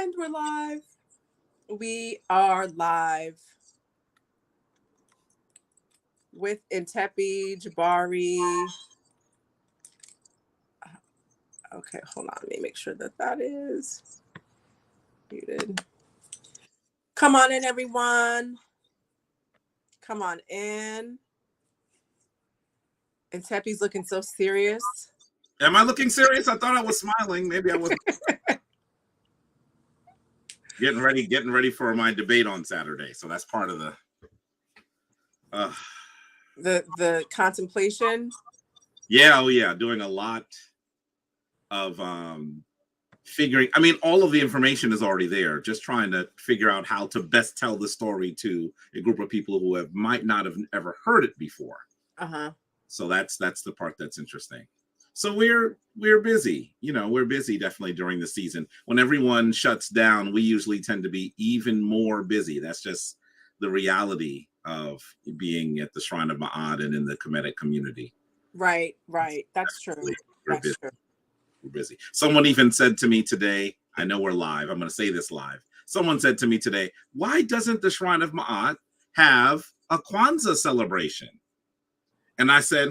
And we're live. We are live with Ntepi Jabari. Okay, hold on. Let me make sure that is muted. Come on in, everyone. Come on in. Ntepi's looking so serious. Am I looking serious? I thought I was smiling. Maybe I wasn't. Getting ready for my debate on Saturday. So that's part of the contemplation. Yeah, doing a lot of figuring. I mean, all of the information is already there. Just trying to figure out how to best tell the story to a group of people who might not have ever heard it before. So that's the part that's interesting. So we're busy, we're busy definitely during the season. When everyone shuts down, we usually tend to be even more busy. That's just the reality of being at the Shrine of Ma'at and in the Kemetic community. Right. That's true. We're busy. Someone even said to me today, I know we're live, I'm going to say this live. Someone said to me today, why doesn't the Shrine of Ma'at have a Kwanzaa celebration? And I said,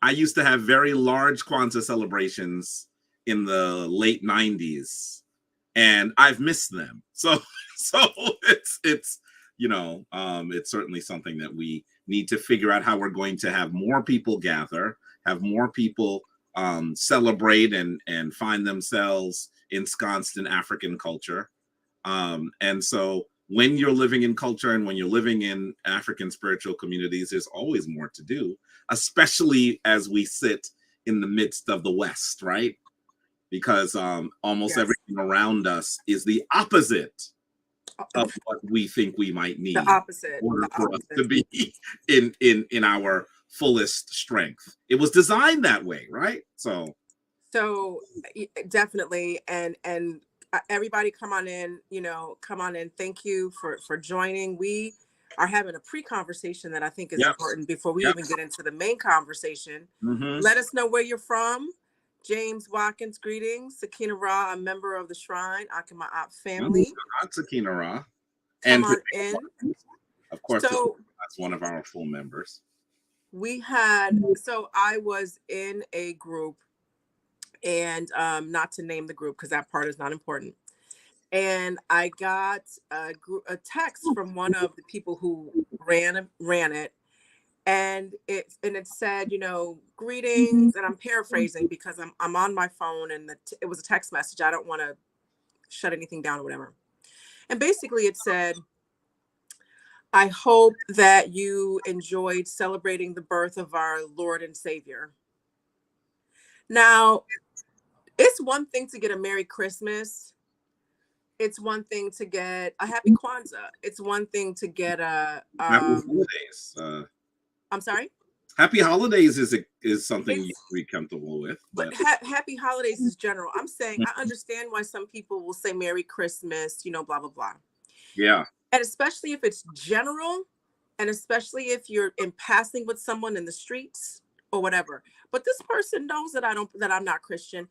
I used to have very large Kwanzaa celebrations in the late 90s, and I've missed them. So it's it's certainly something that we need to figure out how we're going to have more people gather, have more people celebrate and find themselves ensconced in African culture. And so when you're living in culture and when you're living in African spiritual communities, there's always more to do, especially as we sit in the midst of the West, right? Because almost everything around us is the opposite of what we think we might need. The opposite. In order for us to be in our fullest strength. It was designed that way, right? So definitely. And everybody come on in. Thank you for joining. We are having a pre-conversation that I think is important before we even get into the main conversation. Let us know where you're from. James Watkins, greetings. Sakina Ra, a member of the Shrine, Ankh family. Sakina Ra. Come on in. Of course, that's one of our full members. I was in a group, and not to name the group because that part is not important. And I got a text from one of the people who ran it, and it said, greetings, and I'm paraphrasing because I'm on my phone, and it was a text message. I don't want to shut anything down or whatever. And basically it said, I hope that you enjoyed celebrating the birth of our Lord and Savior. Now, it's one thing to get a Merry Christmas. It's one thing to get a Happy Kwanzaa. It's one thing to get a Happy Holidays. I'm sorry? Happy Holidays is something you can be comfortable with. But Happy Holidays is general. I'm saying I understand why some people will say Merry Christmas, blah, blah, blah. Yeah. And especially if it's general, and especially if you're in passing with someone in the streets or whatever. But this person knows that I'm not Christian.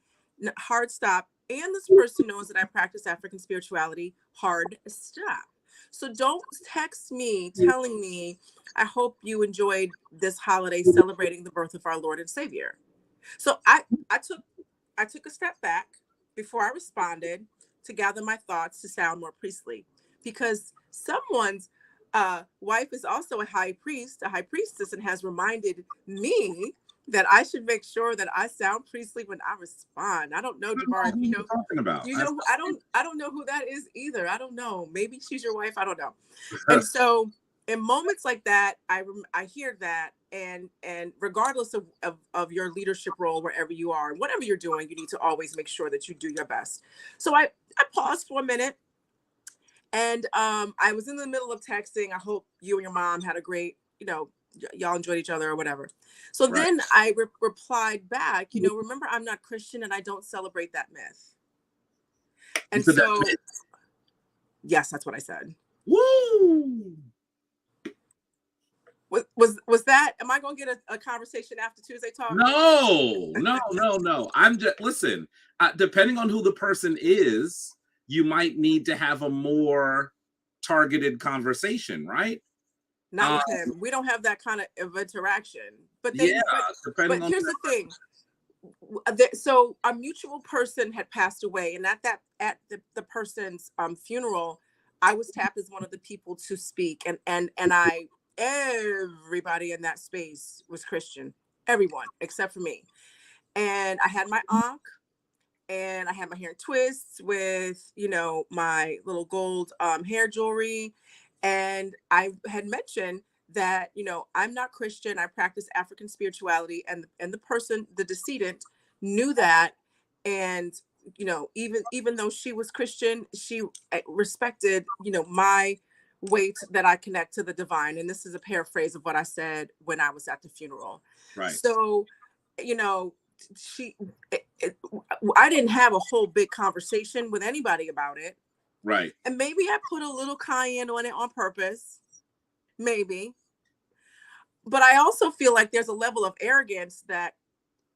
Hard stop. And this person knows that I practice African spirituality. Hard stop. So don't text me telling me, I hope you enjoyed this holiday celebrating the birth of our Lord and Savior. So I took a step back before I responded to gather my thoughts to sound more priestly, because someone's wife is also a high priestess, and has reminded me that I should make sure that I sound priestly when I respond. I don't know, Jabari, you know talking about. I don't know who that is either. I don't know. Maybe she's your wife. I don't know. And so in moments like that, I hear that, and regardless of your leadership role, wherever you are, whatever you're doing, you need to always make sure that you do your best. So I paused for a minute, and I was in the middle of texting. I hope you and your mom had a great, y'all enjoyed each other or whatever. So then I replied back, remember, I'm not Christian and I don't celebrate that myth. And so, yes, that's what I said. Woo! Was that? Am I going to get a conversation after Tuesday Talk? No. I'm just listen. Depending on who the person is, you might need to have a more targeted conversation, right? Not with him. We don't have that kind of interaction. But Yeah, but here's the thing. So a mutual person had passed away, and at the person's funeral, I was tapped as one of the people to speak, and everybody in that space was Christian, everyone except for me. And I had my Ankh, and I had my hair in twists with, my little gold hair jewelry. And I had mentioned that, I'm not Christian. I practice African spirituality, and the decedent, knew that. And, even though she was Christian, she respected, my way that I connect to the divine. And this is a paraphrase of what I said when I was at the funeral. Right. So, I didn't have a whole big conversation with anybody about it. Right. And maybe I put a little cayenne on it on purpose. Maybe. But I also feel like there's a level of arrogance that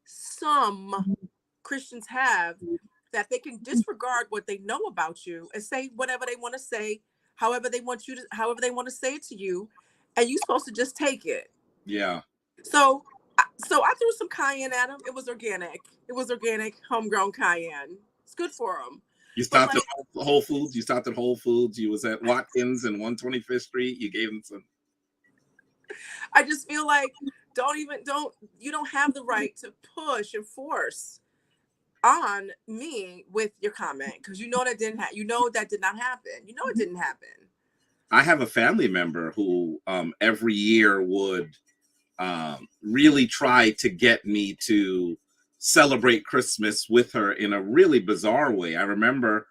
some Christians have, that they can disregard what they know about you and say whatever they want to say, however they want to say it to you, and you're supposed to just take it. Yeah. So I threw some cayenne at him. It was organic, homegrown cayenne. It's good for him. You stopped at Whole Foods. You was at Watkins and 125th Street. You gave him some. I just feel like you don't have the right to push and force on me with your comment, because that did not happen. It didn't happen. I have a family member who every year would really try to get me to celebrate Christmas with her in a really bizarre way. I remember,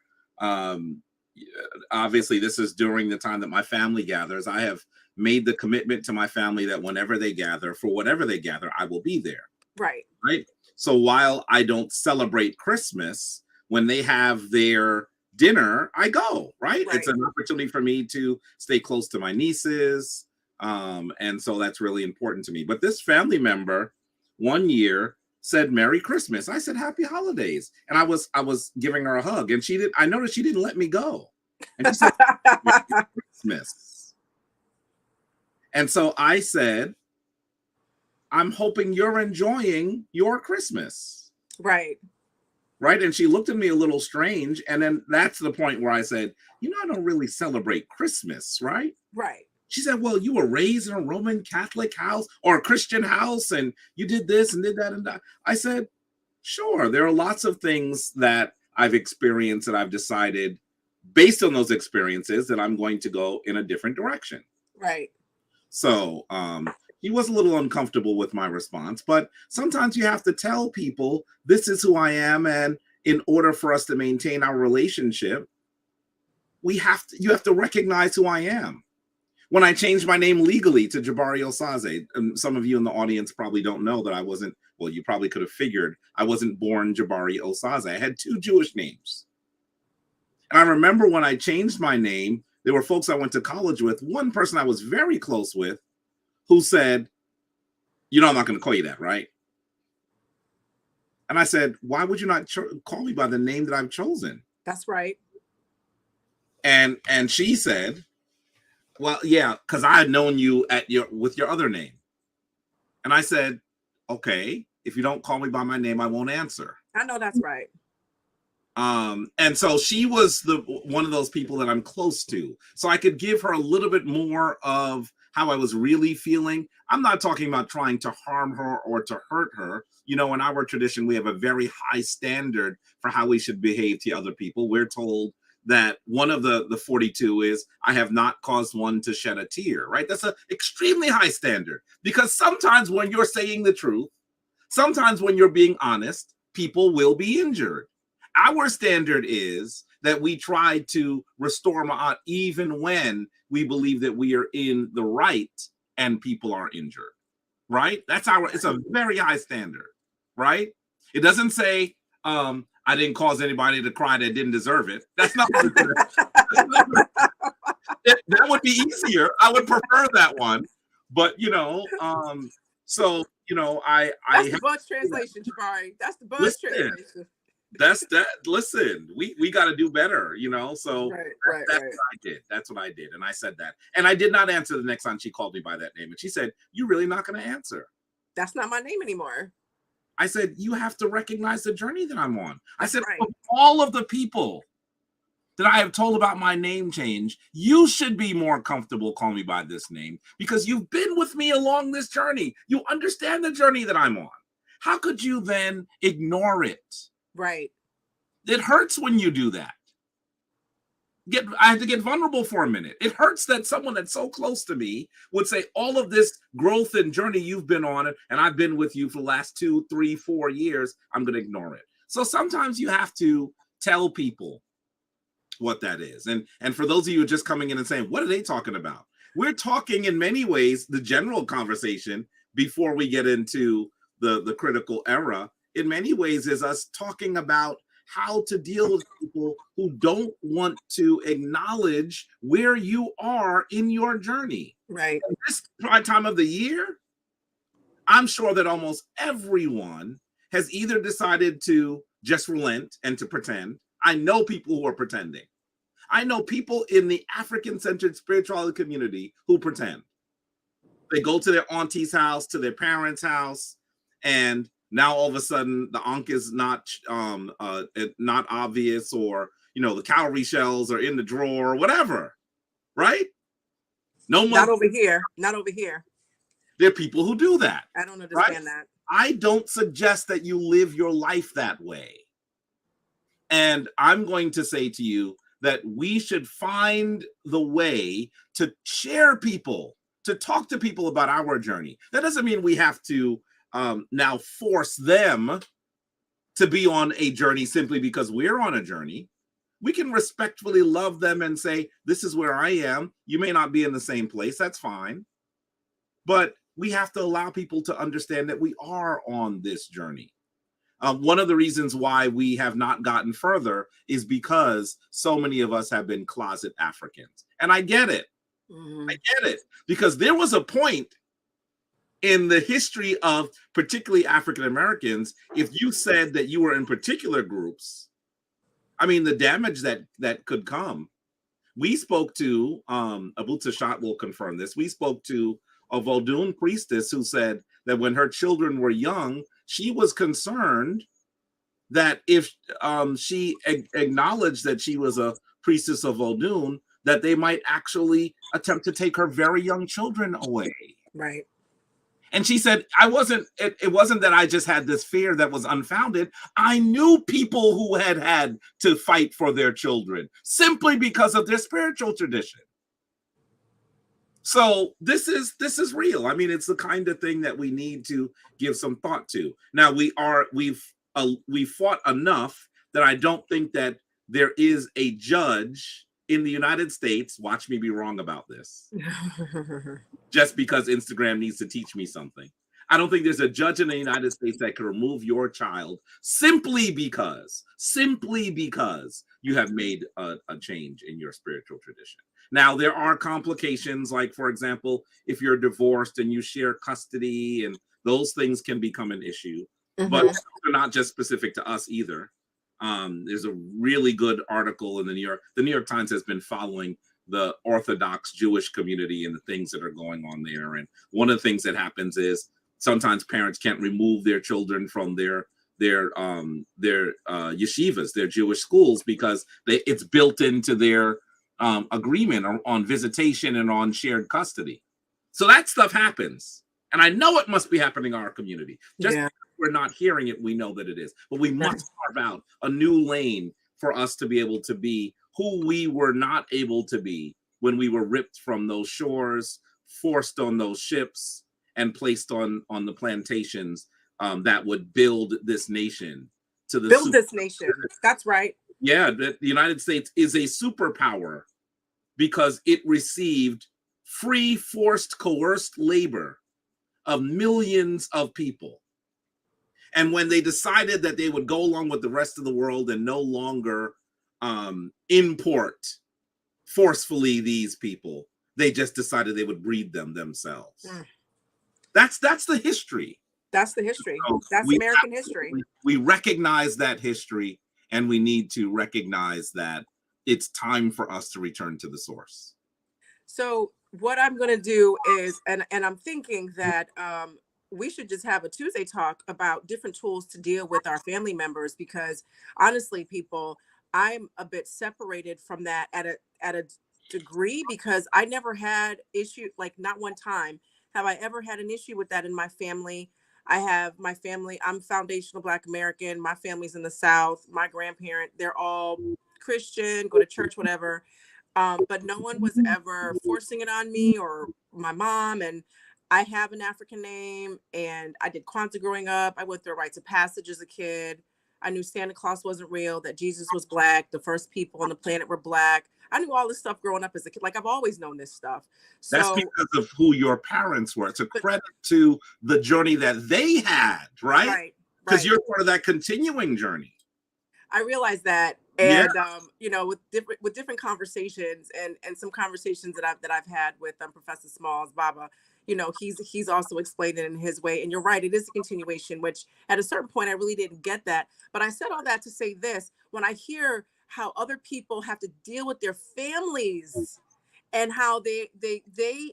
obviously, this is during the time that my family gathers. I have made the commitment to my family that whenever they gather, for whatever they gather, I will be there. Right. Right. So while I don't celebrate Christmas, when they have their dinner, I go. Right. It's an opportunity for me to stay close to my nieces. And so that's really important to me. But this family member one year said Merry Christmas. I said Happy Holidays. And I was giving her a hug, and I noticed she didn't let me go. And she said Merry Christmas. And so I said, I'm hoping you're enjoying your Christmas. Right. Right. And she looked at me a little strange. And then that's the point where I said, I don't really celebrate Christmas. Right. Right. She said, well, you were raised in a Roman Catholic house or a Christian house, and you did this and did that and that. I said, sure, there are lots of things that I've experienced that I've decided based on those experiences that I'm going to go in a different direction. Right. So he was a little uncomfortable with my response, but sometimes you have to tell people this is who I am. And in order for us to maintain our relationship, you have to recognize who I am. When I changed my name legally to Jabari Osaze, and some of you in the audience probably don't know that I wasn't, well, you probably could have figured I wasn't born Jabari Osaze. I had two Jewish names. And I remember when I changed my name, there were folks I went to college with, one person I was very close with, who said, I'm not going to call you that, right? And I said, why would you not call me by the name that I've chosen? That's right. And she said, well, yeah, because I had known you with your other name. And I said, okay, if you don't call me by my name, I won't answer. I know that's right. And so she was one of those people that I'm close to. So I could give her a little bit more of how I was really feeling. I'm not talking about trying to harm her or to hurt her. In our tradition, we have a very high standard for how we should behave to other people. We're told that one of the 42 is, I have not caused one to shed a tear, right? That's an extremely high standard, because sometimes when you're saying the truth, sometimes when you're being honest, people will be injured. Our standard is that we try to restore ma'at even when we believe that we are in the right and people are injured, right? It's a very high standard, right? It doesn't say, I didn't cause anybody to cry that didn't deserve it. That's not what that would be easier. I would prefer that one. But so That's I the Bug's translation, Jabari. That's the Bug's listen. translation. That's that. Listen, we got to do better, So Right. that's what I did. That's what I did, and I said that, and I did not answer the next time she called me by that name, and she said, "You really not going to answer?" That's not my name anymore. I said, "You have to recognize the journey that I'm on." I said, right. "Of all of the people that I have told about my name change, you should be more comfortable calling me by this name because you've been with me along this journey. You understand the journey that I'm on. How could you then ignore it?" Right. It hurts when you do that. I had to get vulnerable for a minute. It hurts that someone that's so close to me would say all of this growth and journey you've been on, and I've been with you for the last 2, 3, 4 years. I'm going to ignore it. So sometimes you have to tell people what that is. And for those of you just coming in and saying, what are they talking about? We're talking in many ways, the general conversation before we get into the critical era, in many ways is us talking about how to deal with people who don't want to acknowledge where you are in your journey. Right. At this time of the year, I'm sure that almost everyone has either decided to just relent and to pretend. I know people who are pretending. I know people in the African-centered spirituality community who pretend. They go to their auntie's house, to their parents' house, and now all of a sudden the Ankh is not obvious, or the cowrie shells are in the drawer or whatever, right? Not over here. Not over here. There are people who do that. I don't understand that. I don't suggest that you live your life that way. And I'm going to say to you that we should find the way to share people, to talk to people about our journey. That doesn't mean we have to now force them to be on a journey simply because we're on a journey. We can respectfully love them and say, this is where I am. You may not be in the same place. That's fine. But we have to allow people to understand that we are on this journey. One of the reasons why we have not gotten further is because so many of us have been closet Africans. And I get it. Mm-hmm. I get it. Because there was a point in the history of particularly African Americans, if you said that you were in particular groups, I mean, the damage that could come. We spoke to, Abut Seshat will confirm this, we spoke to a Vodun priestess who said that when her children were young, she was concerned that if she acknowledged that she was a priestess of Vodun, that they might actually attempt to take her very young children away. Right. And she said, it wasn't that I just had this fear that was unfounded. I knew people who had to fight for their children simply because of their spiritual tradition. So this is real. I mean, it's the kind of thing that we need to give some thought to. Now we've fought enough that I don't think that there is a judge in the United States. Watch me be wrong about this. Just because Instagram needs to teach me something. I don't think there's a judge in the United States that can remove your child simply because you have made a change in your spiritual tradition. Now, there are complications, like, for example, if you're divorced and you share custody, and those things can become an issue. Mm-hmm. But they're not just specific to us either. There's a really good article in the New York Times has been following the Orthodox Jewish community and the things that are going on there. And one of the things that happens is sometimes parents can't remove their children from their yeshivas, their Jewish schools, because it's built into their agreement on visitation and on shared custody. So that stuff happens. And I know it must be happening in our community. Just because we're not hearing it, we know that it is. But we must carve out a new lane for us to be able to be who we were not able to be when we were ripped from those shores, forced on those ships, and placed on the plantations that would build this nation. This nation. That's right. Yeah, the United States is a superpower because it received free, forced, coerced labor of millions of people. And when they decided that they would go along with the rest of the world and no longer import forcefully these people, They just decided they would breed them themselves. Mm. That's the history. That's the history. So That's American history. We recognize that history, and we need to recognize that it's time for us to return to the source. So what I'm going to do is, and I'm thinking that we should just have a Tuesday talk about different tools to deal with our family members, because honestly, people, I'm a bit separated from that at a degree, because I never had issue, like not one time have I ever had an issue with that in my family. I have my family, I'm foundational Black American. My family's in the South. My grandparent, they're all Christian, go to church, whatever. But no one was ever forcing it on me or my mom. And I have an African name, and I did Kwanzaa growing up. I went through a rites of passage as a kid. I knew Santa Claus wasn't real, that Jesus was Black, the first people on the planet were Black. I knew all this stuff growing up as a kid. Like, I've always known this stuff. That's So, because of who your parents were. It's a credit to the journey that they had, right? right, Because right. you're part of that continuing journey. I realized that, and you know, with different conversations and some conversations that I've had with Professor Smalls, Baba, you know, he's also explained it in his way. And you're right, it is a continuation, which at a certain point I really didn't get that. But I said all that to say this: when I hear how other people have to deal with their families and how they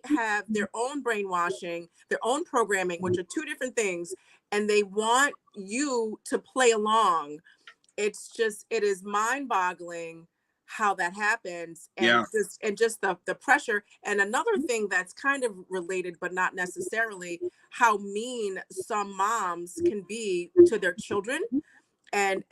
have their own brainwashing, their own programming, which are two different things, and they want you to play along, it is mind-boggling how that happens, and just the pressure. And another thing that's kind of related but not necessarily, how mean some moms can be to their children, and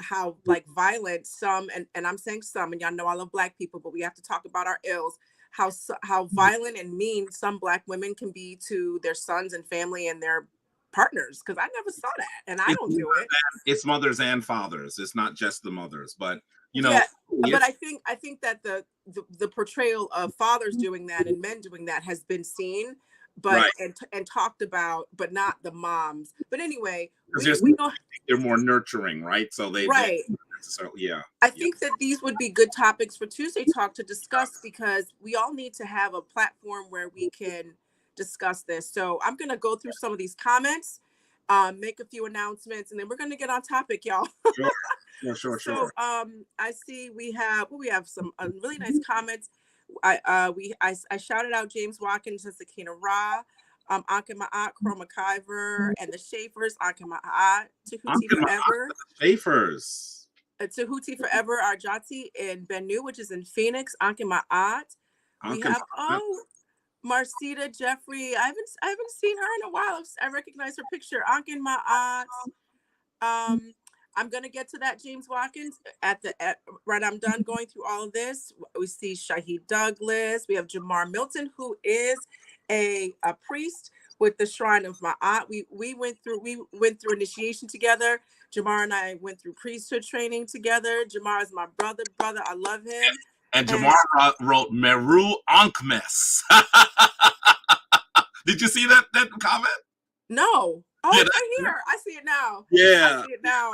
how like violent some, and I'm saying some, and y'all know I love Black people, but we have to talk about our ills, how violent and mean some Black women can be to their sons and family and their partners, because I never saw that, and I don't do it. It's mothers and fathers. It's not just the mothers, but you know. Yeah, but I think that the portrayal of fathers doing that and men doing that has been seen, but and talked about, but not the moms. But anyway, we know they're more nurturing, right? So they I think that these would be good topics for Tuesday Talk to discuss, because we all need to have a platform where we can discuss this. So I'm going to go through some of these comments, make a few announcements, and then we're going to get on topic, y'all. Sure. So I see we have some really nice comments. I shouted out James Watkins, Sakina Ra, Ankh Ma'at, Chroma Kyver, and the Schaefers, Ankh Ma'at, Tahuti Forever. Schaefers. Tahuti Forever, Arjati in Benue, which is in Phoenix, Ankh Ma'at. We have Marcita Jeffrey. I haven't seen her in a while. I recognize her picture. Ankh Ma'at. I'm gonna get to that, James Watkins, right. I'm done going through all of this. We see Shahid Douglas. We have Jamar Milton, who is a priest with the Shrine of Ma'at. We went through initiation together. Jamar and I went through priesthood training together. Jamar is my brother. I love him. And Jamar wrote Meru Ankhmes. Did you see that comment? No. Oh, it's right here. I see it now. Yeah. I see it now.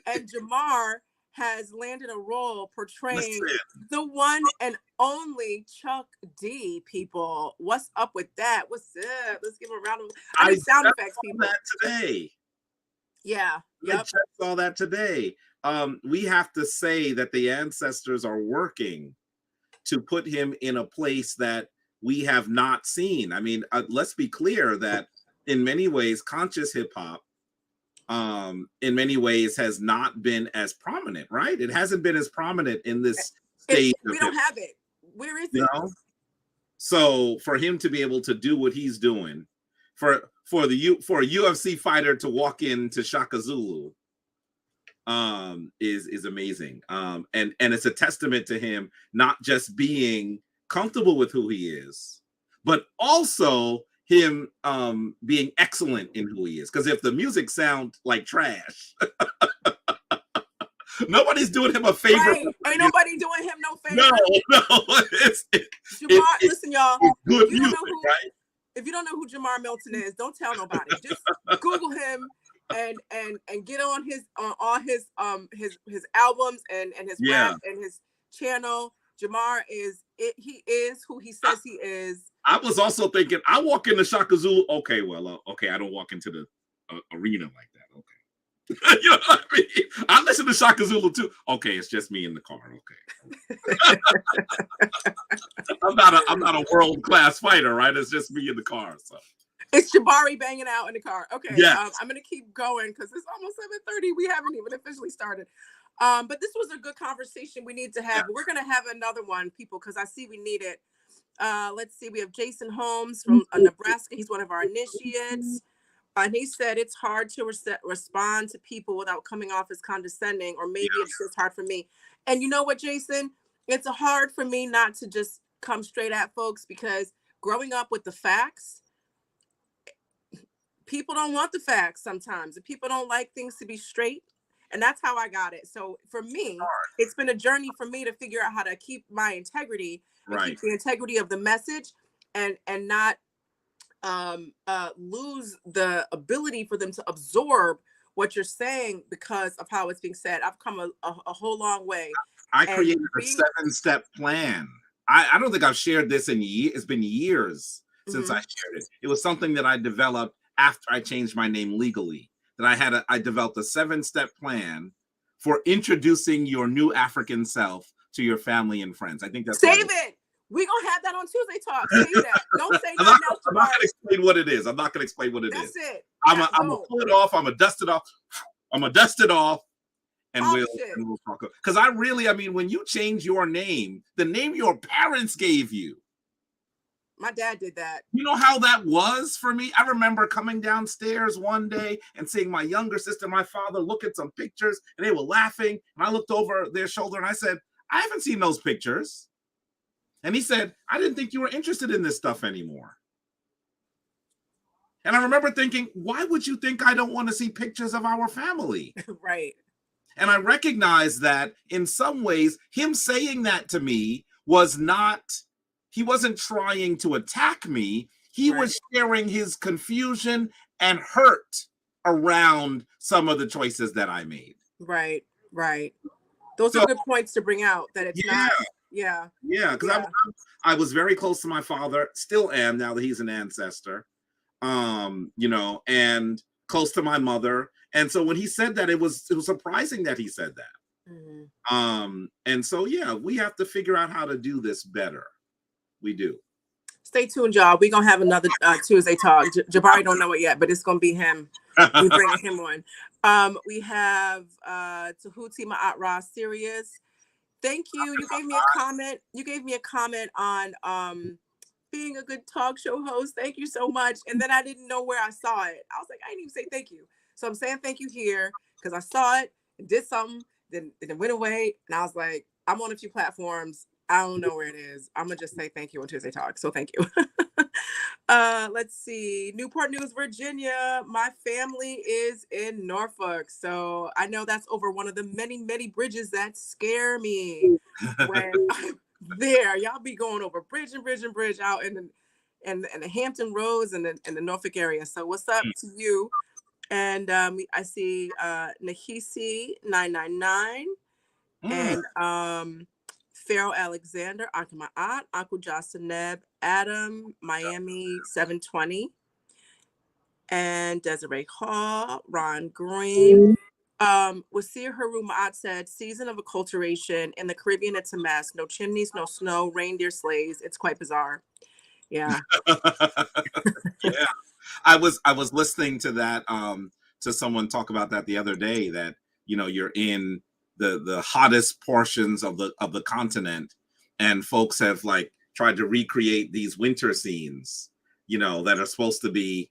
And Jamar has landed a role portraying the one and only Chuck D, people. What's up with that? What's up? Let's give him a round of applause. I need sound effects, people. That today. Yeah. I just saw that today. We have to say that the ancestors are working to put him in a place that we have not seen. I mean, let's be clear that in many ways, conscious hip hop, in many ways, has not been as prominent, right? It hasn't been as prominent in this stage. We don't have it. Where is it? So for him to be able to do what he's doing, for a UFC fighter to walk into Shaka Zulu, is amazing. And it's a testament to him not just being comfortable with who he is, but also him being excellent in who he is. Because if the music sounds like trash, nobody's doing him a favor. Right. Ain't nobody doing him no favor. No. Listen, y'all. Good music, right? If you don't know who Jamar Milton is, don't tell nobody. Just Google him and get on his albums and his rap and his channel. Jamar is it. He is who he says he is. I was also thinking, I walk into Shaka Zulu. Okay, well, okay, I don't walk into the arena like that. Okay. You know what I mean? I listen to Shaka Zulu too. Okay, it's just me in the car. Okay. I'm not a world-class fighter, right? It's just me in the car. So it's Jabari banging out in the car. Okay. Yes. I'm gonna keep going because it's almost 7:30. We haven't even officially started. But this was a good conversation we need to have. We're gonna have another one, people, because I see we need it. Let's see. We have Jason Holmes from Nebraska. He's one of our initiates. And he said it's hard to respond to people without coming off as condescending, or maybe it's just hard for me. And you know what, Jason? It's hard for me not to just come straight at folks, because growing up with the facts, people don't want the facts sometimes. And people don't like things to be straight. And that's how I got it. So for me, it's been a journey for me to figure out how to keep my integrity, and keep the integrity of the message, and not lose the ability for them to absorb what you're saying because of how it's being said. I've come a whole long way. I created a 7-step plan. I don't think I've shared this in years. It's been years since I shared it. It was something that I developed after I changed my name legally. That I developed a 7-step plan for introducing your new African self to your family and friends. I think that's save it. We're gonna have that on Tuesday Talk. Save that. Don't say nothing else. I'm not gonna explain what it is. I'm not gonna explain what it is. That's it. I'm gonna pull it off. I'm gonna dust it off. I'm gonna dust it off, and we'll talk. Because I mean, when you change your name, the name your parents gave you. My dad did that. You know how that was for me? I remember coming downstairs one day and seeing my younger sister and my father look at some pictures, and they were laughing. And I looked over their shoulder and I said, I haven't seen those pictures. And he said, I didn't think you were interested in this stuff anymore. And I remember thinking, why would you think I don't want to see pictures of our family? Right. And I recognized that in some ways, him saying that to me was not, he wasn't trying to attack me. He was sharing his confusion and hurt around some of the choices that I made. Right, right. Those are good points to bring out, that it's not. Yeah. Because I was very close to my father, still am now that he's an ancestor, and close to my mother. And so when he said that, it was surprising that he said that. And so, we have to figure out how to do this better. We do. Stay tuned, y'all. We're going to have another Tuesday Talk. Jabari don't know it yet, but it's going to be him. We're bringing him on. We have Tahuti Ma'at Ra Sirius. Thank you. You gave me a comment. You gave me a comment on being a good talk show host. Thank you so much. And then I didn't know where I saw it. I was like, I didn't even say thank you. So I'm saying thank you here because I saw it and did something. Then it went away. And I was like, I'm on a few platforms. I don't know where it is. I'm going to just say thank you on Tuesday Talk. So thank you. Let's see. Newport News, Virginia. My family is in Norfolk. So I know that's over one of the many, many bridges that scare me when I'm there. Y'all be going over bridge out in the Hampton Roads and the Norfolk area. So what's up to you? And I see Nahisi 999 and Pharaoh Alexander, Uncle Ma'at, Uncle Jocelyn, Adam, Miami 720, and Desiree Hall, Ron Green. Wasir Haru Ma'at said, season of acculturation in the Caribbean, it's a mess. No chimneys, no snow, reindeer sleighs. It's quite bizarre. Yeah. Yeah. I was listening to that, to someone talk about that the other day, that, you're in the hottest portions of the continent, and folks have tried to recreate these winter scenes, that are supposed to be,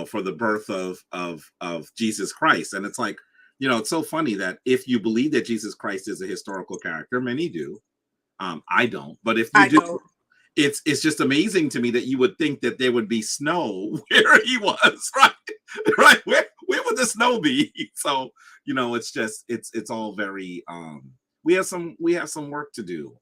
for the birth of Jesus Christ. And it's like, it's so funny that if you believe that Jesus Christ is a historical character, many do. I don't, but if you do, it's just amazing to me that you would think that there would be snow where he was, right? Where would the snow be? So, it's just, it's all very, we have some work to do,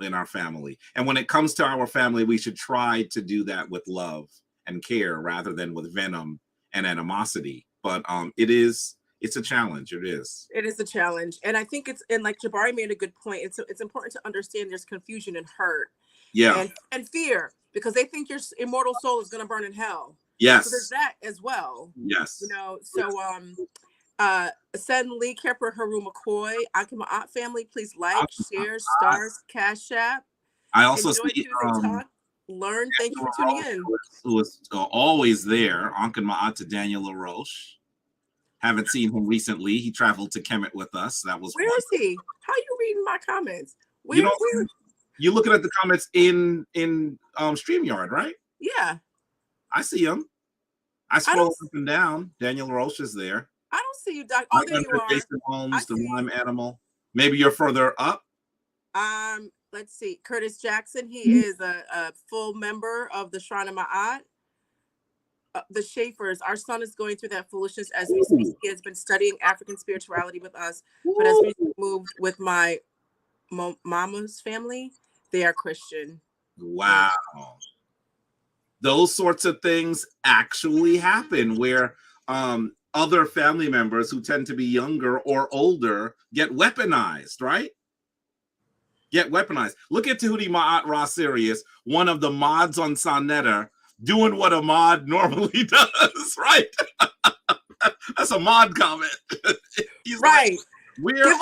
in our family. And when it comes to our family, we should try to do that with love and care rather than with venom and animosity. But, it is It's a challenge. It is. It is a challenge. And I think and like Jabari made a good point. It's important to understand there's confusion and hurt Yeah. and fear, because they think your immortal soul is going to burn in hell. So there's Yes. that as well. Yes. You know, so send Lee Kepper, Haru McCoy, Akima Aunt family, please like, share, stars, Cash App. I also Enjoy see Tuesday Talk. Learn. Thank you for tuning in. Who is always there. Ankh and Ma'at to Daniel LaRoche. Haven't seen him recently. He traveled to Kemet with us. That was Where is he? How are you reading my comments? Where? You're looking at the comments in StreamYard, right? Yeah. I see him. I scroll up and down. Daniel LaRoche is there. I don't see you, Doc. Oh, there you are. Jason Holmes, the rhyme animal. Maybe you're further up. Let's see. Curtis Jackson. He is a full member of the Shrine of Ma'at. The Schaefer's. Our son is going through that foolishness as we speak. He has been studying African spirituality with us, but as we moved with my mama's family, they are Christian. Wow. Those sorts of things actually happen where other family members who tend to be younger or older get weaponized, right? Get weaponized. Look at Tahuti Ma'at Ra Sirius, one of the mods on Sonetta, doing what a mod normally does, right? That's a mod comment. He's right. Like, where are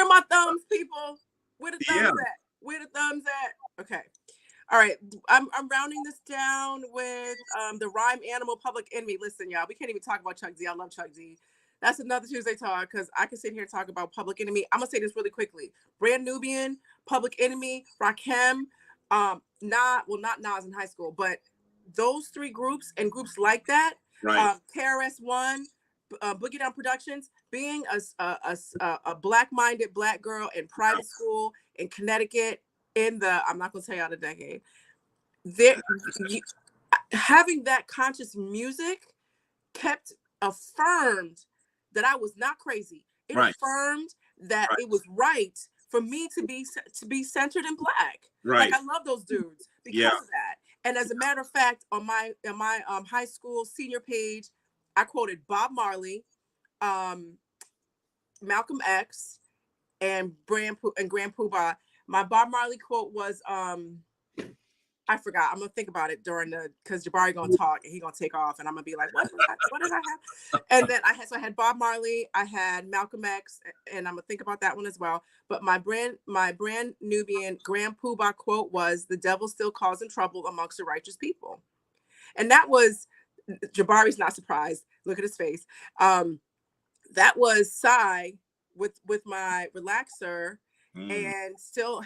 my thumbs, people? Where the thumbs at? Where the thumbs at? Okay. All right. I'm rounding this down with the rhyme animal Public Enemy. Listen, y'all, we can't even talk about Chuck Z. I love Chuck Z. That's another Tuesday Talk, because I can sit here and talk about Public Enemy. I'm gonna say this really quickly. Brand Nubian, Public Enemy, Rakim, not Nas in high school, but those three groups and groups like that, right. KRS-One, Boogie Down Productions, being a black-minded black girl in private school in Connecticut in the, I'm not gonna tell y'all the decade, having that conscious music affirmed that I was not crazy. It affirmed that it was right for me to be centered in black. Right. Like, I love those dudes because of that. And as a matter of fact, on my high school senior page, I quoted Bob Marley, Malcolm X, and Grand Poobah. My Bob Marley quote was I forgot. I'm gonna think about it because Jabari gonna talk and he gonna take off and I'm gonna be like, what did I have? And then I had Bob Marley, I had Malcolm X, and I'm gonna think about that one as well. But my brand Nubian Grand Poobah quote was, "The devil still causing trouble amongst the righteous people," and that was, Jabari's not surprised. Look at his face. That was Psy with my relaxer. And still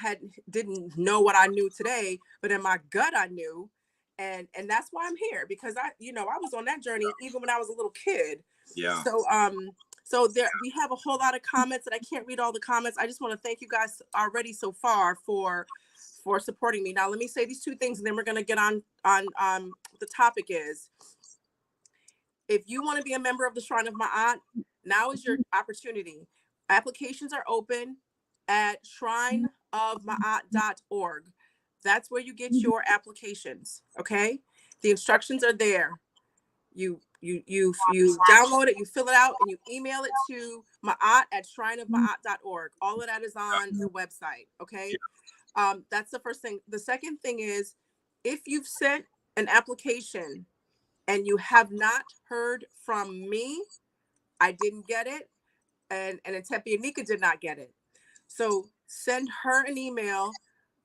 didn't know what I knew today, but in my gut I knew, and that's why I'm here, because I was on that journey even when I was a little kid. Yeah. So there we have a whole lot of comments, and I can't read all the comments. I just want to thank you guys already so far for supporting me. Now let me say these two things, and then we're gonna get on the topic is, if you want to be a member of the Shrine of Ma'at, now is your opportunity. Applications are open at shrineofma'at.org. That's where you get your applications. Okay, the instructions are there. You download it, you fill it out, and you email it to ma'at@shrineofma'at.org. All of that is on the website. Okay, that's the first thing. The second thing is, if you've sent an application and you have not heard from me, I didn't get it, and Ntepi and Nika did not get it. So send her an email,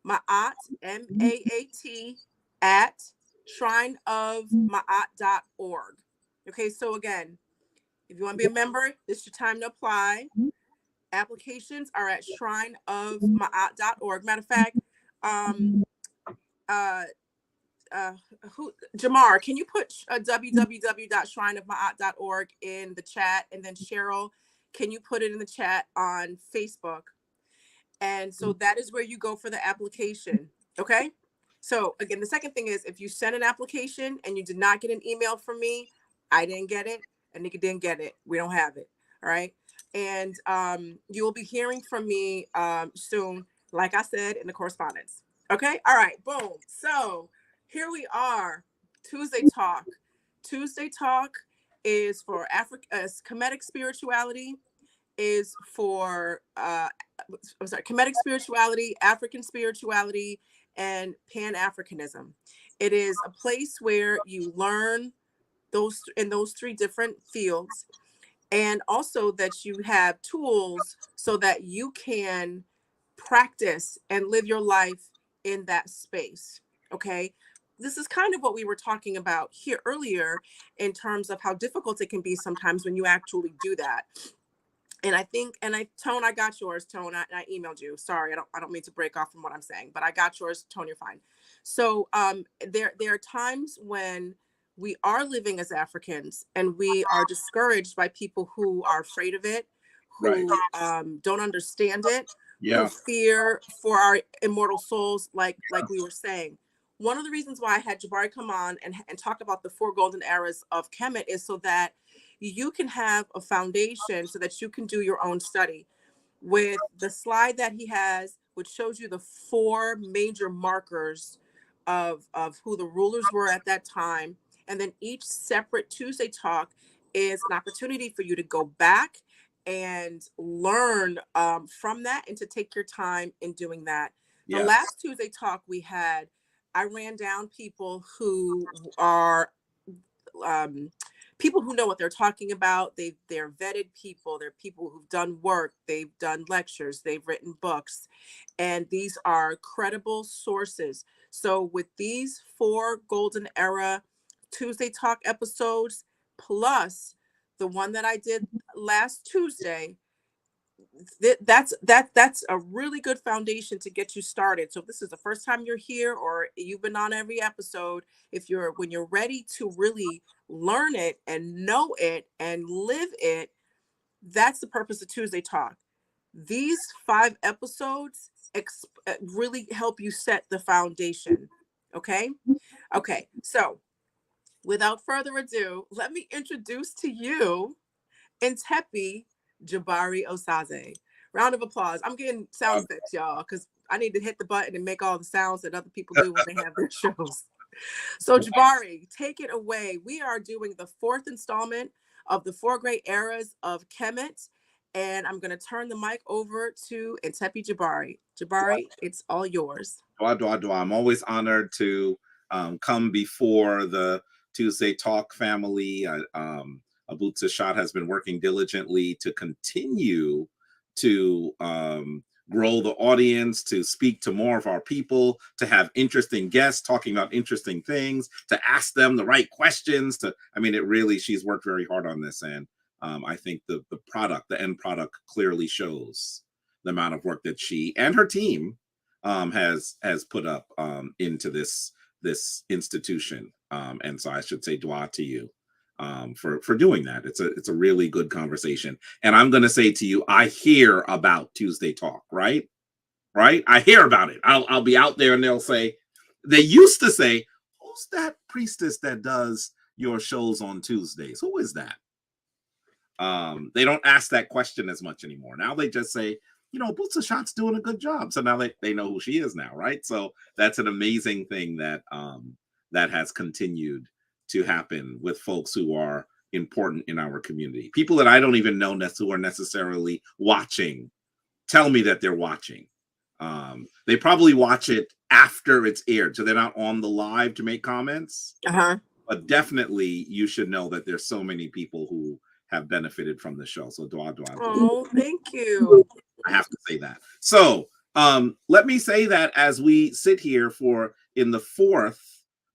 Ma'at, MAAT, at shrineofma'at.org. Okay, so again, if you want to be a member, this is your time to apply. Applications are at shrineofma'at.org. Matter of fact, Jamar, can you put www.shrineofma'at.org in the chat? And then Cheryl, can you put it in the chat on Facebook? And so that is where you go for the application. Okay. So again, the second thing is, if you send an application and you did not get an email from me, I didn't get it, and Nika didn't get it. We don't have it. All right. And you will be hearing from me soon, like I said, in the correspondence. Okay. All right. Boom. So here we are. Tuesday Talk is for Africa. Kemetic spirituality is for Kemetic spirituality, African spirituality, and Pan-Africanism. It is a place where you learn those in those three different fields, and also that you have tools so that you can practice and live your life in that space. Okay. This is kind of what we were talking about here earlier in terms of how difficult it can be sometimes when you actually do that. And I think, Tone, I got yours, Tone. I emailed you. Sorry, I don't mean to break off from what I'm saying, but I got yours, Tone. You're fine. So there are times when we are living as Africans and we are discouraged by people who are afraid of it, Right. who don't understand it, who Yeah. fear for our immortal souls, like we were saying. One of the reasons why I had Jabari come on and talk about the 4 golden eras of Kemet is so that you can have a foundation so that you can do your own study. With the slide that he has, which shows you the 4 major markers of who the rulers were at that time. And then each separate Tuesday talk is an opportunity for you to go back and learn from that and to take your time in doing that. The last Tuesday talk we had, I ran down people who are people who know what they're talking about. They're vetted people. They're people who've done work. They've done lectures. They've written books. And these are credible sources. So with these 4 golden era Tuesday talk episodes, plus the one that I did last Tuesday, that's a really good foundation to get you started. So if this is the first time you're here or you've been on every episode, when you're ready to really learn it and know it and live it, that's the purpose of Tuesday Talk. These 5 episodes really help you set the foundation. Okay. So without further ado, let me introduce to you Ntepi Jabari Osaze. Round of applause. I'm getting sound effects, y'all, because I need to hit the button and make all the sounds that other people do when they have their shows. So Jabari, take it away. We are doing the 4th installment of the 4 great eras of Kemet, and I'm going to turn the mic over to Ntepi Jabari. Jabari, it's all yours. I'm always honored to come before the Tuesday Talk family. Abut Seshat has been working diligently to continue to grow the audience, to speak to more of our people, to have interesting guests talking about interesting things, to ask them the right questions. She's worked very hard on this. And I think the end product clearly shows the amount of work that she and her team has put up into this institution. And so I should say dua to you for doing that. It's a really good conversation. And I'm going to say to you, I hear about Tuesday Talk, right? I hear about it. I'll be out there and they used to say, who's that priestess that does your shows on Tuesdays? Who is that? They don't ask that question as much anymore. Now they just say, Abut Seshat's doing a good job. So now they know who she is now, right? So that's an amazing thing that that has continued to happen with folks who are important in our community. People that I don't even know who are necessarily watching tell me that they're watching. They probably watch it after it's aired, so they're not on the live to make comments. But definitely you should know that there's so many people who have benefited from the show. So dua. Oh, thank you. I have to say that. So let me say that as we sit here in the 4th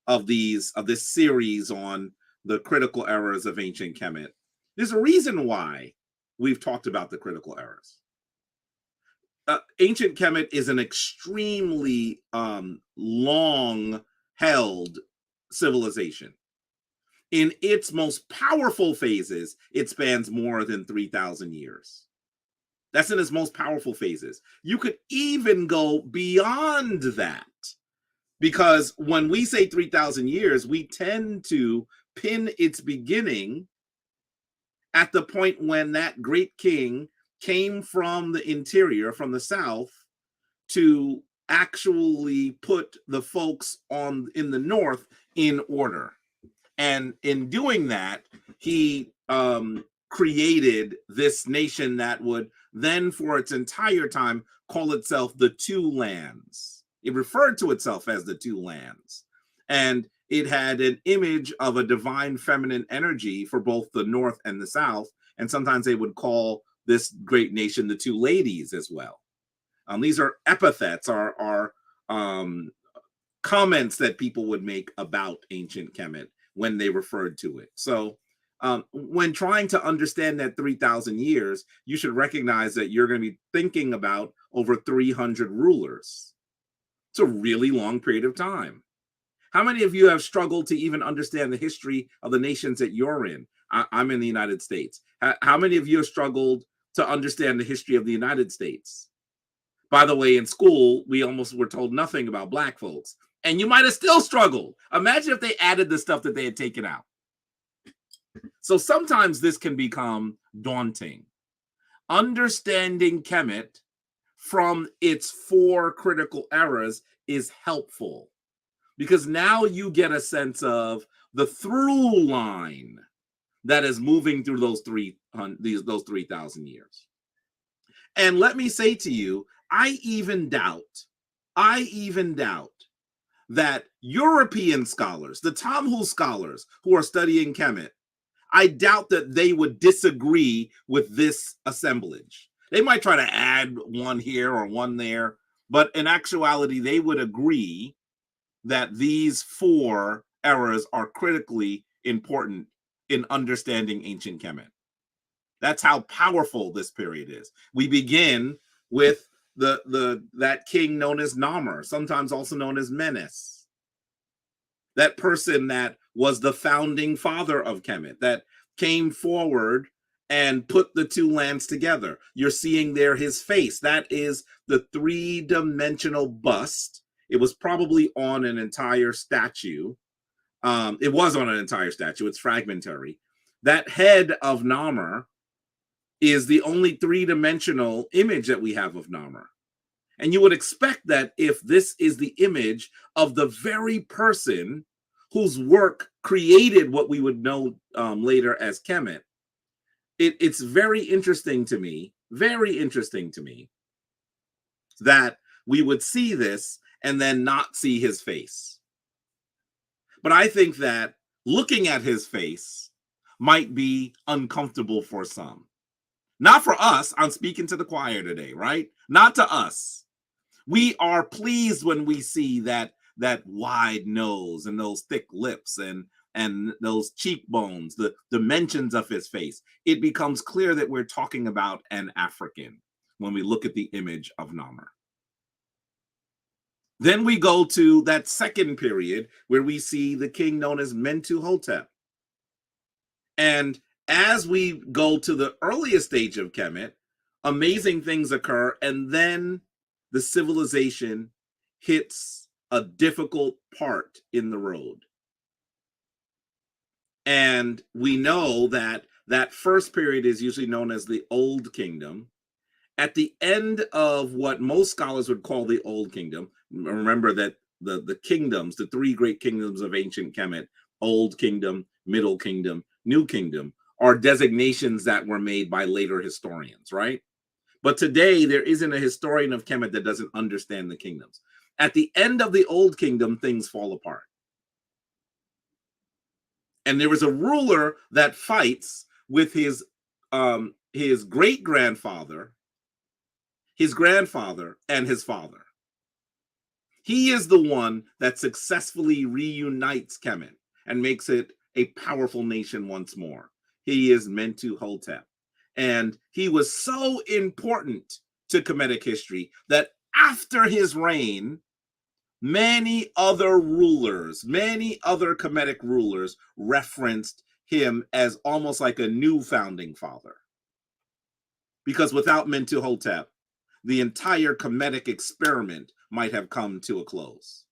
of this series on the critical eras of ancient Kemet, there's a reason why we've talked about the critical eras. Ancient Kemet is an extremely long-held civilization. In its most powerful phases, it spans more than 3,000 years. That's in its most powerful phases. You could even go beyond that, because when we say 3,000 years, we tend to pin its beginning at the point when that great king came from the interior, from the south, to actually put the folks in the north in order. And in doing that, he created this nation that would then, for its entire time, call itself the Two Lands. It referred to itself as the Two Lands. And it had an image of a divine feminine energy for both the North and the South. And sometimes they would call this great nation the Two Ladies as well. These are epithets, are comments that people would make about ancient Kemet when they referred to it. So when trying to understand that 3,000 years, you should recognize that you're going to be thinking about over 300 rulers. It's a really long period of time. How many of you have struggled to even understand the history of the nations that you're in? I'm in the United States. How many of you have struggled to understand the history of the United States? By the way, in school, we almost were told nothing about Black folks. And you might have still struggled. Imagine if they added the stuff that they had taken out. So sometimes this can become daunting. Understanding Kemet from its 4 critical eras is helpful, because now you get a sense of the through line that is moving through those 3,000 years. And let me say to you, I even doubt that European scholars, the Tamil scholars who are studying Kemet, I doubt that they would disagree with this assemblage. They might try to add one here or one there, but in actuality, they would agree that these 4 eras are critically important in understanding ancient Kemet. That's how powerful this period is. We begin with that king known as Namur, sometimes also known as Menes. That person that was the founding father of Kemet, that came forward and put the 2 lands together. You're seeing there his face. That is the 3-dimensional bust. It was probably on an entire statue. It was on an entire statue. It's fragmentary. That head of Namur is the only 3-dimensional image that we have of Namur. And you would expect that if this is the image of the very person whose work created what we would know later as Kemet, it's very interesting to me that we would see this and then not see his face. But I think that looking at his face might be uncomfortable for some. Not for us. I'm speaking to the choir today, right? Not to us. We are pleased when we see that wide nose and those thick lips and those cheekbones, the dimensions of his face. It becomes clear that we're talking about an African when we look at the image of Namur. Then we go to that second period where we see the king known as Mentuhotep. And as we go to the earliest stage of Kemet, amazing things occur, and then the civilization hits a difficult part in the road. And we know that that first period is usually known as the Old Kingdom. At the end of what most scholars would call the Old Kingdom, remember that the kingdoms, the 3 great kingdoms of ancient Kemet, Old Kingdom, Middle Kingdom, New Kingdom, are designations that were made by later historians, right? But today, there isn't a historian of Kemet that doesn't understand the kingdoms. At the end of the Old Kingdom, things fall apart. And there is a ruler that fights with his great-grandfather, his grandfather, and his father. He is the one that successfully reunites Kemet and makes it a powerful nation once more. He is Mentuhotep. And he was so important to Kemetic history that after his reign, many other Kemetic rulers referenced him as almost like a new founding father. Because without Mentuhotep, the entire Kemetic experiment might have come to a close.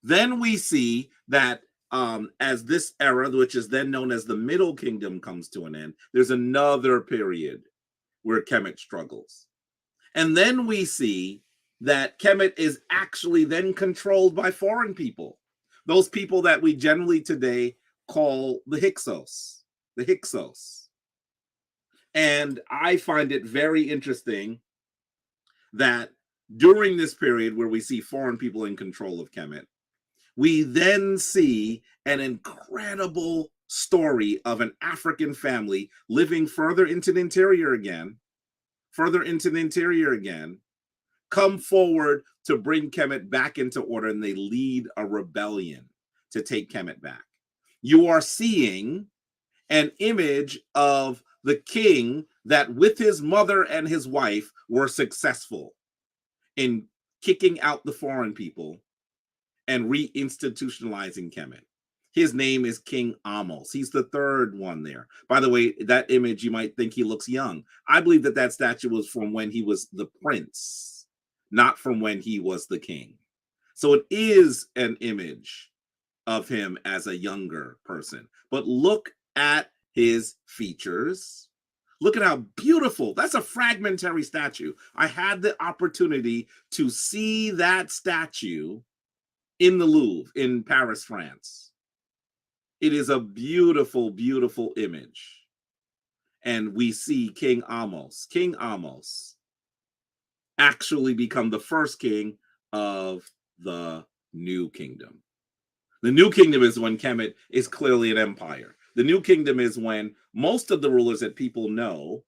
Then we see that as this era, which is then known as the Middle Kingdom, comes to an end, there's another period where Kemet struggles. And then we see that Kemet is actually then controlled by foreign people. Those people that we generally today call the Hyksos. The Hyksos. And I find it very interesting that during this period where we see foreign people in control of Kemet, we then see an incredible story of an African family living further into the interior again, come forward to bring Kemet back into order, and they lead a rebellion to take Kemet back. You are seeing an image of the king that with his mother and his wife were successful in kicking out the foreign people and reinstitutionalizing Kemet. His name is King Amos. He's the third one there. By the way, that image, you might think he looks young. I believe that that statue was from when he was the prince, not from when he was the king. So it is an image of him as a younger person. But look at his features. Look at how beautiful. That's a fragmentary statue. I had the opportunity to see that statue in the Louvre in Paris, France. It is a beautiful, beautiful image. And we see King Amos actually become the first king of the New Kingdom. The New Kingdom is when Kemet is clearly an empire. The New Kingdom is when most of the rulers that people know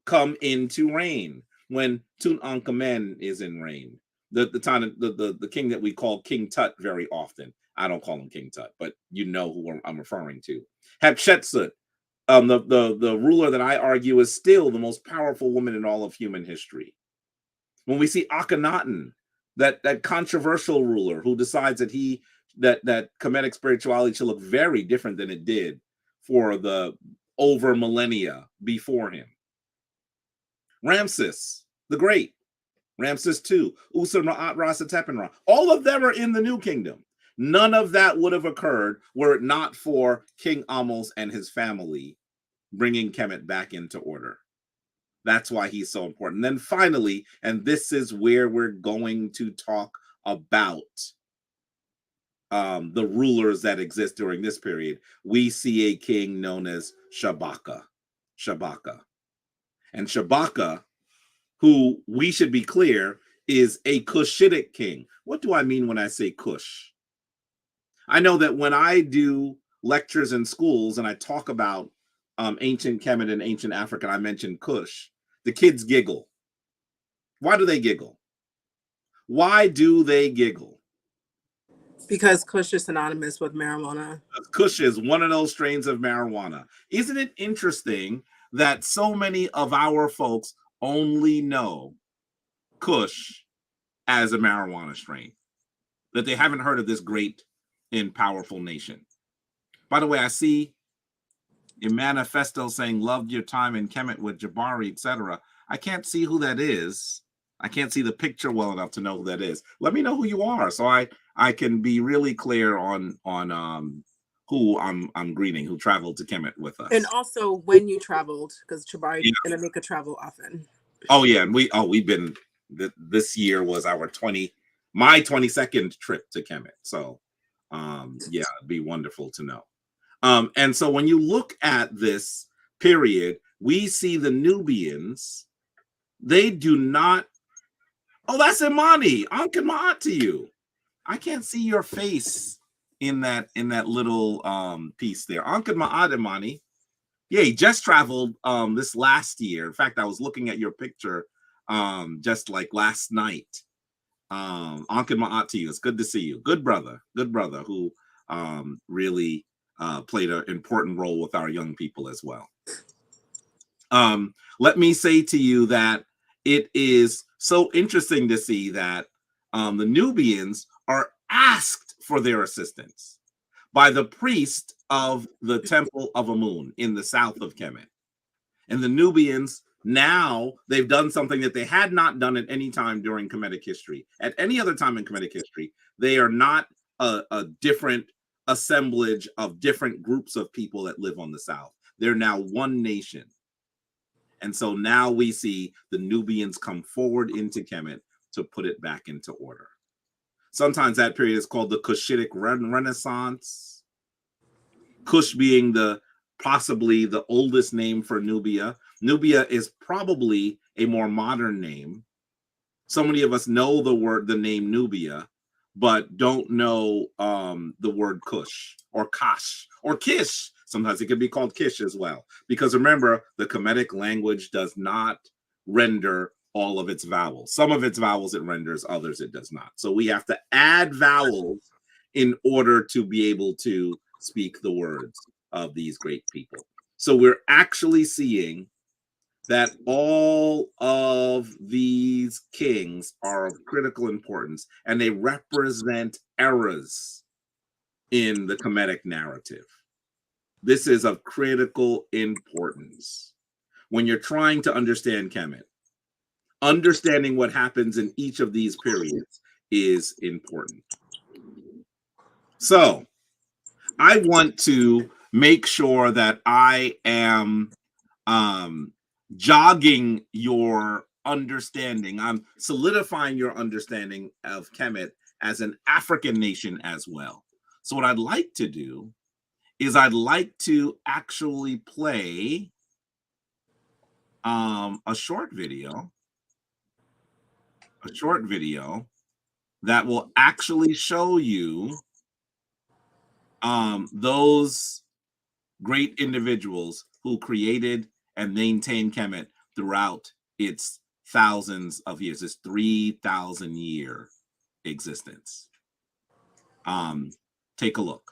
come into reign, when Tutankhamen is in reign. The king that we call King Tut very often. I don't call him King Tut, but you know who I'm referring to. Hatshepsut, the ruler that I argue is still the most powerful woman in all of human history. When we see Akhenaten, that controversial ruler who decides that Kemetic spirituality should look very different than it did for the over millennia before him. Ramses the Great, Ramses II, Usur Ma'at Rasa Tepinra, all of them are in the New Kingdom. None of that would have occurred were it not for King Amos and his family bringing Kemet back into order. That's why he's so important. And then finally, and this is where we're going to talk about the rulers that exist during this period, we see a king known as Shabaka. And Shabaka, who we should be clear is a Cushitic king. What do I mean when I say Cush? I know that when I do lectures in schools and I talk about ancient Kemet and ancient Africa, I mention Kush, the kids giggle. Why do they giggle? Why do they giggle? Because Kush is synonymous with marijuana. Kush is one of those strains of marijuana. Isn't it interesting that so many of our folks only know Kush as a marijuana strain, that they haven't heard of this great and powerful nation? By the way, I see a manifesto saying loved your time in Kemet with Jabari, etc. I can't see who that is. I can't see the picture well enough to know who that is. Let me know who you are so I can be really clear on who I'm greeting, who traveled to Kemet with us. And also when you traveled, because Jabari and Anika travel often. Oh yeah, and we've been, this year was my 22nd trip to Kemet. So yeah, it'd be wonderful to know. And so when you look at this period, we see the Nubians, they do not. Oh, that's Imani. Ankh Ma'at to you. I can't see your face in that little piece there. Ankh Ma'at, Imani. Yeah, he just traveled this last year. In fact, I was looking at your picture just like last night. Ankh Ma'at to you. It's good to see you. Good brother who really played an important role with our young people as well. Let me say to you that it is so interesting to see that the Nubians are asked for their assistance by the priest of the Temple of Amun in the south of Kemet. And the Nubians, now they've done something that they had not done at any time during Kemetic history. At any other time in Kemetic history, they are not a different assemblage of different groups of people that live on the south. They're now one nation. And so now we see the Nubians come forward into Kemet to put it back into order. Sometimes that period is called the Cushitic Renaissance. Kush being possibly the oldest name for Nubia. Nubia is probably a more modern name. So many of us know the name Nubia, but don't know the word Kush or Kash or Kish. Sometimes it could be called Kish as well. Because remember, the Kemetic language does not render all of its vowels. Some of its vowels it renders, others it does not. So we have to add vowels in order to be able to speak the words of these great people. So we're actually seeing that all of these kings are of critical importance and they represent eras in the Kemetic narrative. This is of critical importance. When you're trying to understand Kemet, understanding what happens in each of these periods is important. So I want to make sure that I am jogging your understanding. I'm solidifying your understanding of Kemet as an African nation as well. So what I'd like to do is I'd like to actually play a short video that will actually show you those great individuals who created and maintained Kemet throughout its thousands of years, its 3,000-year existence. Take a look.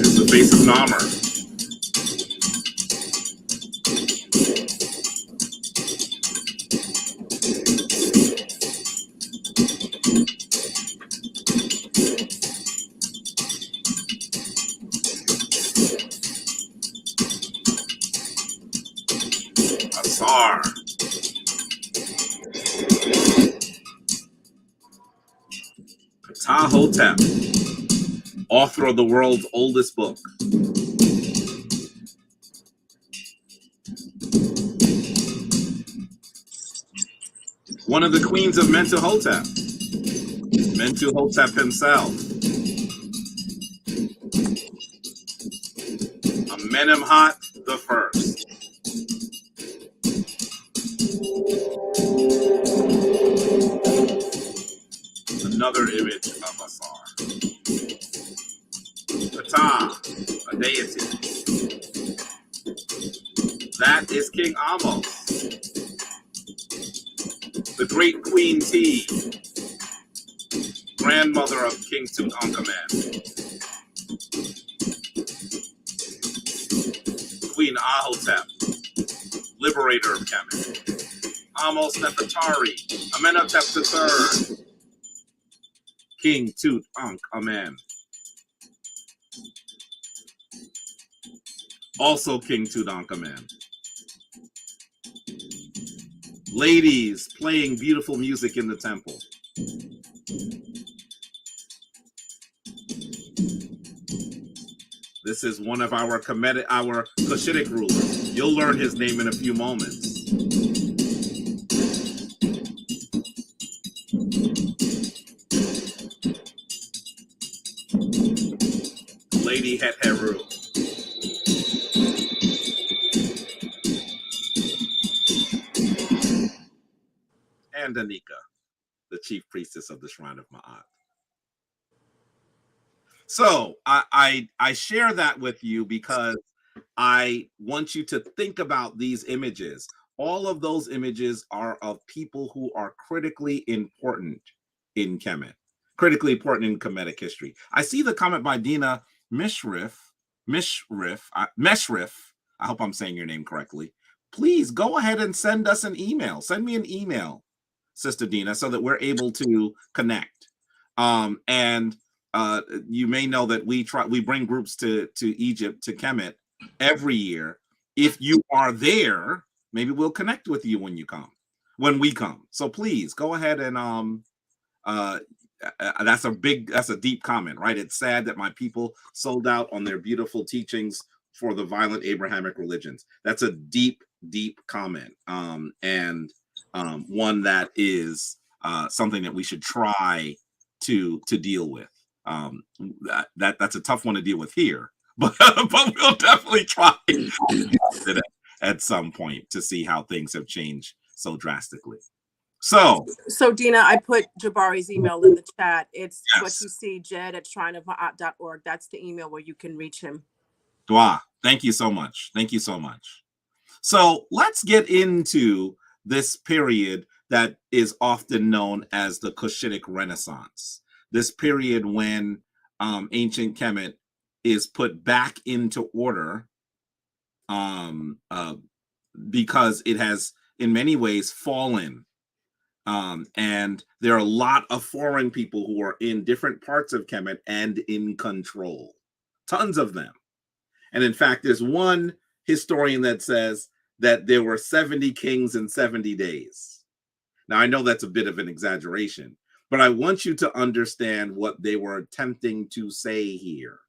It's the face of Namr. Asar. Ptah-hotep, author of the world's oldest book. One of the queens of Mentuhotep. Mentuhotep himself. Amenemhat the First. Another image of Asar. Ptah, a deity. That is King Amos. The great Queen T, grandmother of King Tutankhamen. Queen Ahotep, liberator of Kemet. Amos Nefertari, Amenhotep III, King Tutankhamen. Also King Tutankhamen. Ladies playing beautiful music in the temple. This is one of our Cushitic rulers. You'll learn his name in a few moments. Lady Het Heru. And Anika, the chief priestess of the Shrine of Ma'at. So I share that with you because I want you to think about these images. All of those images are of people who are critically important in Kemet, critically important in Kemetic history. I see the comment by Dina Mishrif. I hope I'm saying your name correctly. Please go ahead and send us an email. Send me an email, Sister Dina, so that we're able to connect. And you may know that we bring groups to Egypt, to Kemet, every year. If you are there, maybe we'll connect with you when we come. So please go ahead and that's a deep comment, right? It's sad that my people sold out on their beautiful teachings for the violent Abrahamic religions. That's a deep, deep comment, and one that is something that we should try to deal with. That's a tough one to deal with here, but we'll definitely try it at some point to see how things have changed so drastically. So Dina, I put Jabari's email in the chat. It's yes. what you see, Jed at shrineofma'at.org. That's the email where you can reach him. Dua, thank you so much. Thank you so much. So let's get into this period that is often known as the Cushitic Renaissance. This period when ancient Kemet is put back into order because it has in many ways fallen. And there are a lot of foreign people who are in different parts of Kemet and in control. Tons of them. And in fact, there's one historian that says that there were 70 kings in 70 days. Now, I know that's a bit of an exaggeration, but I want you to understand what they were attempting to say here.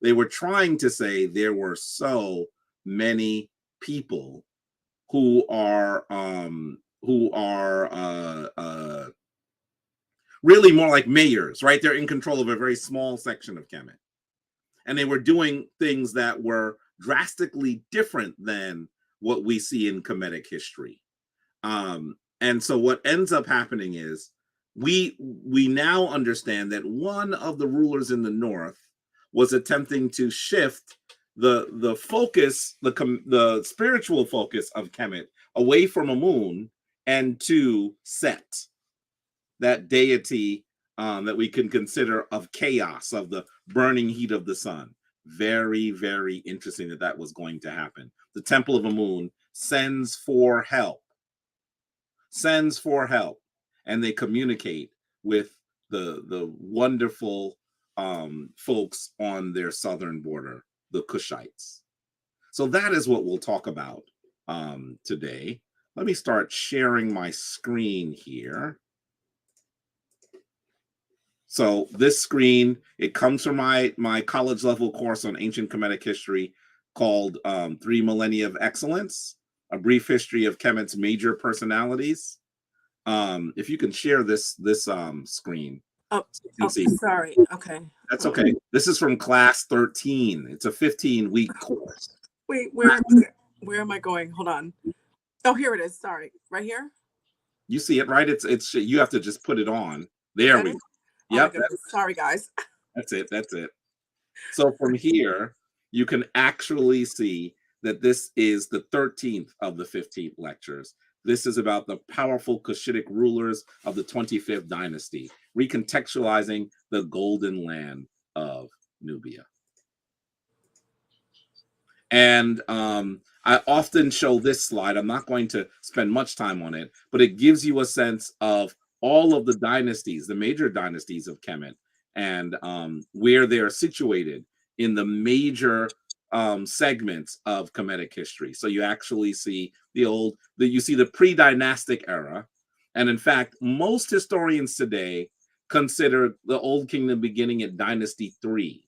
They were trying to say there were so many people who are really more like mayors, right? They're in control of a very small section of Kemet. And they were doing things that were drastically different than what we see in Kemetic history. And so what ends up happening is we now understand that one of the rulers in the north was attempting to shift the focus, the spiritual focus of Kemet away from Amun and to Set, that deity that we can consider of chaos, of the burning heat of the sun. Very, very interesting that was going to happen. The Temple of Amun sends for help, and they communicate with the wonderful folks on their southern border, the Kushites. So that is what we'll talk about today. Let me start sharing my screen here. So this screen, it comes from my college level course on ancient Kemetic history called 3 Millennia of Excellence, a brief history of Kemet's major personalities. If you can share this screen. Oh, sorry. Okay. That's okay. This is from class 13. It's a 15-week course. Wait, where am I going? Hold on. Oh, here it is. Sorry. Right here? You see it, right? It's you have to just put it on. There we go. Yep. Oh, sorry, guys. That's it. So from here, you can actually see that this is the 13th of the 15 lectures. This is about the powerful Cushitic rulers of the 25th dynasty, recontextualizing the golden land of Nubia. And I often show this slide. I'm not going to spend much time on it, but it gives you a sense of all of the dynasties, the major dynasties of Kemet, and where they are situated in the major segments of Kemetic history. So you actually see you see the pre-dynastic era. And in fact, most historians today consider the Old Kingdom beginning at Dynasty 3.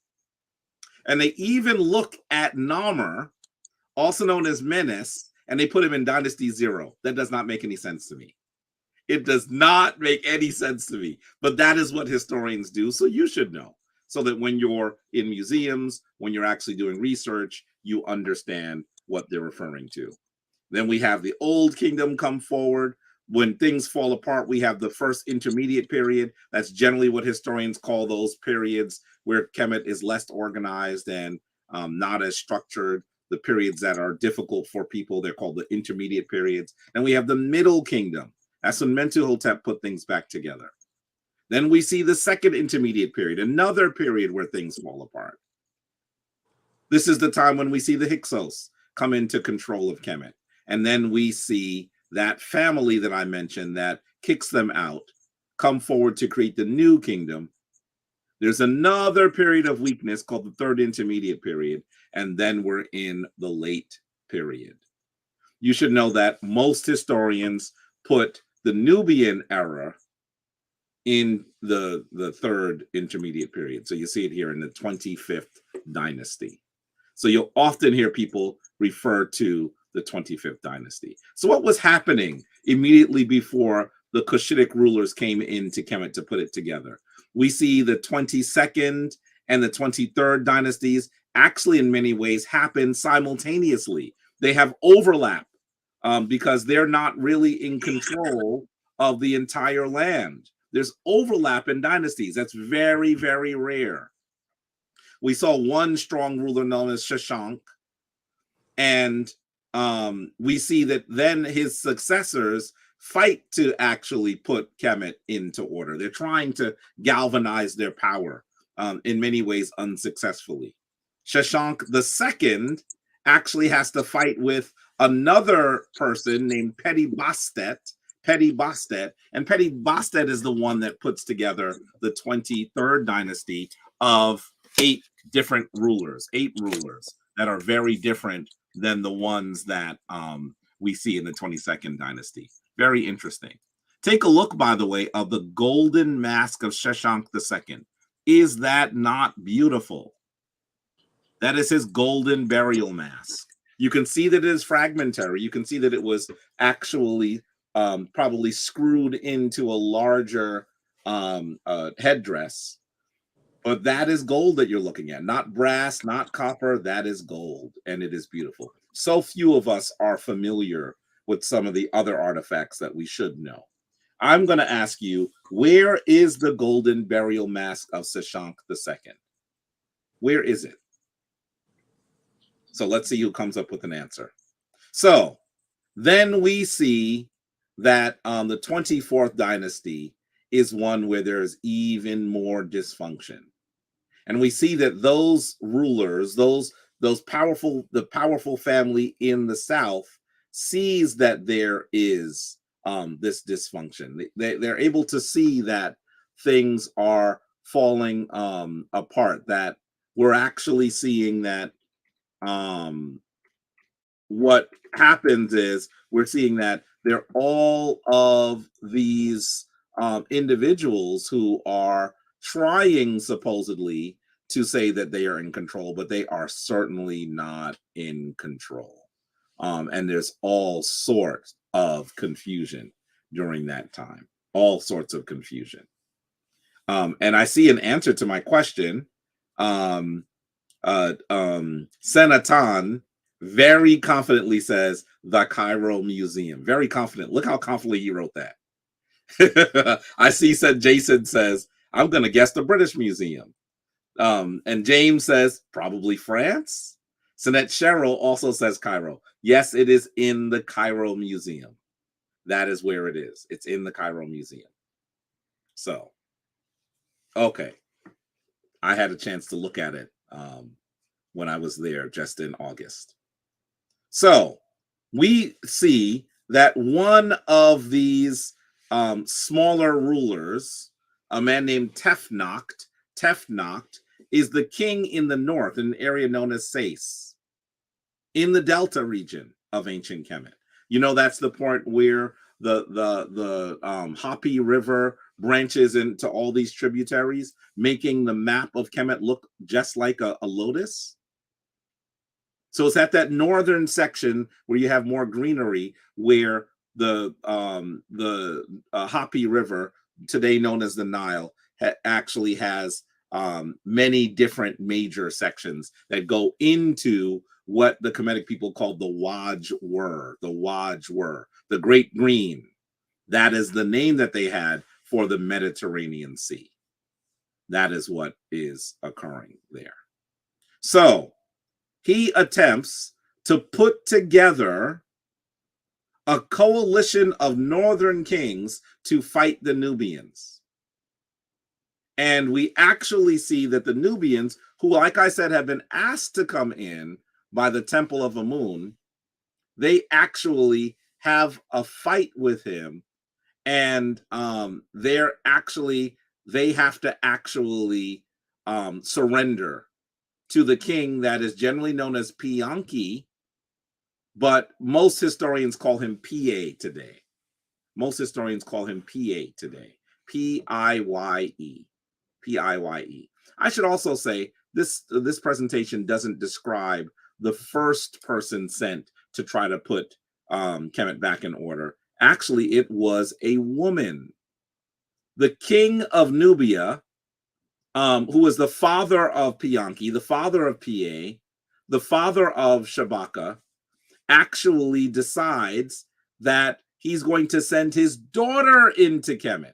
And they even look at Narmer, also known as Menes, and they put him in Dynasty 0. That does not make any sense to me. It does not make any sense to me, but that is what historians do. So you should know, so that when you're in museums, when you're actually doing research, you understand what they're referring to. Then we have the Old Kingdom come forward. When things fall apart, we have the first intermediate period. That's generally what historians call those periods where Kemet is less organized and not as structured. The periods that are difficult for people, they're called the intermediate periods. And we have the Middle Kingdom. That's when Mentuhotep put things back together. Then we see the second intermediate period, another period where things fall apart. This is the time when we see the Hyksos come into control of Kemet. And then we see that family that I mentioned that kicks them out, come forward to create the new kingdom. There's another period of weakness called the third intermediate period. And then we're in the late period. You should know that most historians put the Nubian era in the third intermediate period. So you see it here in the 25th dynasty. So you'll often hear people refer to the 25th dynasty. So what was happening immediately before the Cushitic rulers came into Kemet to put it together? We see the 22nd and the 23rd dynasties actually in many ways happen simultaneously. They have overlap because they're not really in control of the entire land. There's overlap in dynasties. That's very, very rare. We saw one strong ruler known as Shashank, and we see that then his successors fight to actually put Kemet into order. They're trying to galvanize their power in many ways unsuccessfully. Shashank II actually has to fight with another person named Petty Bastet. And Petty Bastet is the one that puts together the 23rd dynasty of eight rulers that are very different than the ones that we see in the 22nd dynasty. Very interesting. Take a look, by the way, of the golden mask of Shashank II. Is that not beautiful? That is his golden burial mask. You can see that it is fragmentary. You can see that it was actually probably screwed into a larger headdress. But that is gold that you're looking at, not brass, not copper. That is gold, and it is beautiful. So few of us are familiar with some of the other artifacts that we should know. I'm going to ask you, where is the golden burial mask of Shashank II? Where is it? So let's see who comes up with an answer. So then we see that the 24th dynasty is one where there's even more dysfunction. And we see that those rulers, the powerful family in the south, sees that there is this dysfunction. They're able to see that things are falling apart, that we're actually seeing that what happens is we're seeing that they're all of these individuals who are trying supposedly to say that they are in control, but they are certainly not in control. And there's all sorts of confusion during that time, all sorts of confusion. And I see an answer to my question. Senatan very confidently says the Cairo Museum. Very confident. Look how confidently he wrote that. I see Jason says, I'm going to guess the British Museum. And James says, probably France. Sinette Cheryl also says Cairo. Yes, it is in the Cairo Museum. That is where it is. It's in the Cairo Museum. So, okay. I had a chance to look at it when I was there just in August. So we see that one of these smaller rulers, a man named Tefnacht, is the king in the north, in an area known as Sais, in the Delta region of ancient Kemet. You know, that's the point where the Hapi River branches into all these tributaries, making the map of Kemet look just like a lotus. So it's at that northern section where you have more greenery, where the Hapi River, today known as the Nile, actually has many different major sections that go into what the Kemetic people called the Waj Wur, the Great Green. That is the name that they had for the Mediterranean Sea. That is what is occurring there. So he attempts to put together a coalition of northern kings to fight the Nubians. And we actually see that the Nubians, who, like I said, have been asked to come in by the Temple of Amun, they actually have a fight with him, and they have to actually surrender to the king that is generally known as Pianki, but most historians call him PA today. Most historians call him PA today. P-I-Y-E. P-I-Y-E. I should also say this presentation doesn't describe the first person sent to try to put Kemet back in order. Actually, it was a woman. The king of Nubia, who was the father of Pianki, the father of Pa, the father of Shabaka, actually decides that he's going to send his daughter into Kemet.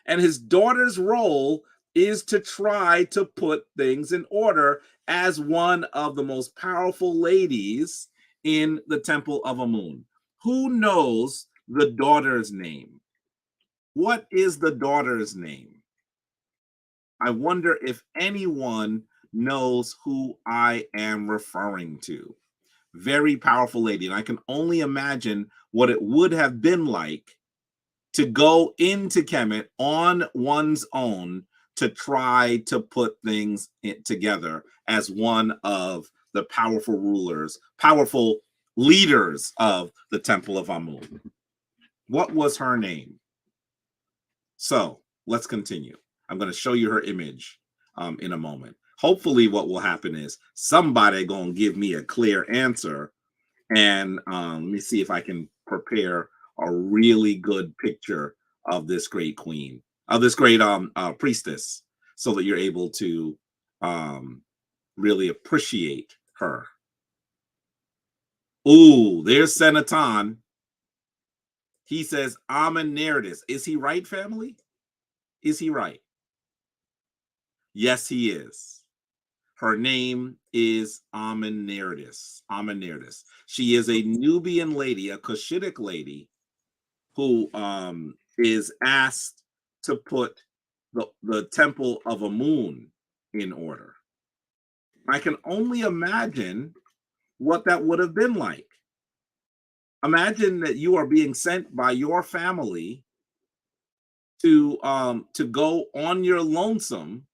And his daughter's role is to try to put things in order as one of the most powerful ladies in the Temple of Amun. Who knows the daughter's name? What is the daughter's name? I wonder if anyone knows who I am referring to. Very powerful lady. And I can only imagine what it would have been like to go into Kemet on one's own to try to put things together as one of the powerful rulers, powerful leaders of the Temple of Amun. What was her name? So let's continue. I'm going to show you her image in a moment. Hopefully what will happen is somebody going to give me a clear answer. And let me see if I can prepare a really good picture of this great queen, of this great priestess, so that you're able to really appreciate her. Ooh, there's Senatan. He says Amenertis. Is he right, family? Is he right? Yes, he is. Her name is Amenertis. Amenertis. She is a Nubian lady, a Cushitic lady, who is asked to put the Temple of Amun in order. I can only imagine what that would have been like. Imagine that you are being sent by your family to go on your lonesome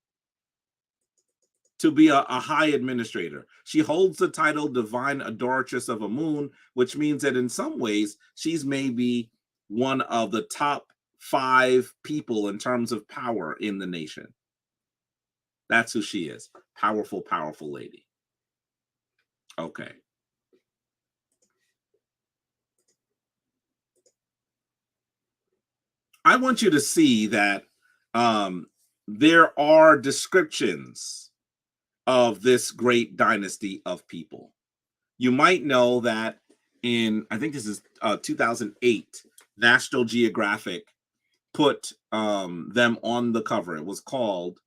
to be a high administrator. She holds the title Divine Adoratress of Amun, which means that in some ways she's maybe one of the top 5 people in terms of power in the nation. That's who she is. Powerful, powerful lady. Okay. I want you to see that there are descriptions of this great dynasty of people. You might know that in, I think this is 2008, National Geographic put them on the cover. It was called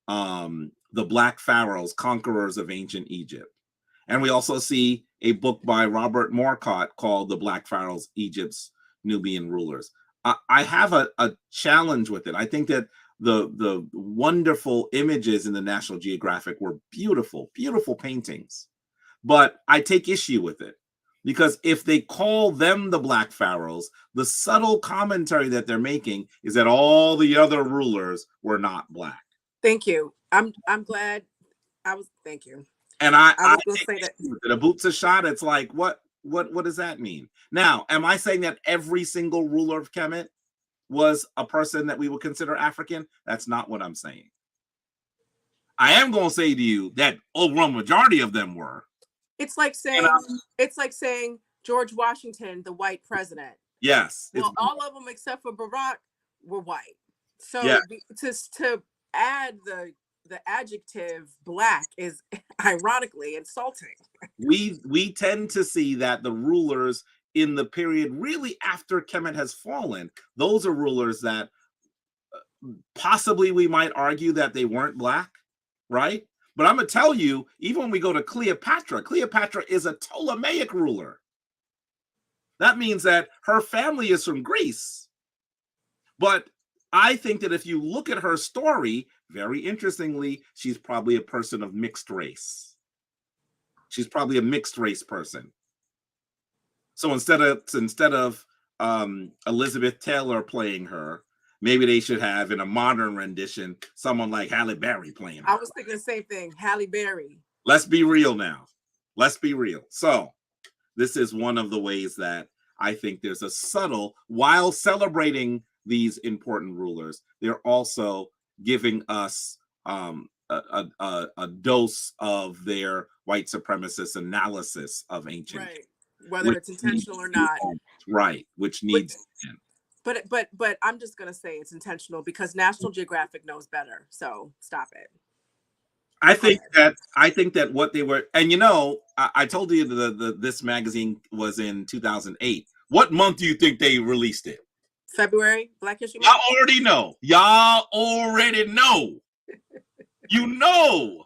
The Black Pharaohs, Conquerors of Ancient Egypt. And we also see a book by Robert Morcott called The Black Pharaohs, Egypt's Nubian Rulers. I have a challenge with it. I think that the wonderful images in the National Geographic were beautiful, beautiful paintings. But I take issue with it because if they call them the Black Pharaohs, the subtle commentary that they're making is that all the other rulers were not Black. Thank you. I'm glad. Thank you. And I was going to say that Abut Seshat, it's like, what does that mean? Now, am I saying that every single ruler of Kemet was a person that we would consider African? That's not what I'm saying. I am going to say to you that overwhelming majority of them were. It's like saying George Washington, the white president. Yes. Well, all of them except for Barack were white. So yeah. to add the adjective Black is ironically insulting. We tend to see that the rulers in the period really after Kemet has fallen, those are rulers that possibly we might argue that they weren't Black, right? But I'm going to tell you, even when we go to Cleopatra is a Ptolemaic ruler. That means that her family is from Greece. But I think that if you look at her of very interestingly, she's probably a person of mixed race. She's probably a mixed race person. So instead of Elizabeth Taylor playing her, maybe they should have, in a modern rendition, someone like Halle Berry playing her. I was thinking the same thing, Halle Berry. Let's be real now. Let's be real. So this is one of the ways that I think there's a subtle, while celebrating these important rulers, they're also giving us a dose of their white supremacist analysis of ancient, right, whether which it's intentional or not. right, which Which, needs to end. but I'm just gonna say it's intentional because National Geographic knows better. So stop it. I think that what they were, and I told you this magazine was in 2008. What month do you think they released it? February, Black History Y'all Month. already know. Y'all already know. You know.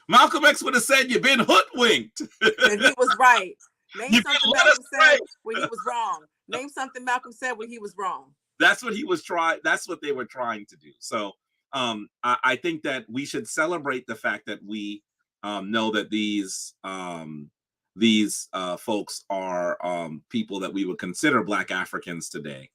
Malcolm X would have said you've been hoodwinked. And he was right. Name You something let Malcolm us said pray. when he was wrong. Name something Malcolm said when he was wrong. That's what he was trying. That's what they were trying to do. So I think that we should celebrate the fact that we know that these folks are people that we would consider Black Africans today.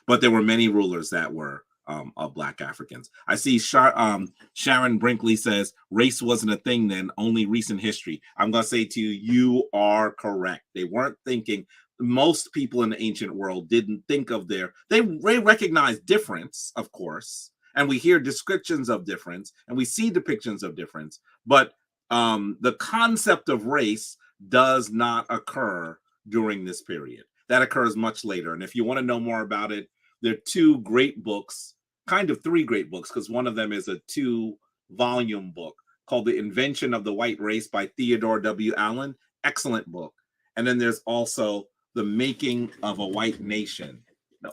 But there were many rulers that were of Black Africans. I see Sharon Brinkley says race wasn't a thing then, only recent history. I'm going to say to you, you are correct. They weren't thinking. Most people in the ancient world didn't think of they recognize difference, of course, and we hear descriptions of difference and we see depictions of difference, but the concept of race does not occur during this period. That occurs much later. And if you want to know more about it, there are two great books, kind of three great books, because one of them is a 2-volume book called The Invention of the White Race by Theodore W. Allen. Excellent book. And then there's also The Making of a White Nation,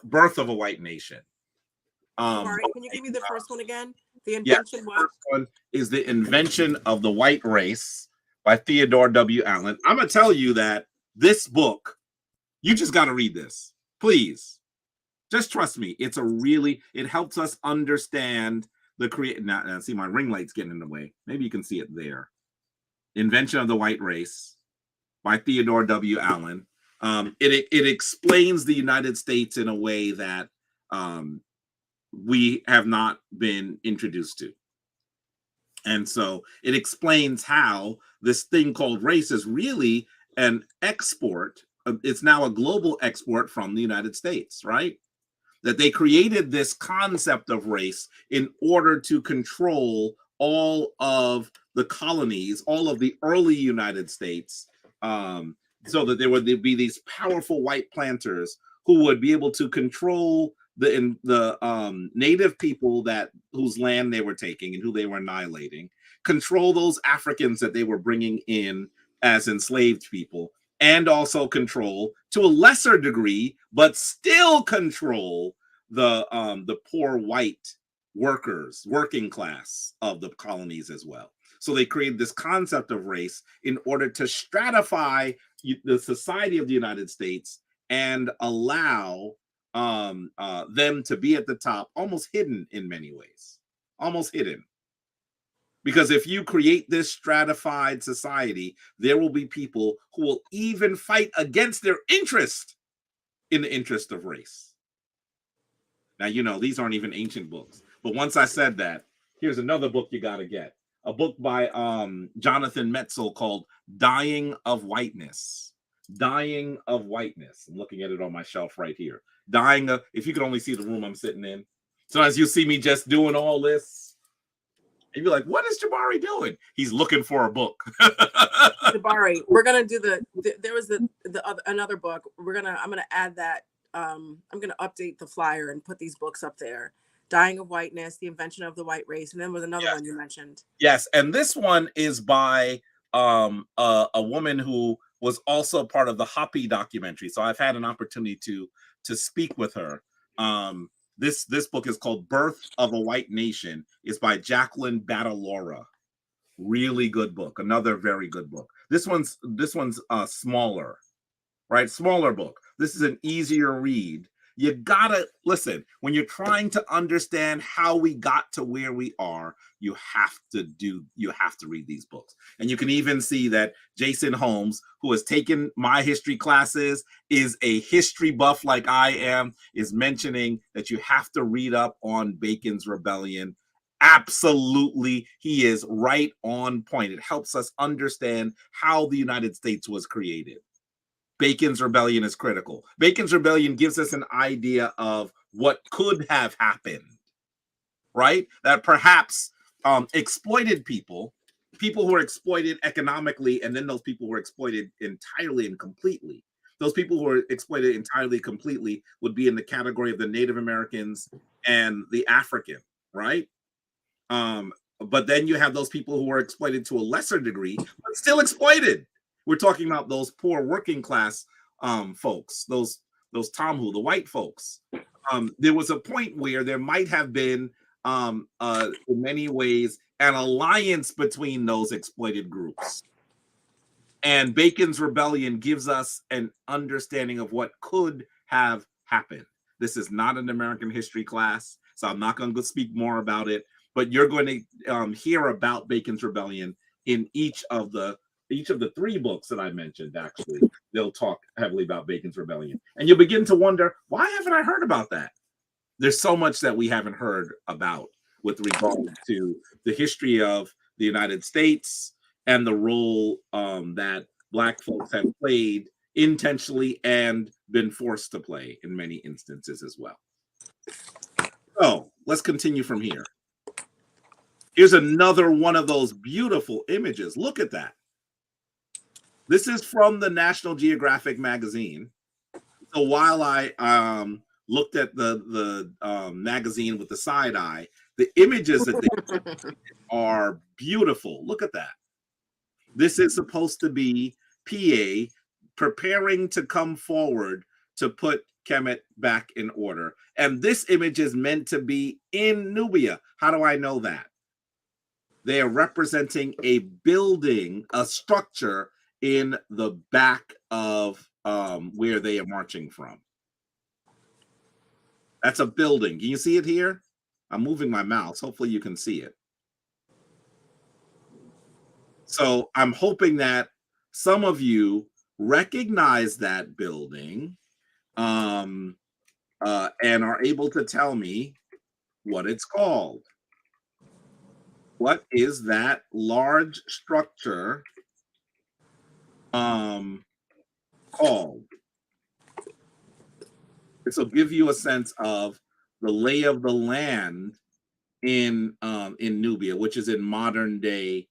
Birth of a White Nation. Sorry, can you give me the first one again? The Invention. What? The first one is The Invention of the White Race by Theodore W. Allen. I'm going to tell you that this book, you just got to read this. Please. Just trust me. It helps us understand the create. Now, see, my ring light's getting in the way. Maybe you can see it there. Invention of the White Race by Theodore W. Allen. It explains the United States in a way that we have not been introduced to. And so it explains how this thing called race is really an export. It's now a global export from the United States, right? That they created this concept of race in order to control all of the colonies, all of the early United States, so that there would be these powerful white planters who would be able to control the native people whose land they were taking and who they were annihilating, control those Africans that they were bringing in as enslaved people, and also control, to a lesser degree, but still control the poor white workers, working class of the colonies as well. So they created this concept of race in order to stratify the society of the United States and allow them to be at the top, almost hidden in many ways, almost hidden. Because if you create this stratified society, there will be people who will even fight against their interest in the interest of race. Now, these aren't even ancient books. But once I said that, here's another book you got to get. A book by Jonathan Metzl called Dying of Whiteness. Dying of Whiteness. I'm looking at it on my shelf right here. If you could only see the room I'm sitting in. So as you see me just doing all this, and you're like, what is Jabari doing? He's looking for a book. Jabari, we're gonna do there was another book. I'm gonna add that. I'm gonna update the flyer and put these books up there. Dying of Whiteness, The Invention of the White Race, and then was another one you mentioned. Yes, and this one is by a woman who was also part of the Hopi documentary. So I've had an opportunity to speak with her. This book is called Birth of a White Nation. It's by Jacqueline Batalora. Really good book. Another very good book. This one's smaller, right? Smaller book. This is an easier read. You gotta listen when you're trying to understand how we got to where we are. You have to read these books. And you can even see that Jason Holmes, who has taken my history classes, is a history buff like I am, is mentioning that you have to read up on Bacon's Rebellion. Absolutely, he is right on point. It helps us understand how the United States was created. Bacon's Rebellion is critical. Bacon's Rebellion gives us an idea of what could have happened, right? That perhaps exploited people who were exploited economically, and then those people were exploited entirely and completely. Those people who were exploited entirely completely would be in the category of the Native Americans and the African, right? But then you have those people who were exploited to a lesser degree, but still exploited. We're talking about those poor working class folks, those Tomhu, the white folks. There was a point where there might have been, in many ways, an alliance between those exploited groups. And Bacon's Rebellion gives us an understanding of what could have happened. This is not an American history class, so I'm not going to speak more about it. But you're going to hear about Bacon's Rebellion in each of the 3 books that I mentioned. Actually, they'll talk heavily about Bacon's Rebellion, and you'll begin to wonder, why haven't I heard about that? There's so much that we haven't heard about with regard to the history of the United States and the role that Black folks have played intentionally and been forced to play in many instances as well. So let's continue from here. Here's another one of those beautiful images. Look at that. This is from the National Geographic magazine. So while I looked at the magazine with the side eye, the images that they are beautiful. Look at that. This is supposed to be PA preparing to come forward to put Kemet back in order. And this image is meant to be in Nubia. How do I know that? They are representing a building, a structure in the back of where they are marching from. That's a building. Can you see it here? I'm moving my mouse. Hopefully you can see it. So I'm hoping that some of you recognize that building and are able to tell me what it's called. What is that large structure called? This will give you a sense of the lay of the land in Nubia, which is in modern day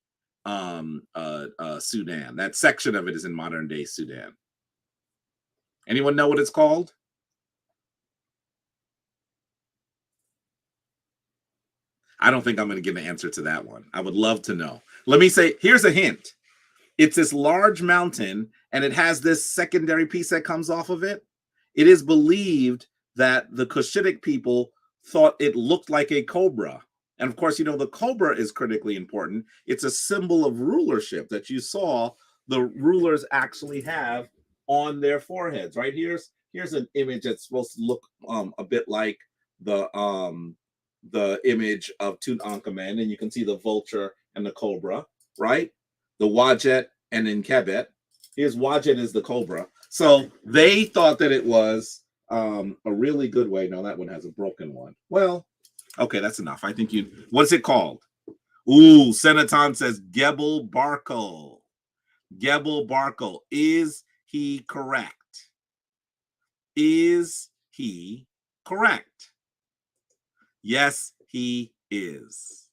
Sudan. That section of it is in modern day Sudan. Anyone know what it's called? I don't think I'm going to give an answer to that one. I would love to know. Let me say, here's a hint. It's this large mountain, and it has this secondary piece that comes off of it. It is believed that the Cushitic people thought it looked like a cobra. And of course, you know, the cobra is critically important. It's a symbol of rulership that you saw the rulers actually have on their foreheads, right? Here's an image that's supposed to look a bit like the image of Tutankhamen, and you can see the vulture and the cobra, right? The Wajet and Nkebet. Here's Wajet is the cobra. So they thought that it was a really good way. No, that one has a broken one. Well, okay, that's enough. I think you. What's it called? Ooh, Senaton says Gebel Barkal. Gebel Barkal. Is he correct? Is he correct? Yes, he is.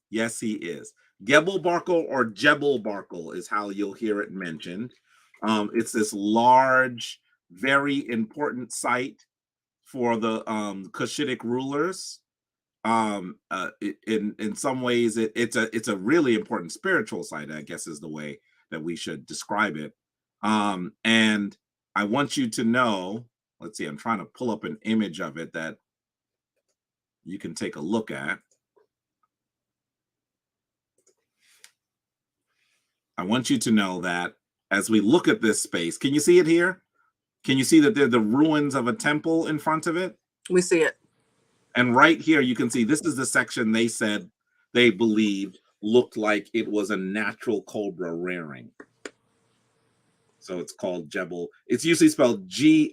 Yes, he is. Gebel Barkal or Jebel Barkal is how you'll hear it mentioned. It's this large, very important site for the Cushitic rulers. In some ways, it's a really important spiritual site, I guess is the way that we should describe it. And I want you to know, let's see, I'm trying to pull up an image of it that you can take a look at. I want you to know that as we look at this space, can you see it here? Can you see that they're the ruins of a temple in front of it? We see it. And right here, you can see this is the section they said they believed looked like it was a natural cobra rearing. So it's called Jebel. It's usually spelled Jebel,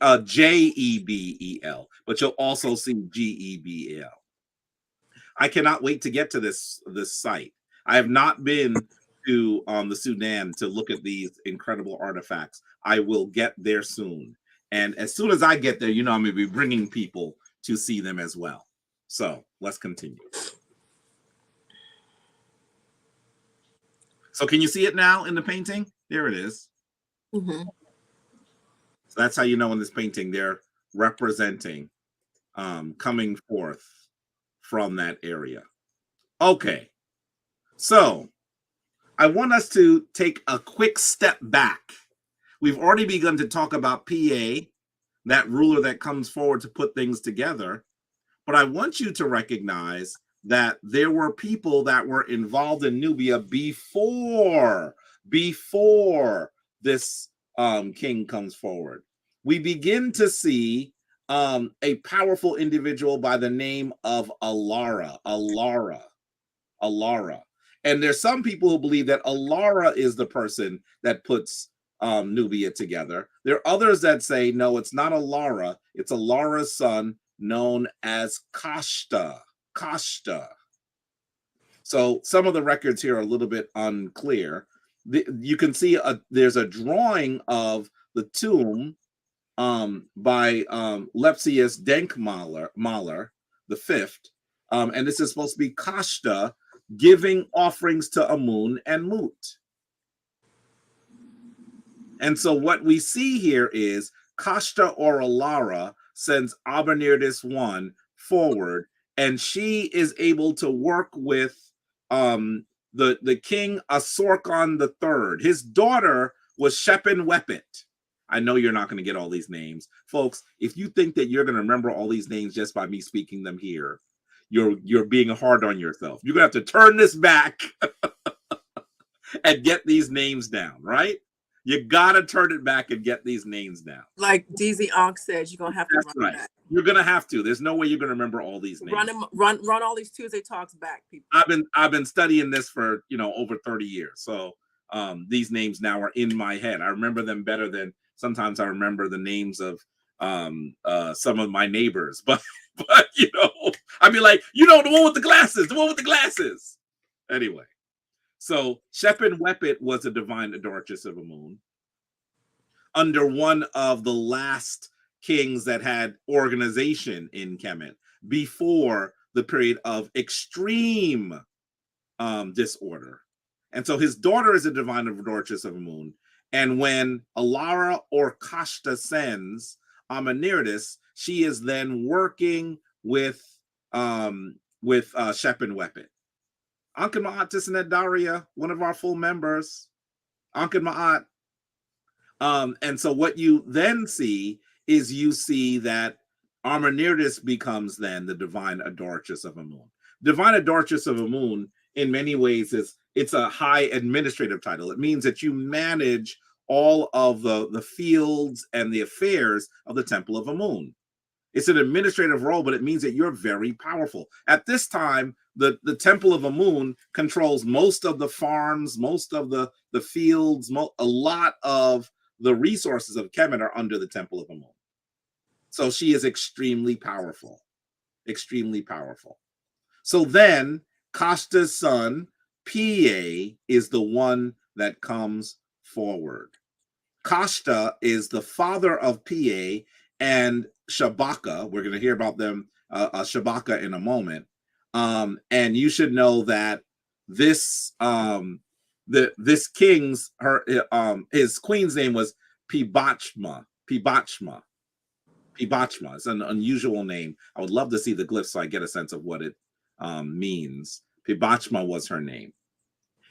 but you'll also see Gebel. I cannot wait to get to this site. I have not been to the Sudan to look at these incredible artifacts. I will get there soon. And as soon as I get there, you know, I'm going to be bringing people to see them as well. So let's continue. So can you see it now in the painting? There it is. Mm-hmm. So that's how you know in this painting they're representing coming forth from that area. Okay, so I want us to take a quick step back. We've already begun to talk about PA, that ruler that comes forward to put things together. But I want you to recognize that there were people that were involved in Nubia before this king comes forward. We begin to see a powerful individual by the name of Alara. And there's some people who believe that Alara is the person that puts Nubia together. There are others that say, no, it's not Alara. It's Alara's son known as Kashta. Kashta. So some of the records here are a little bit unclear. You can see there's a drawing of the tomb by Lepsius Denkmaler the fifth. And this is supposed to be Kashta giving offerings to Amun and Mut. And so what we see here is Kashta or Alara sends Abenirtis I forward, and she is able to work with the king Asorkon III. His daughter was Shepin-Wepet. I know you're not going to get all these names. Folks, if you think that you're going to remember all these names just by me speaking them here, you're being hard on yourself. You're going to have to turn this back and get these names down, right? You got to turn it back and get these names down. Like DZ Ankh says, you're going to have to That's run right. back. You're going to have to. There's no way you're going to remember all these names. Run all these Tuesday Talks back, people. I've been studying this for, over 30 years. So these names now are in my head. I remember them better than sometimes I remember the names of some of my neighbors. But I'd be like, the one with the glasses. Anyway, so Shepin-Wepet was a divine adoratress of Amun under one of the last kings that had organization in Kemet before the period of extreme disorder. And so his daughter is a divine adoratress of Amun. And when Alara or Kashta sends Abenirtis, she is then working with Shepin-Wepet. Ankh and Ma'at Tissanet Daria, one of our full members. Ankh and Ma'at. And so what you then see is you see that Abenirtis becomes then the divine adoratress of Amun. Divine adoratress of Amun, in many ways, it's a high administrative title. It means that you manage all of the fields and the affairs of the Temple of Amun. It's an administrative role, but it means that you're very powerful. At this time, the Temple of Amun controls most of the farms, most of the fields, a lot of the resources of Kemet are under the Temple of Amun. So she is extremely powerful, extremely powerful. So then Kashta's son, Pa, is the one that comes forward. Kashta is the father of Pa and Shabaka. We're going to hear about them, Shabaka, in a moment. And you should know that this this king's his queen's name was Pibachma. It's an unusual name. I would love to see the glyphs so I get a sense of what it means. Pibachma was her name.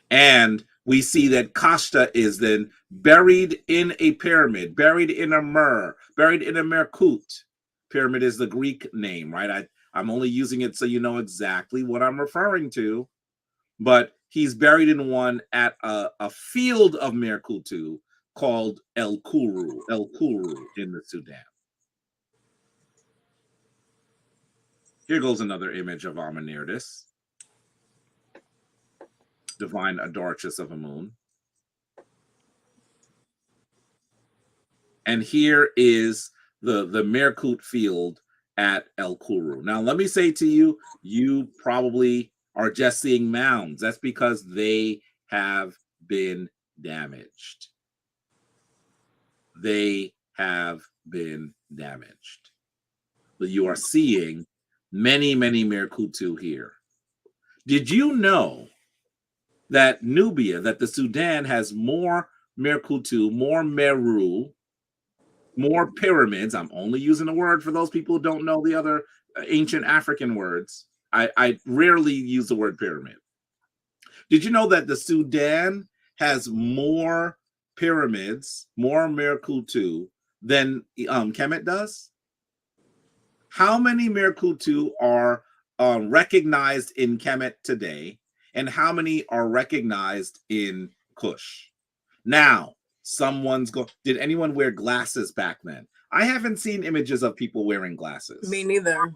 And we see that Kashta is then buried in a pyramid, buried in a myrrh, buried in a merkut. Pyramid is the Greek name, right? I'm only using it so you know exactly what I'm referring to. But he's buried in one at a field of Merkutu called El Kuru in the Sudan. Here goes another image of Abenirtis, divine adoratress of Amun. And here is the Merkut field at El Kuru. Now, let me say to you, you probably are just seeing mounds. That's because they have been damaged. They have been damaged. But you are seeing many, many Merkutu here. Did you know that Nubia, that the Sudan has more Merkutu, more Meru, more pyramids. I'm only using the word for those people who don't know the other ancient African words. I rarely use the word pyramid. Did you know that the Sudan has more pyramids, more Merkutu than Kemet does? How many Merkutu are recognized in Kemet today, and how many are recognized in Kush? Now, did anyone wear glasses back then? I haven't seen images of people wearing glasses. Me neither.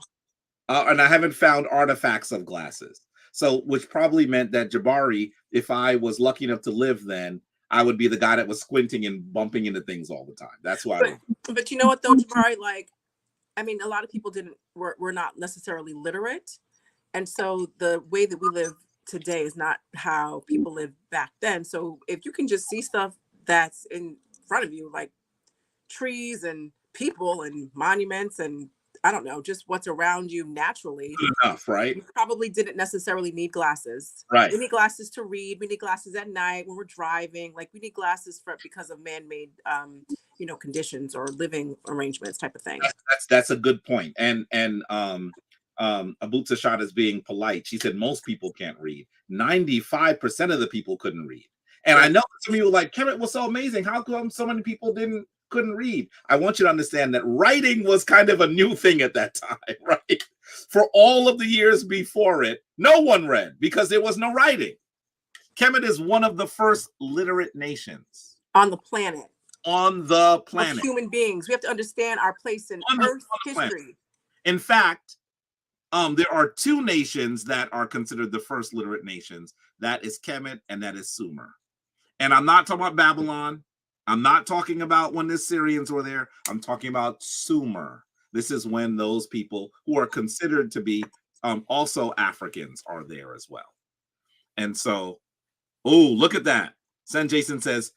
And I haven't found artifacts of glasses. So, which probably meant that Jabari, if I was lucky enough to live then, I would be the guy that was squinting and bumping into things all the time. That's why. But you know what though, Jabari, like, I mean, a lot of people were not necessarily literate. And so the way that we live today is not how people lived back then. So if you can just see stuff that's in front of you, like trees and people and monuments and I don't know, just what's around you naturally. Good enough, right? You probably didn't necessarily need glasses. Right. We need glasses to read. We need glasses at night when we're driving. Like we need glasses because of man-made, conditions or living arrangements type of thing. That's a good point. And Abut Seshat is being polite. She said most people can't read. 95% of the people couldn't read. And I know some of you were like, Kemet was so amazing. How come so many people couldn't read? I want you to understand that writing was kind of a new thing at that time, right? For all of the years before it, no one read because there was no writing. Kemet is one of the first literate nations on the planet. Of human beings. We have to understand our place in Earth's history. In fact, there are two nations that are considered the first literate nations. That is Kemet and that is Sumer. And I'm not talking about Babylon. I'm not talking about when the Syrians were there. I'm talking about Sumer. This is when those people who are considered to be also Africans are there as well. And so, look at that. Sen Jason says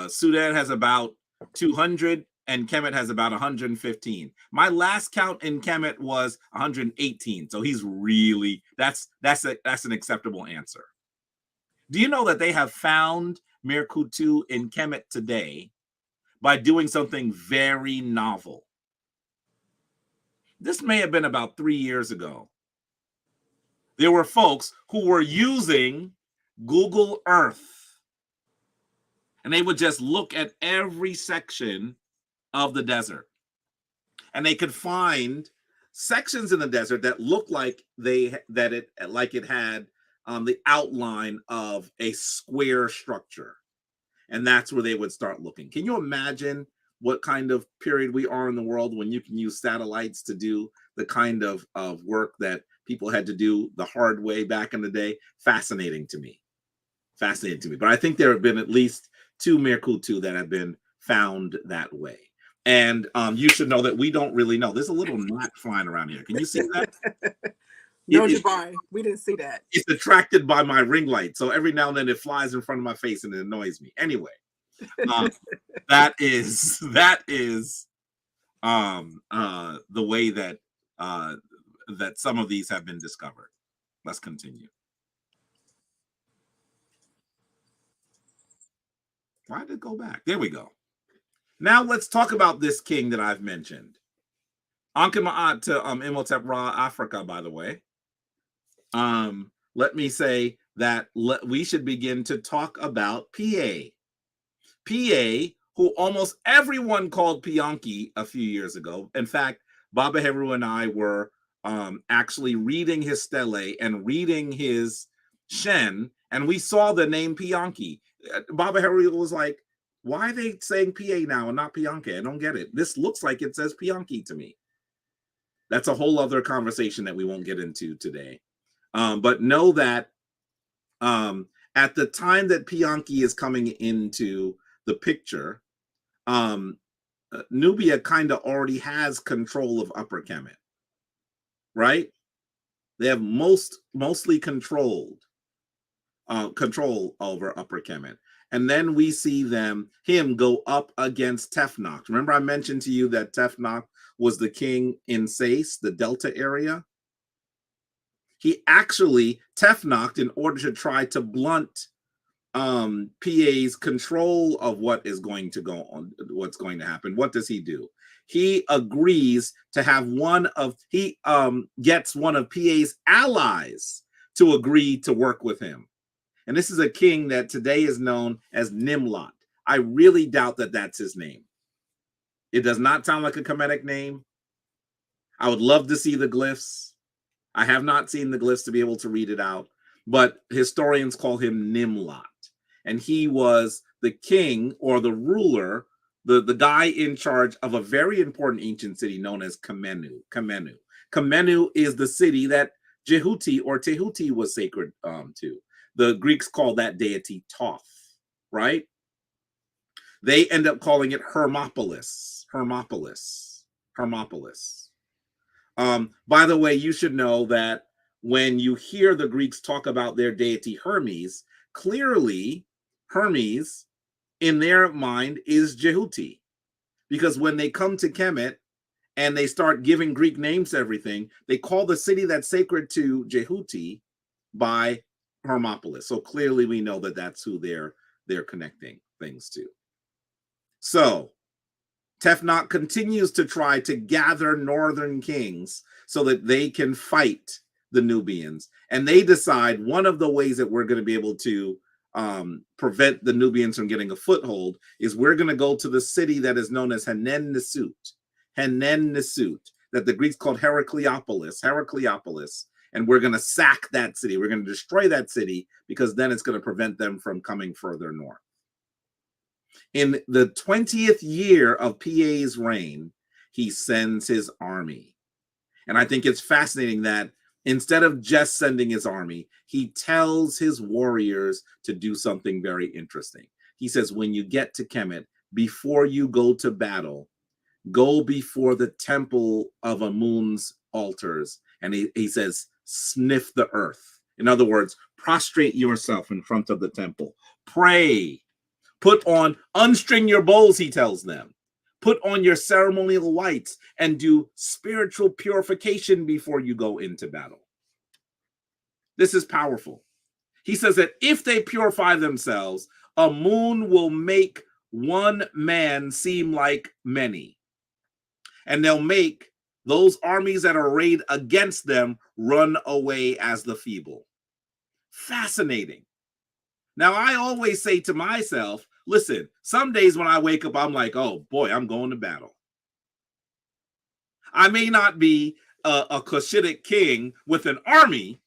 Sudan has about 200 and Kemet has about 115. My last count in Kemet was 118. So he's really that's an acceptable answer. Do you know that they have found Merkutu in Kemet today by doing something very novel? This may have been about 3 years ago. There were folks who were using Google Earth, and they would just look at every section of the desert, and they could find sections in the desert that looked like it had the outline of a square structure, and that's where they would start looking. Can you imagine what kind of period we are in the world when you can use satellites to do the kind of work that people had to do the hard way back in the day? Fascinating to me. But I think there have been at least 2 Merkutu that have been found that way. And you should know that we don't really know. There's a little gnat flying around here. Can you see that? No, Jabari, we didn't see that. It's attracted by my ring light. So every now and then it flies in front of my face and it annoys me. Anyway, that is the way that that some of these have been discovered. Let's continue. Why did it go back? There we go. Now let's talk about this king that I've mentioned. Ankh to Imhotep Ra, Africa, by the way. Let me say that we should begin to talk about PA. PA, who almost everyone called Pianki a few years ago. In fact, Baba Heru and I were actually reading his stele and reading his Shen, and we saw the name Pianki. Baba Heru was like, why are they saying PA now and not Pianki? I don't get it. This looks like it says Pianki to me. That's a whole other conversation that we won't get into today. But know that at the time that Pianki is coming into the picture, Nubia kind of already has control of Upper Kemet, right? They have mostly control over Upper Kemet. And then we see him go up against Tefnakh. Remember I mentioned to you that Tefnakh was the king in Sais, the Delta area? He actually Tefnoched in order to try to blunt PA's control of what is going to go on, what's going to happen. What does he do? He agrees to have he gets one of PA's allies to agree to work with him. And this is a king that today is known as Nimlot. I really doubt that that's his name. It does not sound like a Kemetic name. I would love to see the glyphs. I have not seen the glyphs to be able to read it out, but historians call him Nimlot. And he was the king or the ruler, the guy in charge of a very important ancient city known as Kamenu. Kamenu is the city that Jehuti or Tehuti was sacred to. The Greeks call that deity Thoth, right? They end up calling it Hermopolis. By the way, you should know that when you hear the Greeks talk about their deity Hermes, clearly Hermes in their mind is Jehuti, because when they come to Kemet and they start giving Greek names to everything, they call the city that's sacred to Jehuti by Hermopolis. So clearly we know that that's who they're connecting things to. So Tefnockt continues to try to gather northern kings so that they can fight the Nubians. And they decide one of the ways that we're going to be able to prevent the Nubians from getting a foothold is we're going to go to the city that is known as Henen-Nesut, that the Greeks called Heracleopolis. And we're going to sack that city. We're going to destroy that city because then it's going to prevent them from coming further north. In the 20th year of PA's reign, he sends his army. And I think it's fascinating that instead of just sending his army, he tells his warriors to do something very interesting. He says, when you get to Kemet, before you go to battle, go before the temple of Amun's altars. And he says, sniff the earth. In other words, prostrate yourself in front of the temple. Pray. Unstring your bows, he tells them. Put on your ceremonial whites and do spiritual purification before you go into battle. This is powerful. He says that if they purify themselves, Amun will make one man seem like many. And they'll make those armies that are arrayed against them run away as the feeble. Fascinating. Now, I always say to myself, listen, some days when I wake up, I'm like, oh boy, I'm going to battle. I may not be a Cushitic king with an army.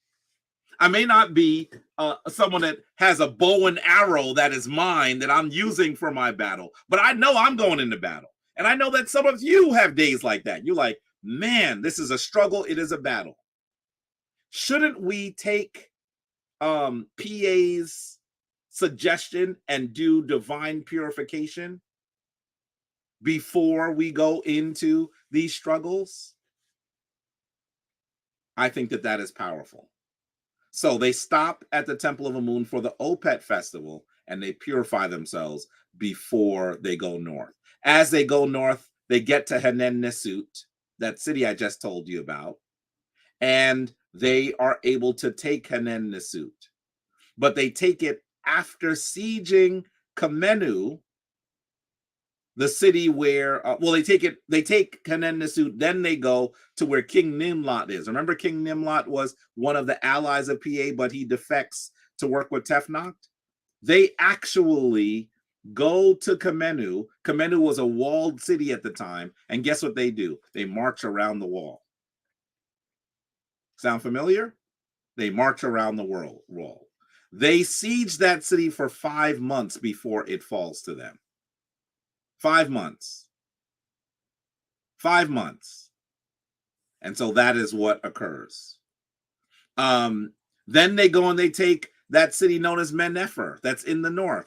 I may not be someone that has a bow and arrow that is mine that I'm using for my battle, but I know I'm going into battle. And I know that some of you have days like that. You're like, man, this is a struggle. It is a battle. Shouldn't we take PA's suggestion and do divine purification before we go into these struggles? I think that that is powerful. So they stop at the Temple of Amun for the Opet festival and they purify themselves before they go north. As they go north, they get to Henen-Nesut, that city I just told you about, and they are able to take Henen-Nesut. But they take it after sieging Kamenu, the city where, they take Henen-Nesut, then they go to where King Nimlot is. Remember, King Nimlot was one of the allies of PA, but he defects to work with Tefnockt. They actually go to Kamenu. Kamenu was a walled city at the time, and guess what they do? They march around the wall. Sound familiar? They march around the wall. They siege that city for 5 months before it falls to them. 5 months. 5 months. And so that is what occurs. Then they go and they take that city known as Mennefer, that's in the north.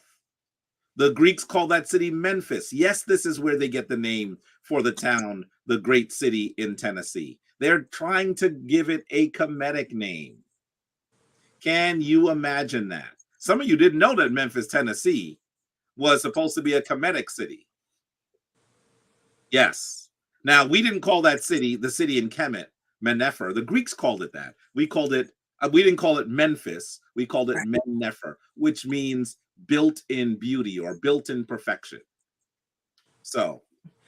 The Greeks call that city Memphis. Yes, this is where they get the name for the town, the great city in Tennessee. They're trying to give it a Kemetic name. Can you imagine that? Some of you didn't know that Memphis, Tennessee was supposed to be a Kemetic city. Yes. Now, we didn't call that city, the city in Kemet, Mennefer. The Greeks called it that. We called it We didn't call it Memphis. We called it Right. Men-Nefer, which means built in beauty or built in perfection. So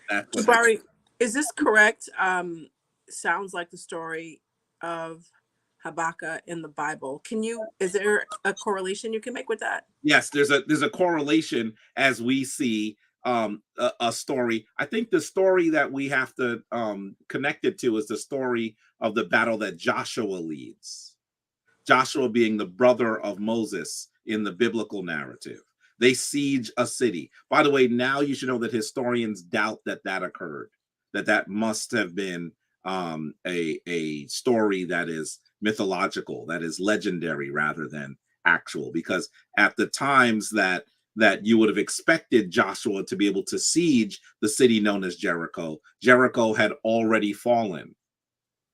that's what happened. Jabari, is this correct? Sounds like the story of Habakkuk in the Bible. Is there a correlation you can make with that? Yes, there's a correlation as we see a story. I think the story that we have to connect it to is the story of the battle that Joshua leads. Joshua being the brother of Moses in the biblical narrative. They siege a city. By the way, now you should know that historians doubt that that occurred, that must have been a story that is mythological, that is legendary rather than actual, because at the times that you would have expected Joshua to be able to siege the city known as Jericho, Jericho had already fallen,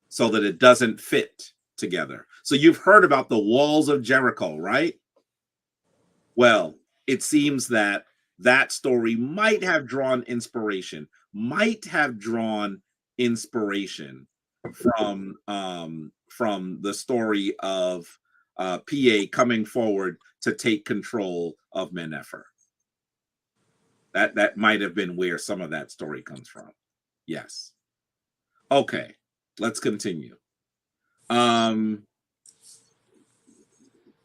so that it doesn't fit together. So you've heard about the walls of Jericho, right? Well, it seems that that story might have drawn inspiration from the story of PA coming forward to take control of Men-Nefer. That might have been where some of that story comes from. Yes. Okay, let's continue.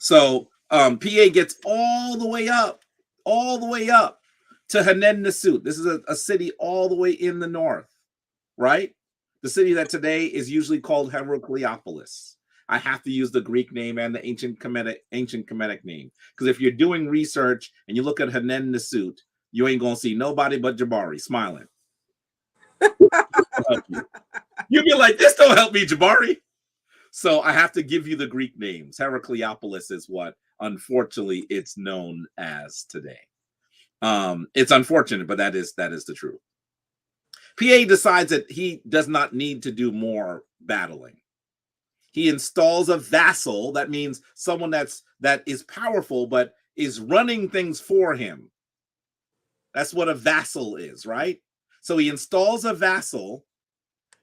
So PA gets all the way up to Hanen-Nesut. This is a city all the way in the north, right? The city that today is usually called Heracleopolis. I have to use the Greek name and the ancient Kemetic name, because if you're doing research and you look at Hanen-Nesut, you ain't gonna see nobody but Jabari smiling. You'll be like, this don't help me, Jabari. So I have to give you the Greek names. Heracleopolis is what, unfortunately, it's known as today. It's unfortunate, but that is the truth. PA decides that he does not need to do more battling. He installs a vassal. That means someone that is powerful but is running things for him. That's what a vassal is, right? So he installs a vassal,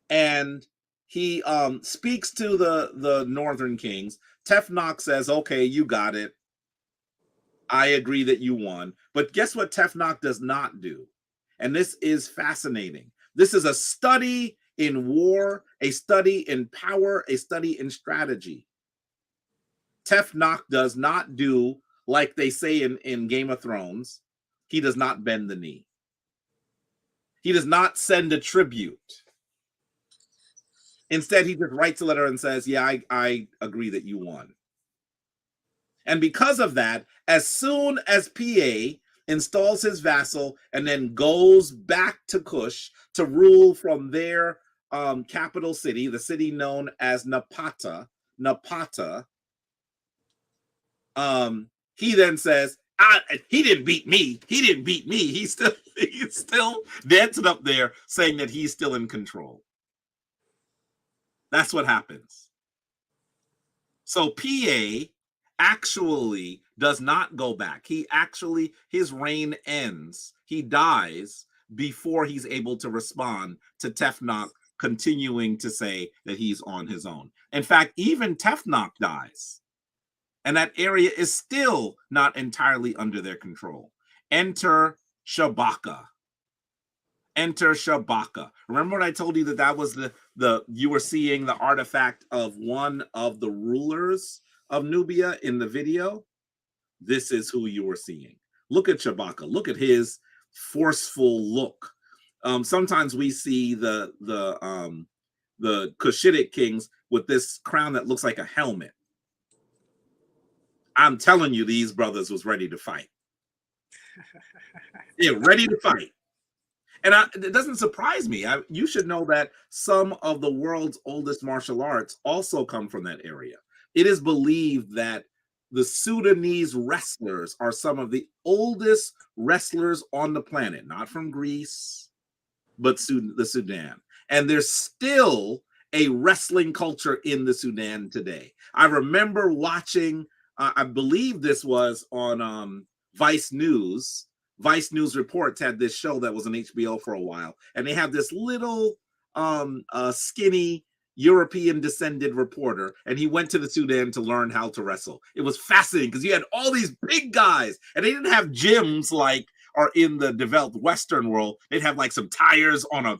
and he speaks to the northern kings. Tefnach says, okay, you got it. I agree that you won. But guess what Tefnach does not do? And this is fascinating. This is a study in war, a study in power, a study in strategy. Tefnach does not do like they say in Game of Thrones. He does not bend the knee. He does not send a tribute. Instead, he just writes a letter and says, yeah, I agree that you won. And because of that, as soon as PA installs his vassal and then goes back to Kush to rule from their capital city, the city known as Napata, he then says, he didn't beat me. He's still dancing up there saying that he's still in control. That's what happens. So PA actually does not go back. His reign ends. He dies before he's able to respond to Tefnach continuing to say that he's on his own. In fact, even Tefnach dies. And that area is still not entirely under their control. Enter Shabaka. Remember when I told you that was you were seeing the artifact of one of the rulers of Nubia in the video? This is who you were seeing. Look at Shabaka. Look at his forceful look. Sometimes we see the Cushitic kings with this crown that looks like a helmet. I'm telling you, these brothers was ready to fight. They're ready to fight. And it doesn't surprise me. You should know that some of the world's oldest martial arts also come from that area. It is believed that the Sudanese wrestlers are some of the oldest wrestlers on the planet, not from Greece, but the Sudan. And there's still a wrestling culture in the Sudan today. I remember watching, I believe this was on Vice News. Vice News Reports had this show that was on HBO for a while, and they have this little skinny European descended reporter, and he went to the Sudan to learn how to wrestle. It was fascinating because you had all these big guys, and they didn't have gyms like are in the developed Western world. They'd have like some tires on a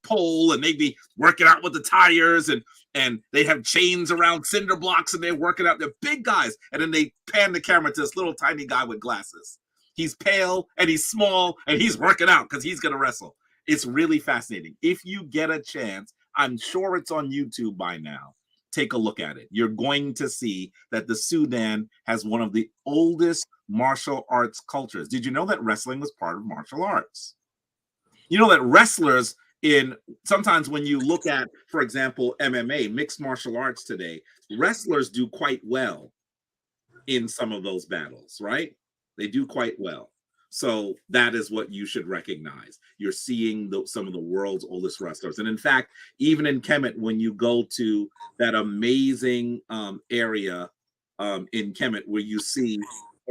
pole, and they'd be working out with the tires, and they have chains around cinder blocks, and they're working out. They're big guys, and then they pan the camera to this little tiny guy with glasses. He's pale and he's small, and he's working out because he's gonna wrestle. It's really fascinating. If you get a chance, I'm sure it's on YouTube by now. Take a look at it. You're going to see that the Sudan has one of the oldest martial arts cultures. Did you know that wrestling was part of martial arts? You know that wrestlers sometimes when you look at, for example, MMA, mixed martial arts today, wrestlers do quite well in some of those battles, right? They do quite well. So that is what you should recognize. You're seeing some of the world's oldest wrestlers. And in fact, even in Kemet, when you go to that amazing area in Kemet, where you see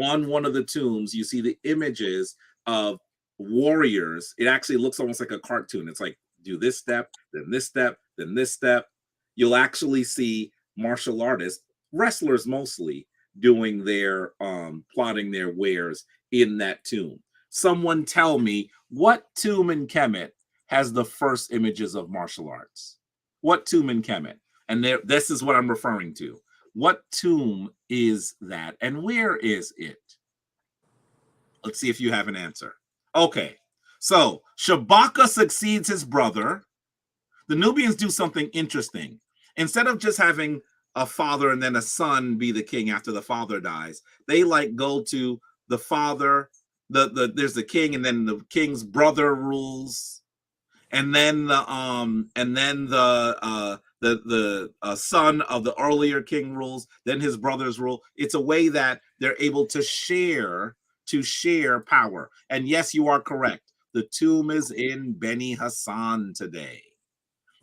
on one of the tombs, you see the images of warriors. It actually looks almost like a cartoon. It's like, do this step, then this step, then this step. You'll actually see martial artists, wrestlers mostly, doing their plotting their wares in that tomb. Someone tell me what tomb in Kemet has the first images of martial arts? What tomb in Kemet? And this is what I'm referring to. What tomb is that, and where is it? Let's see if you have an answer. Okay, so Shabaka succeeds his brother. The Nubians do something interesting. Instead of just having a father and then a son be the king after the father dies, they like go to the father, there's the king, and then the king's brother rules, and then the son of the earlier king rules, then his brothers rule. It's a way that they're able to share power. And yes, you are correct. The tomb is in Beni Hassan today.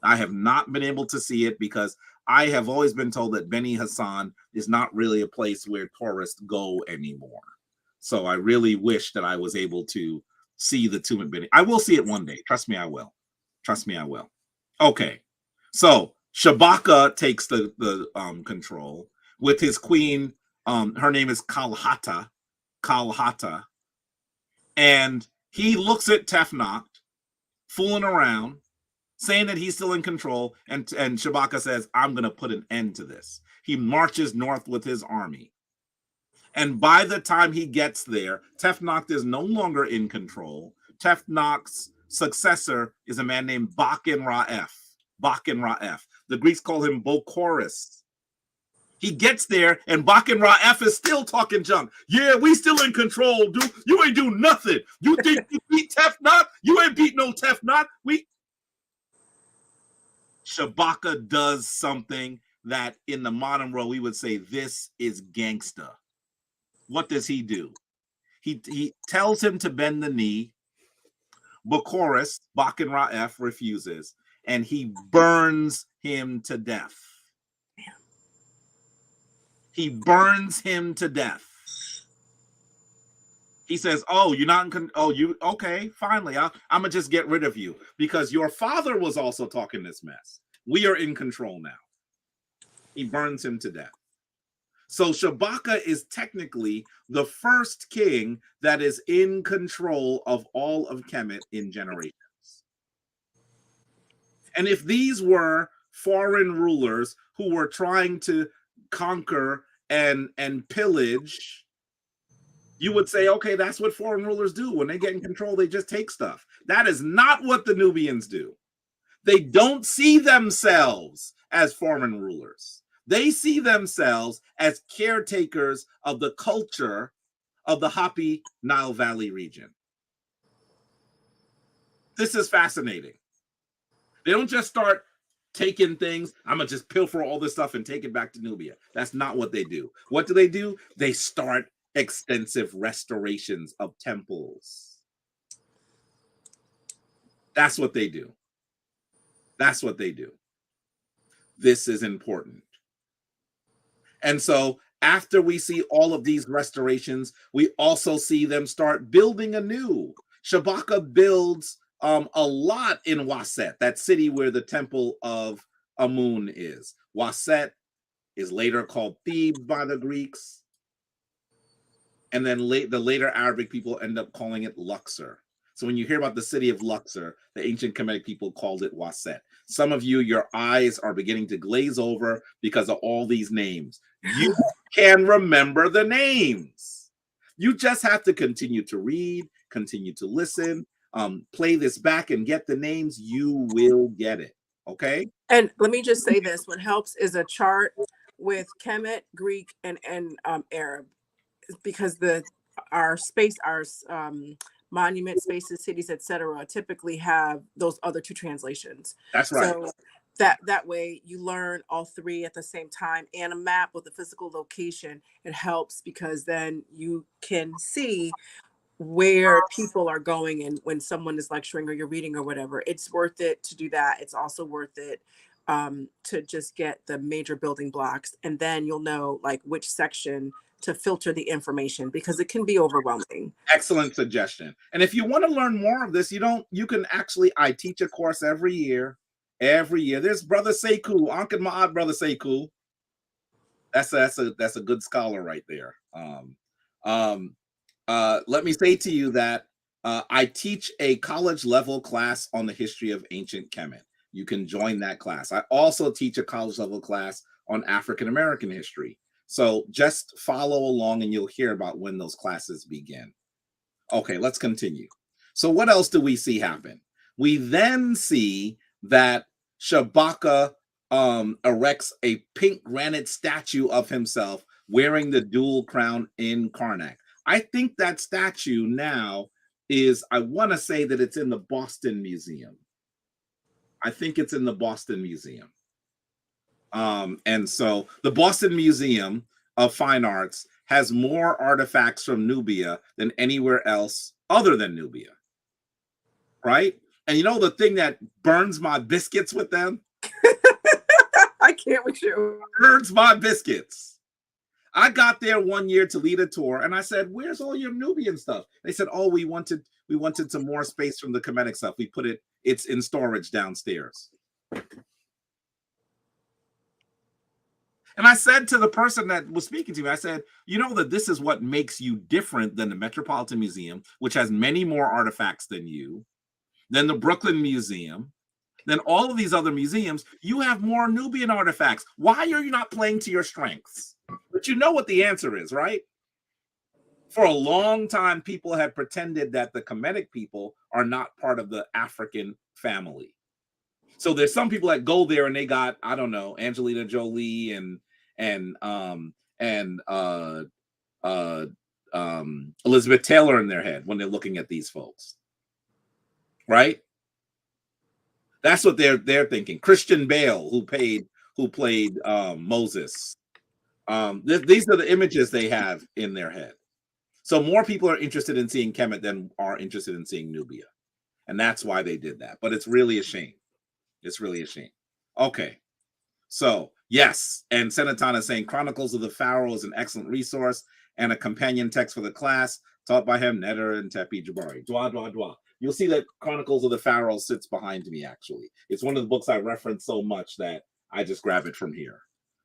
I have not been able to see it because I have always been told that Beni Hassan is not really a place where tourists go anymore. So I really wish that I was able to see the tomb at Beni. I will see it one day. Trust me, I will. Trust me, I will. Okay. So Shabaka takes the control with his queen. Her name is Kalhata. And he looks at Tefnakht, fooling around, saying that he's still in control, and Shabaka says, I'm going to put an end to this. He marches north with his army. And by the time he gets there, Tefnakht is no longer in control. Tefnakht's successor is a man named Bakin Ra'ef. The Greeks call him Bokoris. He gets there, and Bakin Ra'ef is still talking junk. Yeah, we still in control, dude. You ain't do nothing. You think you beat Tefnakht? You ain't beat no Tefnakht. Shabaka does something that in the modern world we would say this is gangsta. What does he do? He tells him to bend the knee. Bokoris, Bakin Ra'ef, refuses, and he burns him to death. He burns him to death. He says, "Oh, you're not in okay, finally, I'm gonna just get rid of you because your father was also talking this mess. We are in control now." He burns him to death. So Shabaka is technically the first king that is in control of all of Kemet in generations. And if these were foreign rulers who were trying to conquer and pillage, you would say, okay, that's what foreign rulers do. When they get in control, they just take stuff. That is not what the Nubians do. They don't see themselves as foreign rulers. They see themselves as caretakers of the culture of the Hapi Nile Valley region. This is fascinating. They don't just start taking things. I'm going to just pilfer all this stuff and take it back to Nubia. That's not what they do. What do? They start extensive restorations of temples. That's what they do. That's what they do. This is important. And so after we see all of these restorations, we also see them start building anew. Shabaka builds a lot in Waset, that city where the temple of Amun is. Waset is later called Thebes by the Greeks. And then the later Arabic people end up calling it Luxor. So when you hear about the city of Luxor, the ancient Kemetic people called it Waset. Some of you, your eyes are beginning to glaze over because of all these names. You can remember the names. You just have to continue to read, continue to listen, play this back and get the names. You will get it. Okay? And let me just say this. What helps is a chart with Kemet, Greek, and Arab, because our monument spaces, cities, etc., typically have those other two translations. That's right. So that way you learn all three at the same time, and a map with a physical location. It helps because then you can see where people are going, and when someone is lecturing or you're reading or whatever, it's worth it to do that. It's also worth it to just get the major building blocks, and then you'll know like which section to filter the information, because it can be overwhelming. Excellent suggestion. And if you want to learn more of this, you can actually, I teach a course every year. There's Brother Sekou, Ankh and Ma'at Brother Sekou. That's a good scholar right there. Let me say to you that I teach a college level class on the history of ancient Kemet. You can join that class. I also teach a college level class on African American history. So just follow along and you'll hear about when those classes begin. Okay, let's continue. So what else do we see happen? We then see that Shabaka erects a pink granite statue of himself wearing the dual crown in Karnak. I think that statue now is, I want to say that it's in the Boston Museum. I think it's in the Boston Museum. And so the Boston Museum of Fine Arts has more artifacts from Nubia than anywhere else other than Nubia. Right? And you know the thing that burns my biscuits with them? I can't with you. Burns my biscuits. I got there one year to lead a tour, and I said, "Where's all your Nubian stuff?" They said, "Oh, we wanted some more space from the Kemetic stuff. We put it's in storage downstairs." And I said to the person that was speaking to me, I said, "You know that this is what makes you different than the Metropolitan Museum, which has many more artifacts than you, than the Brooklyn Museum, than all of these other museums. You have more Nubian artifacts. Why are you not playing to your strengths?" But you know what the answer is, right? For a long time, people had pretended that the Kemetic people are not part of the African family. So there's some people that go there and they got, I don't know, Angelina Jolie and Elizabeth Taylor in their head when they're looking at these folks, right? That's what they're thinking. Christian Bale, who played Moses. These are the images they have in their head. So more people are interested in seeing Kemet than are interested in seeing Nubia, and that's why they did that. But it's really a shame. It's really a shame. Okay, so yes, and Senatan is saying Chronicles of the Pharaoh is an excellent resource and a companion text for the class taught by him, Neder and Ntepi Jabari. Dwa, dwa, dwa. You'll see that Chronicles of the Pharaoh sits behind me, actually. It's one of the books I reference so much that I just grab it from here.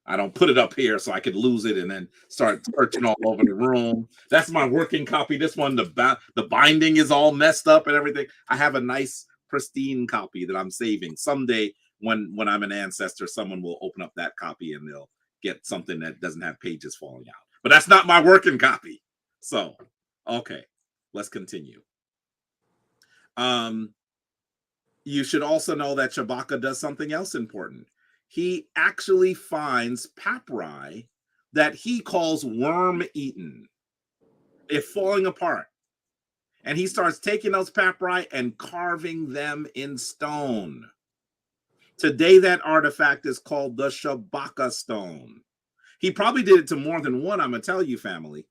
I don't put it up here so I could lose it and then start searching all over the room. That's my working copy. This one, the binding is all messed up and everything. I have a nice, pristine copy that I'm saving. Someday, when I'm an ancestor, someone will open up that copy and they'll get something that doesn't have pages falling out. But that's not my working copy. So, okay, let's continue. You should also know that Shabaka does something else important. He actually finds papyri that he calls worm-eaten. They're falling apart. And he starts taking those papyri and carving them in stone. Today, that artifact is called the Shabaka stone. He probably did it to more than one, I'm going to tell you, family.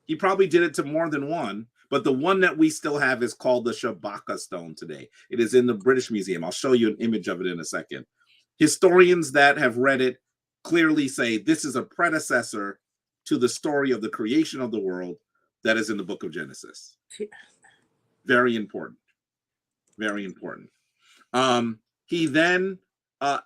He probably did it to more than one, but the one that we still have is called the Shabaka stone today. It is in the British Museum. I'll show you an image of it in a second. Historians that have read it clearly say this is a predecessor to the story of the creation of the world that is in the book of Genesis. Very important. Very important. He then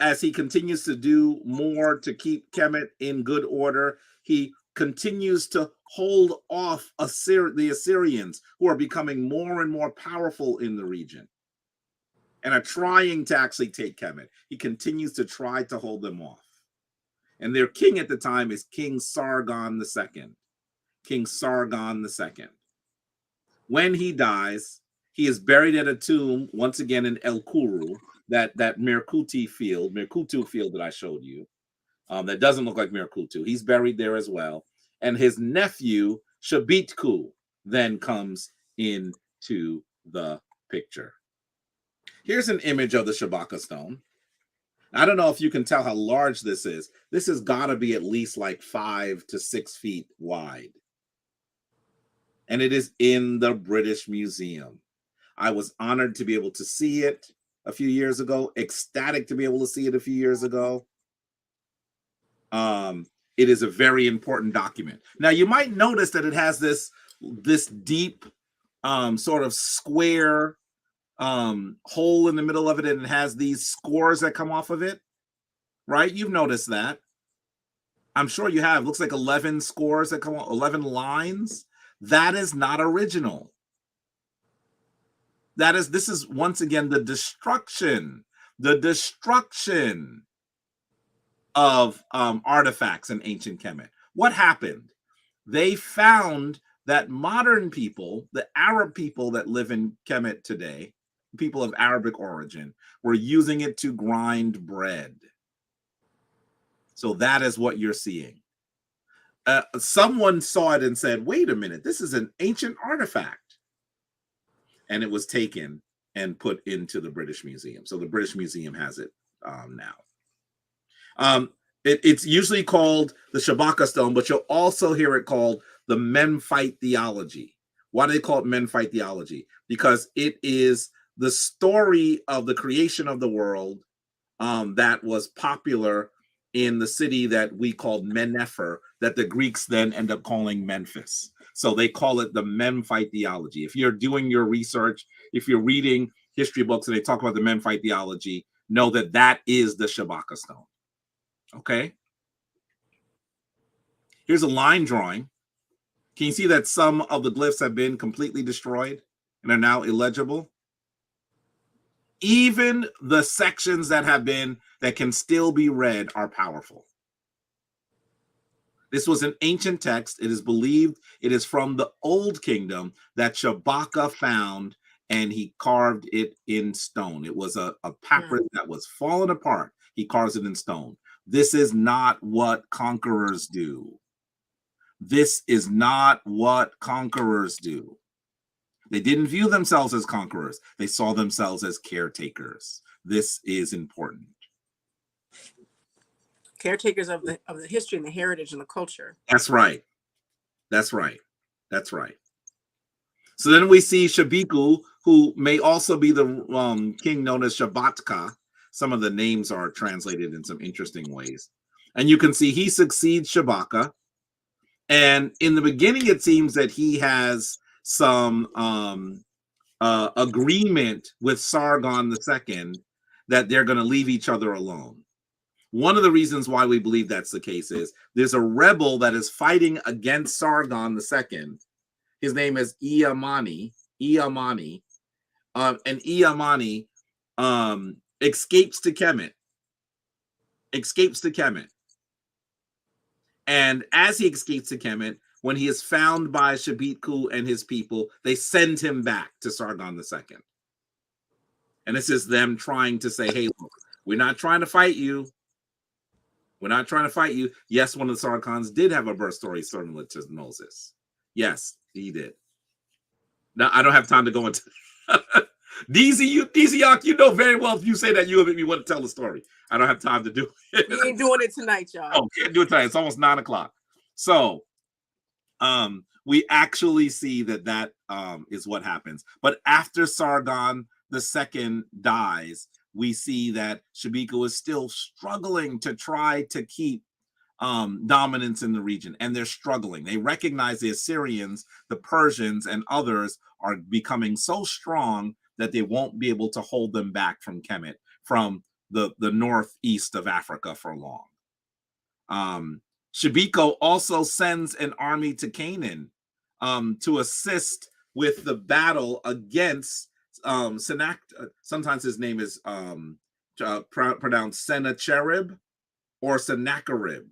as he continues to do more to keep Kemet in good order, he continues to hold off the Assyrians, who are becoming more and more powerful in the region and are trying to actually take Kemet. He continues to try to hold them off. And their king at the time is King Sargon II. King Sargon II. When he dies, he is buried at a tomb, once again in El Kuru, that Merkutu field that I showed you, that doesn't look like Merkutu. He's buried there as well. And his nephew, Shabitku, then comes into the picture. Here's an image of the Shabaka stone. I don't know if you can tell how large this is. This has got to be at least like 5 to 6 feet wide. And it is in the British Museum. I was honored to be able to see it a few years ago, ecstatic to be able to see it a few years ago. It is a very important document. Now, you might notice that it has this deep sort of square hole in the middle of it, and it has these scores that come off of it, right? You've noticed that. I'm sure you have. Looks like 11 scores that come off, 11 lines. That is not original. This is once again the destruction of artifacts in ancient Kemet. What happened? They found that modern people, the Arab people that live in Kemet today, people of Arabic origin, were using it to grind bread. So that is what you're seeing. Someone saw it and said, wait a minute, this is an ancient artifact. And it was taken and put into the British Museum. So the British Museum has it now. It's usually called the Shabaka stone, but you'll also hear it called the Memphite theology. Why do they call it Memphite theology? Because it is the story of the creation of the world that was popular in the city that we called Mennefer, that the Greeks then end up calling Memphis. So they call it the Memphite theology. If you're doing your research, if you're reading history books and they talk about the Memphite theology, know that that is the Shabaka stone. Okay? Here's a line drawing. Can you see that some of the glyphs have been completely destroyed and are now illegible? Even the sections that can still be read are powerful. This was an ancient text. It is believed it is from the Old Kingdom that Shabaka found, and he carved it in stone. It was a papyrus that was fallen apart. He carves it in stone. This is not what conquerors do. This is not what conquerors do. They didn't view themselves as conquerors. They saw themselves as caretakers. This is important. Caretakers of the history and the heritage and the culture. That's right. That's right. That's right. So then we see Shabiku, who may also be the king known as Shabatka. Some of the names are translated in some interesting ways. And you can see he succeeds Shabaka. And in the beginning, it seems that he has some agreement with Sargon II that they're going to leave each other alone. One of the reasons why we believe that's the case is there's a rebel that is fighting against Sargon II. His name is Iamani. And Iamani escapes to Kemet. And as he escapes to Kemet, when he is found by Shabitku and his people, they send him back to Sargon II. And this is them trying to say, hey, look, we're not trying to fight you. We're not trying to fight you. Yes, one of the Sargons did have a birth story similar to Moses. Yes, he did. Now, I don't have time to go into DZ, you know very well if you say that, you'll make me want to tell the story. I don't have time to do it. We ain't doing it tonight, y'all. Oh, can't do it tonight. It's almost 9 o'clock. So we actually see that is what happens. But after Sargon II dies, we see that Shabiku is still struggling to try to keep dominance in the region, and they're struggling. They recognize the Assyrians, the Persians, and others are becoming so strong that they won't be able to hold them back from Kemet, from the northeast of Africa for long. Shabiko also sends an army to Canaan to assist with the battle against sometimes his name is pronounced Sennacherib or Sennacherib.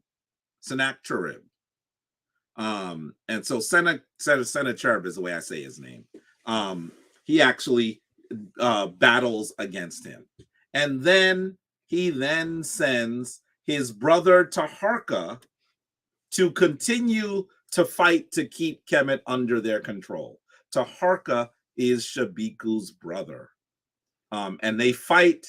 And so Sennacherib is the way I say his name. He actually battles against him. And then he then sends his brother Taharka to continue to fight to keep Kemet under their control. Taharka is Shabiku's brother. And they fight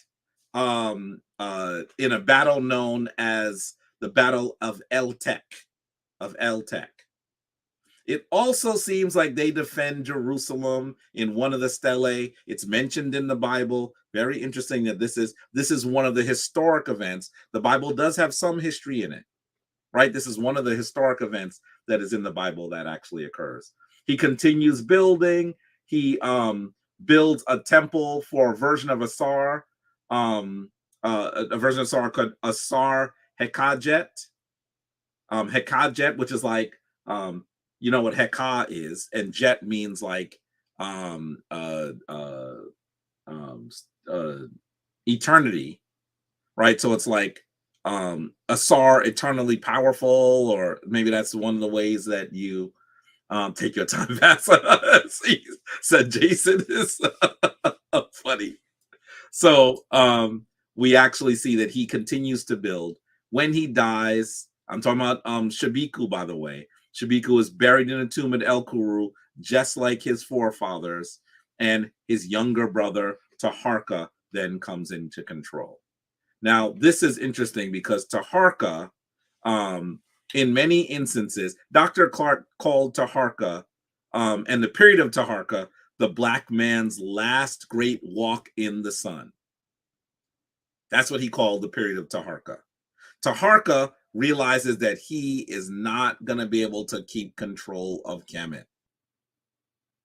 in a battle known as the Battle of El-Tek. It also seems like they defend Jerusalem in one of the stelae. It's mentioned in the Bible. Very interesting that this is one of the historic events. The Bible does have some history in it, right? This is one of the historic events that is in the Bible that actually occurs. He continues building. He builds a temple for a version of Asar, a version of Asar called Asar Hekajet. Hekajet, which is like, you know what Heka is, and jet means like eternity, right? So it's like Asar, eternally powerful, or maybe that's one of the ways that you take your time fast. Said Jason is funny. So we actually see that he continues to build. When he dies, I'm talking about Shabiku, by the way. Shabiku is buried in a tomb at El Kuru, just like his forefathers, and his younger brother Taharka then comes into control. Now, this is interesting because Taharka, in many instances, Dr. Clark called Taharka and the period of Taharka the black man's last great walk in the sun. That's what he called the period of Taharka. Taharka realizes that he is not going to be able to keep control of Kemet.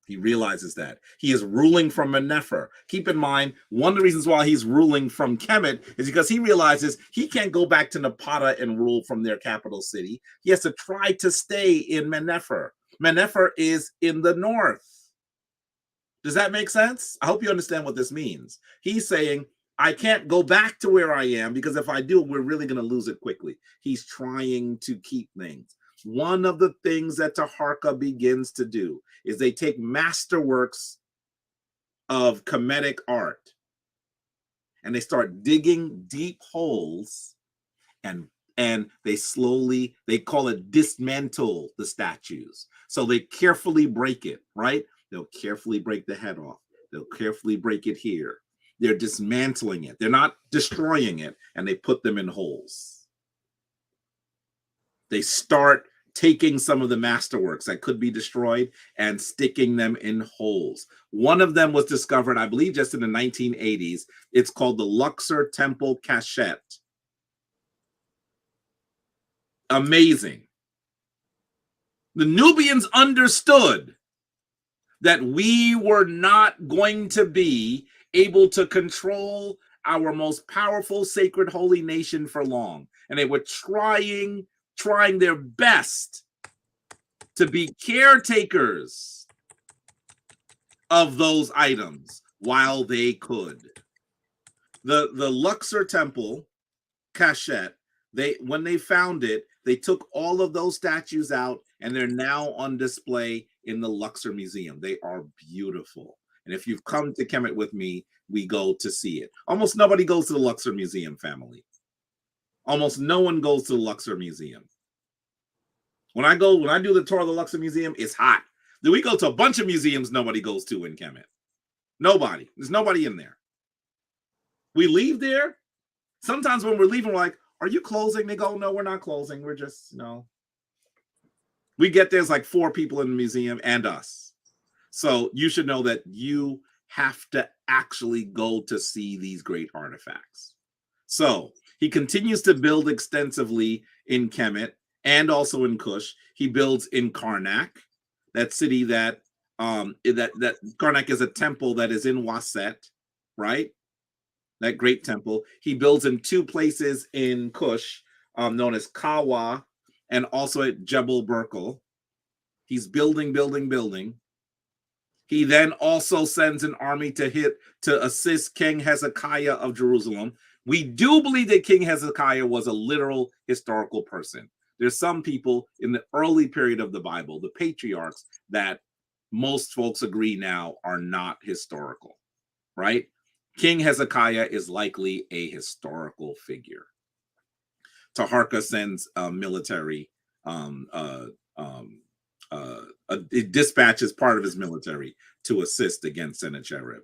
He realizes that. He is ruling from Mennefer. Keep in mind, one of the reasons why he's ruling from Kemet is because he realizes he can't go back to Napata and rule from their capital city. He has to try to stay in Mennefer. Mennefer is in the north. Does that make sense? I hope you understand what this means. He's saying, I can't go back to where I am because if I do, we're really going to lose it quickly. He's trying to keep things. One of the things that Taharka begins to do is they take masterworks of Kemetic art and they start digging deep holes and they call it dismantle the statues. So they carefully break it, right? They'll carefully break the head off. They'll carefully break it here. They're dismantling it. They're not destroying it, and they put them in holes. They start taking some of the masterworks that could be destroyed and sticking them in holes. One of them was discovered, I believe, just in the 1980s. It's called the Luxor Temple Cachette. Amazing. The Nubians understood that we were not going to be able to control our most powerful sacred holy nation for long. And they were trying their best to be caretakers of those items while they could. The Luxor Temple Cachette, when they found it, they took all of those statues out and they're now on display in the Luxor Museum. They are beautiful. And if you've come to Kemet with me, we go to see it. Almost nobody goes to the Luxor Museum, family. Almost no one goes to the Luxor Museum. When I do the tour of the Luxor Museum, it's hot. Then we go to a bunch of museums nobody goes to in Kemet. Nobody. There's nobody in there. We leave there. Sometimes when we're leaving, we're like, are you closing? They go, no, we're not closing. We're just, no. We get there's like 4 people in the museum and us. So you should know that you have to actually go to see these great artifacts. So he continues to build extensively in Kemet and also in Kush. He builds in Karnak, that city that Karnak is a temple that is in Waset, right? that great temple. He builds in 2 places in Kush, known as Kawa and also at Jebel Berkel. He's building, building, building. He then also sends an army to assist King Hezekiah of Jerusalem. We do believe that King Hezekiah was a literal historical person. There's some people in the early period of the Bible, the patriarchs, that most folks agree now are not historical, right? King Hezekiah is likely a historical figure. Taharka sends military, it dispatches part of his military to assist against Sennacherib.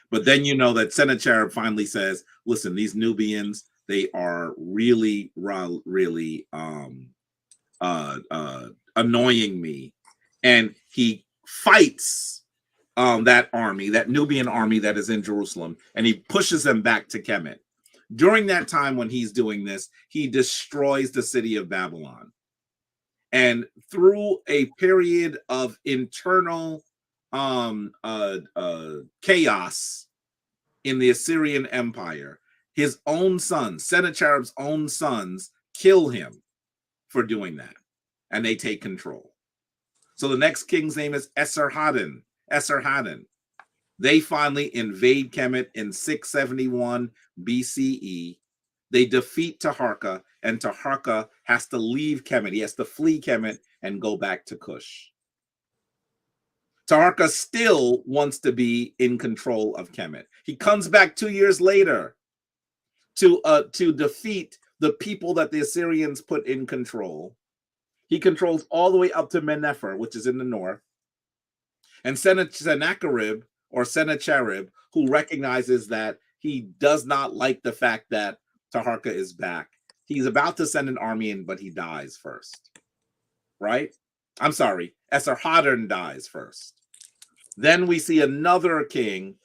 But then you know that Sennacherib finally says, listen, these Nubians, they are really, really annoying me. And he fights that army, that Nubian army that is in Jerusalem, and he pushes them back to Kemet. During that time when he's doing this, he destroys the city of Babylon. And through a period of internal chaos in the Assyrian Empire, his own sons, Sennacherib's own sons, kill him for doing that. And they take control. So the next king's name is Esarhaddon. They finally invade Kemet in 671 BCE. They defeat Taharka, and Taharka has to leave Kemet. He has to flee Kemet and go back to Kush. Taharka still wants to be in control of Kemet. He comes back 2 years later to defeat the people that the Assyrians put in control. He controls all the way up to Mennefer, which is in the north. And Sennacherib, who recognizes that he does not like the fact that Taharka is back. He's about to send an army in, but he dies first. Right? I'm sorry, Esarhaddon dies first. Then we see another king,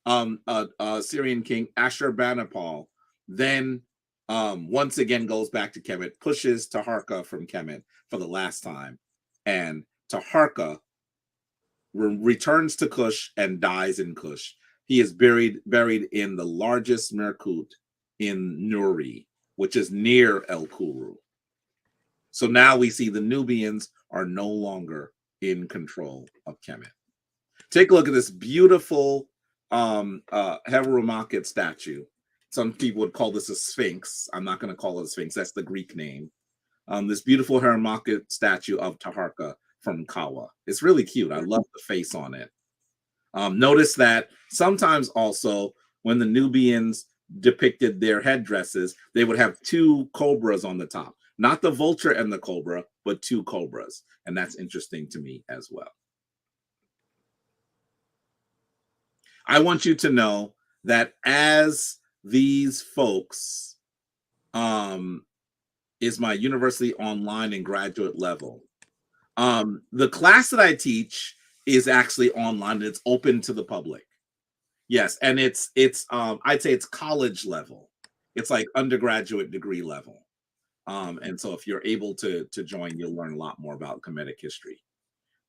Syrian king, Ashurbanipal, then once again goes back to Kemet, pushes Taharka from Kemet for the last time, and Taharka returns to Kush and dies in Kush. He is buried in the largest Merkut in Nuri, which is near El Kuru. So now we see the Nubians are no longer in control of Kemet. Take a look at this beautiful Herumakit statue. Some people would call this a sphinx. I'm not going to call it a sphinx. That's the Greek name. This beautiful Herumakit statue of Taharka from Kawa. It's really cute. I love the face on it. Notice that sometimes also when the Nubians depicted their headdresses, they would have 2 cobras on the top. Not the vulture and the cobra, but 2 cobras. And that's interesting to me as well. I want you to know that as these folks is my university online and graduate level. The class that I teach is actually online. It's open to the public. Yes, and it's I'd say it's college level. It's like undergraduate degree level. And so if you're able to join, you'll learn a lot more about Kemetic history.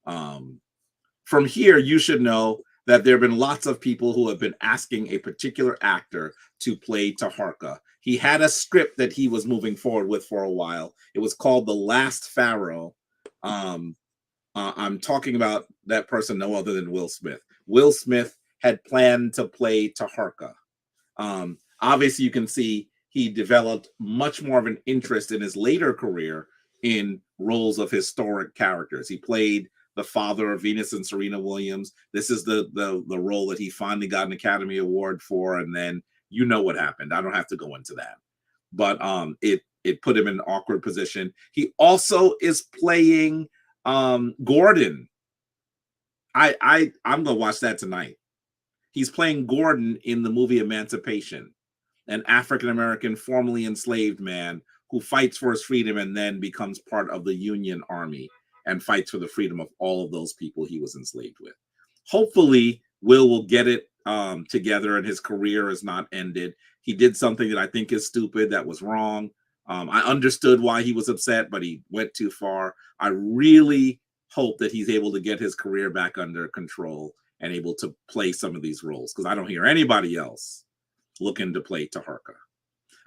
From here, you should know that there have been lots of people who have been asking a particular actor to play Taharka. He had a script that he was moving forward with for a while. It was called The Last Pharaoh. I'm talking about that person, no other than Will Smith. Will Smith had planned to play Taharka. Obviously, you can see he developed much more of an interest in his later career in roles of historic characters. He played the father of Venus and Serena Williams. This is the role that he finally got an Academy Award for, and then you know what happened. I don't have to go into that, but it put him in an awkward position. He also is playing Gordon. I'm gonna watch that tonight. He's playing Gordon in the movie Emancipation, an African-American formerly enslaved man who fights for his freedom and then becomes part of the Union Army and fights for the freedom of all of those people he was enslaved with. Hopefully, Will get it together and his career is not ended. He did something that I think is stupid, that was wrong. I understood why he was upset, but he went too far. I really hope that he's able to get his career back under control and able to play some of these roles, because I don't hear anybody else looking to play Taharka.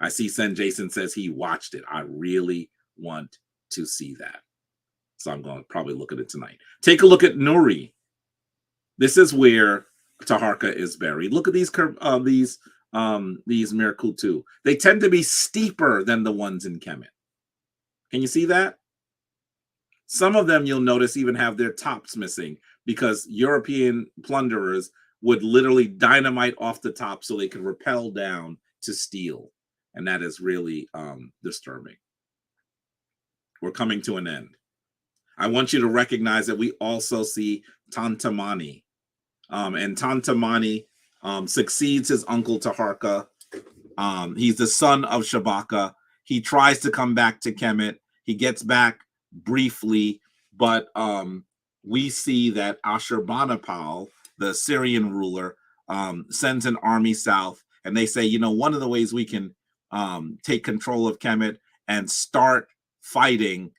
I see Sen Jason says he watched it. I really want to see that. So I'm going to probably look at it tonight. Take a look at Nuri. This is where Taharka is buried. Look at these Mirkutu. They tend to be steeper than the ones in Kemet. Can you see that? Some of them you'll notice even have their tops missing because European plunderers would literally dynamite off the top so they could rappel down to steal. And that is really disturbing. We're coming to an end. I want you to recognize that we also see Tantamani. And Tantamani succeeds his uncle Taharka. He's the son of Shabaka. He tries to come back to Kemet. He gets back briefly, but we see that Ashurbanipal, the Syrian ruler, sends an army south, and they say, you know, one of the ways we can take control of Kemet and stop fighting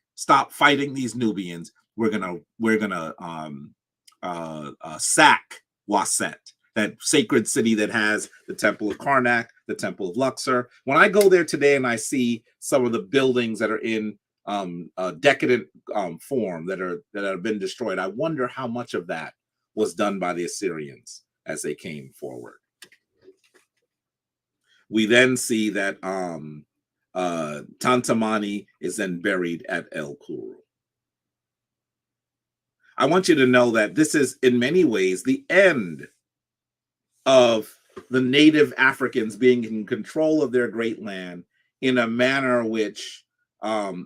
these Nubians, we're gonna sack Waset, that sacred city that has the Temple of Karnak, the Temple of Luxor. When I go there today and I see some of the buildings that are in decadent form that have been destroyed, I wonder how much of that was done by the Assyrians as they came forward. We then see that Tantamani is then buried at El Kuru. I want you to know that this is in many ways the end of the native Africans being in control of their great land in a manner which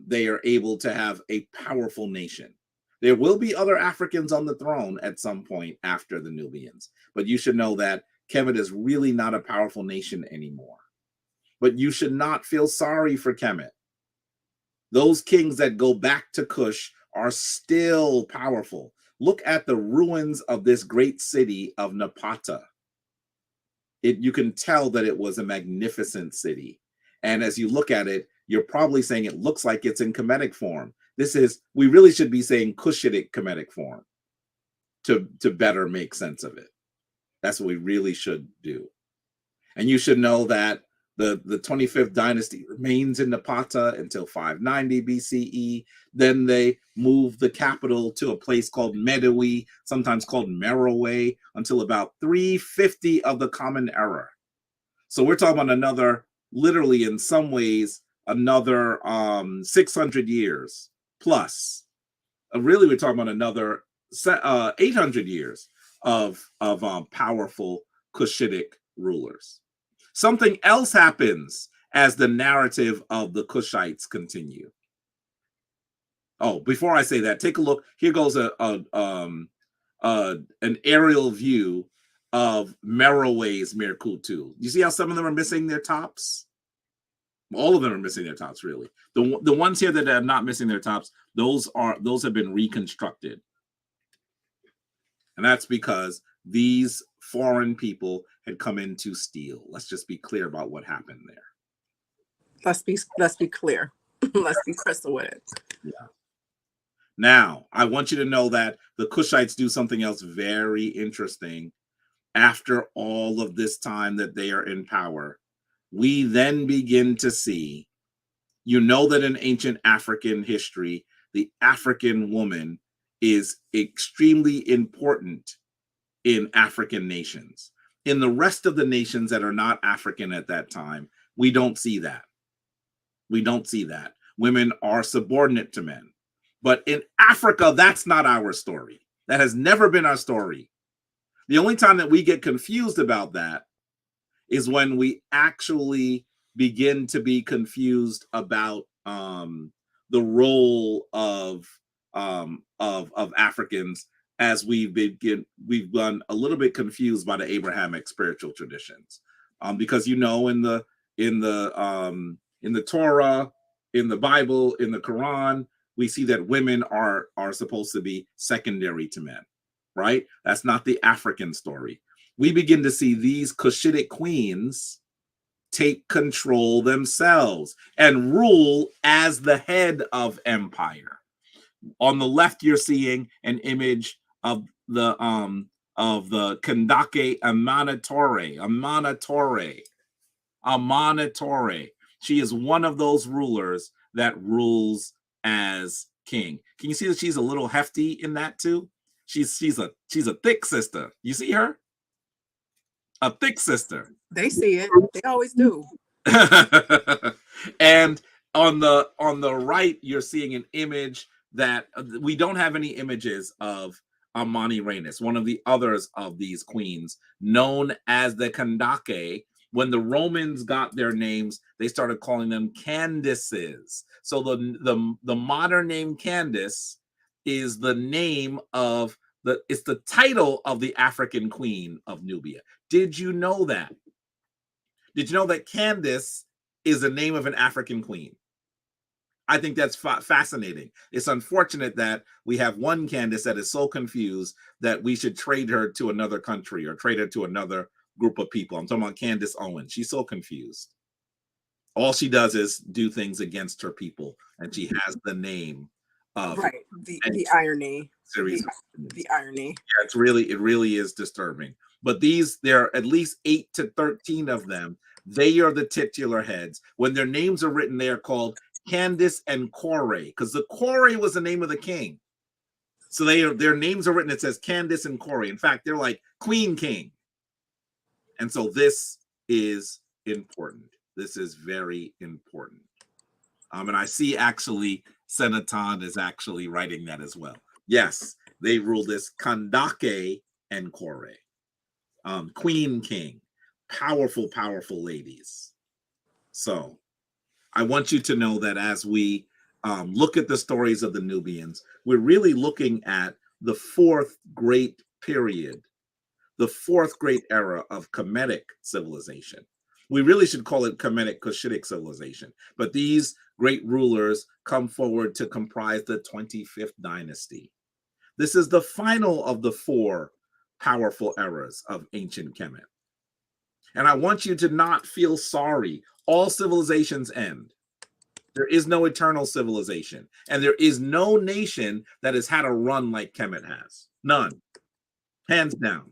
they are able to have a powerful nation. There will be other Africans on the throne at some point after the Nubians, but you should know that Kemet is really not a powerful nation anymore. But you should not feel sorry for Kemet. Those kings that go back to Kush are still powerful. Look at the ruins of this great city of Napata. You can tell that it was a magnificent city. And as you look at it, you're probably saying it looks like it's in Kemetic form. We really should be saying Cushitic Kemetic form to better make sense of it. That's what we really should do. And you should know that the 25th dynasty remains in Napata until 590 BCE. Then they move the capital to a place called Medewi, sometimes called Merowe, until about 350 of the Common Era. So we're talking about another, literally in some ways, another 600 years plus. Really, we're talking about another 800 years of powerful Cushitic rulers. Something else happens as the narrative of the Kushites continue. Oh, before I say that, take a look. Here goes an aerial view of Merowe's Mirkutu. You see how some of them are missing their tops? All of them are missing their tops, really. The ones here that are not missing their tops, those have been reconstructed. And that's because these foreign people had come in to steal. Let's just be clear about what happened there. Let's be clear. Let's be crystal with it. Yeah. Now, I want you to know that the Kushites do something else very interesting. After all of this time that they are in power, we then begin to see, you know, that in ancient African history, the African woman is extremely important in African nations. In the rest of the nations that are not African at that time, we don't see that. We don't see that. Women are subordinate to men. But in Africa, that's not our story. That has never been our story. The only time that we get confused about that is when we actually begin to be confused about the role of Africans as we've been a little bit confused by the Abrahamic spiritual traditions, because you know in the Torah, in the Bible, in the Quran, we see that women are supposed to be secondary to men, right? That's not the African story. We begin to see these Cushitic queens take control themselves and rule as the head of empire. On the left, you're seeing an image of the Kandake Amanatore. Amanitore. She is one of those rulers that rules as king. Can you see that she's a little hefty in that too? She's a thick sister. You see her? A thick sister. They see it. They always do. And on the right, you're seeing an image that we don't have any images of Amani Rhaenys, one of the others of these queens, known as the Kandake. When the Romans got their names, they started calling them Candaces. So the modern name Candace is the name of it's the title of the African queen of Nubia. Did you know that? Did you know that Candace is the name of an African queen? I think that's fascinating. It's unfortunate that we have one Candace that is so confused that we should trade her to another country or trade her to another group of people. I'm talking about Candace Owen. She's so confused. All she does is do things against her people, and she has the name of the irony. The irony. Yeah, it really is disturbing. But there are at least 8 to 13 of them. They are the titular heads. When their names are written, they are called Candace and Kore, because the Kore was the name of the king. So their names are written. It says Candace and Kore. In fact, they're like Queen King. And so this is important. This is very important. And I see actually Senaton is actually writing that as well. Yes, they rule this Kandake and Kore. Queen King. Powerful, powerful ladies. So I want you to know that as we look at the stories of the Nubians, we're really looking at the fourth great period, the fourth great era of Kemetic civilization. We really should call it Kemetic Cushitic civilization. But these great rulers come forward to comprise the 25th dynasty. This is the final of the 4 powerful eras of ancient Kemet. And I want you to not feel sorry. All civilizations end. There is no eternal civilization. And there is no nation that has had a run like Kemet has. None. Hands down.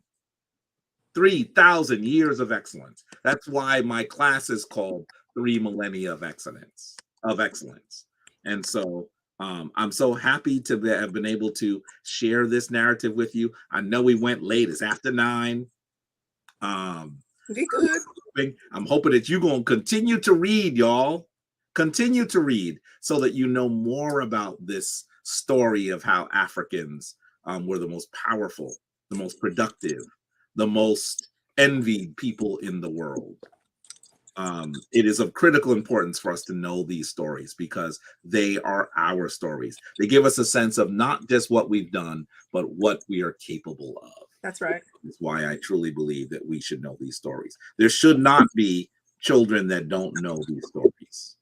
3,000 years of excellence. That's why my class is called 3 Millennia of Excellence. And so I'm so happy to have been able to share this narrative with you. I know we went late. It's after 9. Be good. I'm hoping that you're going to continue to read, y'all. Continue to read so that you know more about this story of how Africans were the most powerful, the most productive, the most envied people in the world. It is of critical importance for us to know these stories because they are our stories. They give us a sense of not just what we've done, but what we are capable of. That's right. That's why I truly believe that we should know these stories. There should not be children that don't know these stories.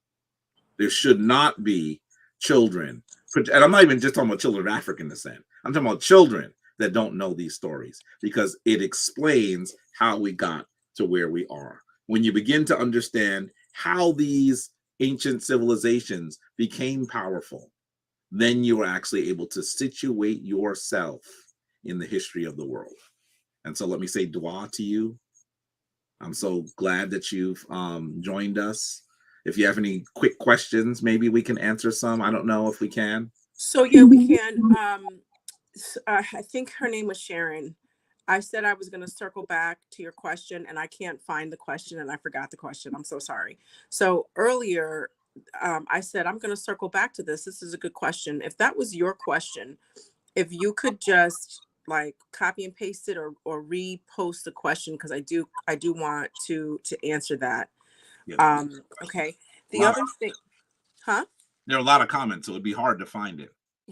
There should not be children, and I'm not even just talking about children of African descent. I'm talking about children that don't know these stories because it explains how we got to where we are. When you begin to understand how these ancient civilizations became powerful, then you are actually able to situate yourself in the history of the world. And so let me say dua to you. I'm so glad that you've joined us. If you have any quick questions, maybe we can answer some. I don't know if we can. So yeah, we can. I think her name was Sharon. I said I was going to circle back to your question, and I can't find the question, and I forgot the question. I'm so sorry. So earlier, I said I'm going to circle back to this. This is a good question. If that was your question, if you could just like copy and paste it or repost the question, because I do want to answer that. Yeah. Okay. The other thing, huh? There are a lot of comments, so it'd be hard to find it.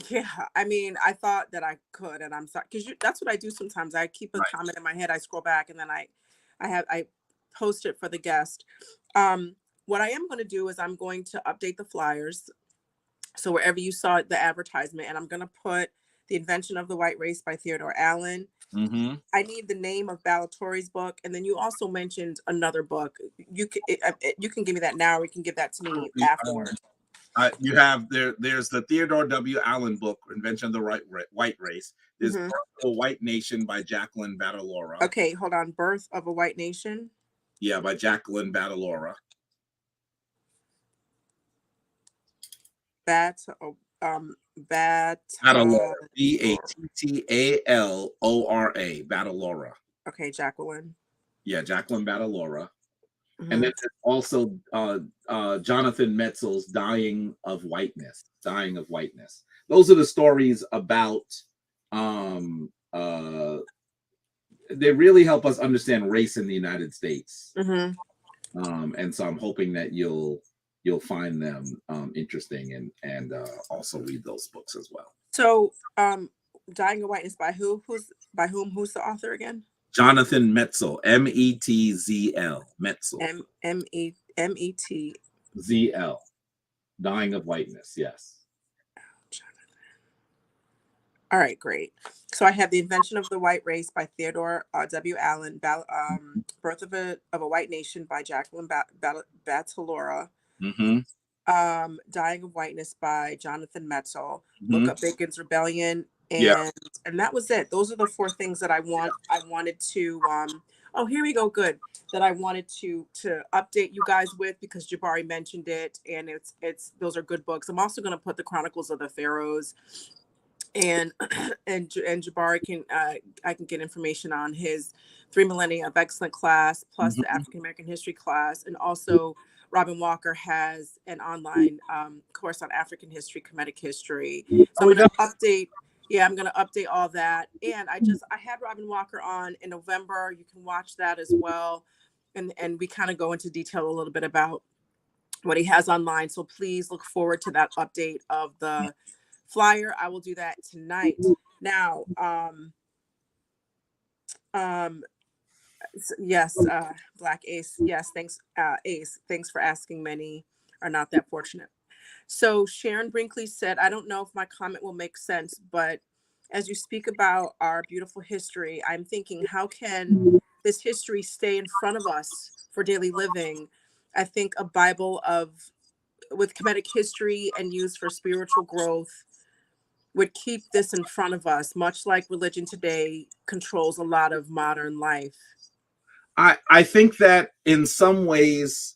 Yeah, I mean, I thought that I could, and I'm sorry because that's what I do sometimes. I keep a comment in my head, I scroll back, and then I post it for the guest. What I am going to do is I'm going to update the flyers. So wherever you saw the advertisement, and I'm going to put The Invention of the White Race by Theodore Allen. Mm-hmm. I need the name of Ballatore's book, and then you also mentioned another book. You can give me that now, or you can give that to me afterward. You have there's the Theodore W. Allen book, Invention of the White Race. There's Birth of a White Nation by Jacqueline Badalora. Okay, hold on. Birth of a White Nation. Yeah, by Jacqueline Battalora. Bat. Battalora. Battalora. Battalora. Okay, Jacqueline. Yeah, Jacqueline Battalora. Mm-hmm. And then there's also Jonathan Metzel's Dying of Whiteness. Dying of Whiteness. Those are the stories about they really help us understand race in the United States. Mm-hmm. And so I'm hoping that you'll find them interesting and also read those books as well. So Dying of Whiteness by who? Who's the author again? Jonathan Metzel, Metzl. Metzel. M-E-T. ZL. Dying of Whiteness, yes. All right, great. So I have The Invention of the White Race by Theodore W. Allen, Birth of a White Nation by Jacqueline Battalora, Mm-hmm. Dying of Whiteness by Jonathan Metzel, Mm-hmm. Look Up Bacon's Rebellion, and that was it. Those are the 4 things that I wanted to oh, here we go, good. That I wanted to update you guys with, because Jabari mentioned it, and it's those are good books. I'm also going to put the Chronicles of the Pharaohs, and Jabari can I can get information on his 3 Millennia of Excellent class, plus the African American History class, and also Robin Walker has an online course on African history, Kemetic history. So I'm going to update. Yeah, I'm going to update all that. And I had Robin Walker on in November. You can watch that as well, and we kind of go into detail a little bit about what he has online. So please look forward to that update of the flyer. I will do that tonight. Now, yes, Black Ace. Yes, thanks, Ace. Thanks for asking. Many are not that fortunate. So Sharon Brinkley said, I don't know if my comment will make sense, but as you speak about our beautiful history, I'm thinking, how can this history stay in front of us for daily living? I think a Bible with Kemetic history and used for spiritual growth would keep this in front of us, much like religion today controls a lot of modern life. I think that in some ways,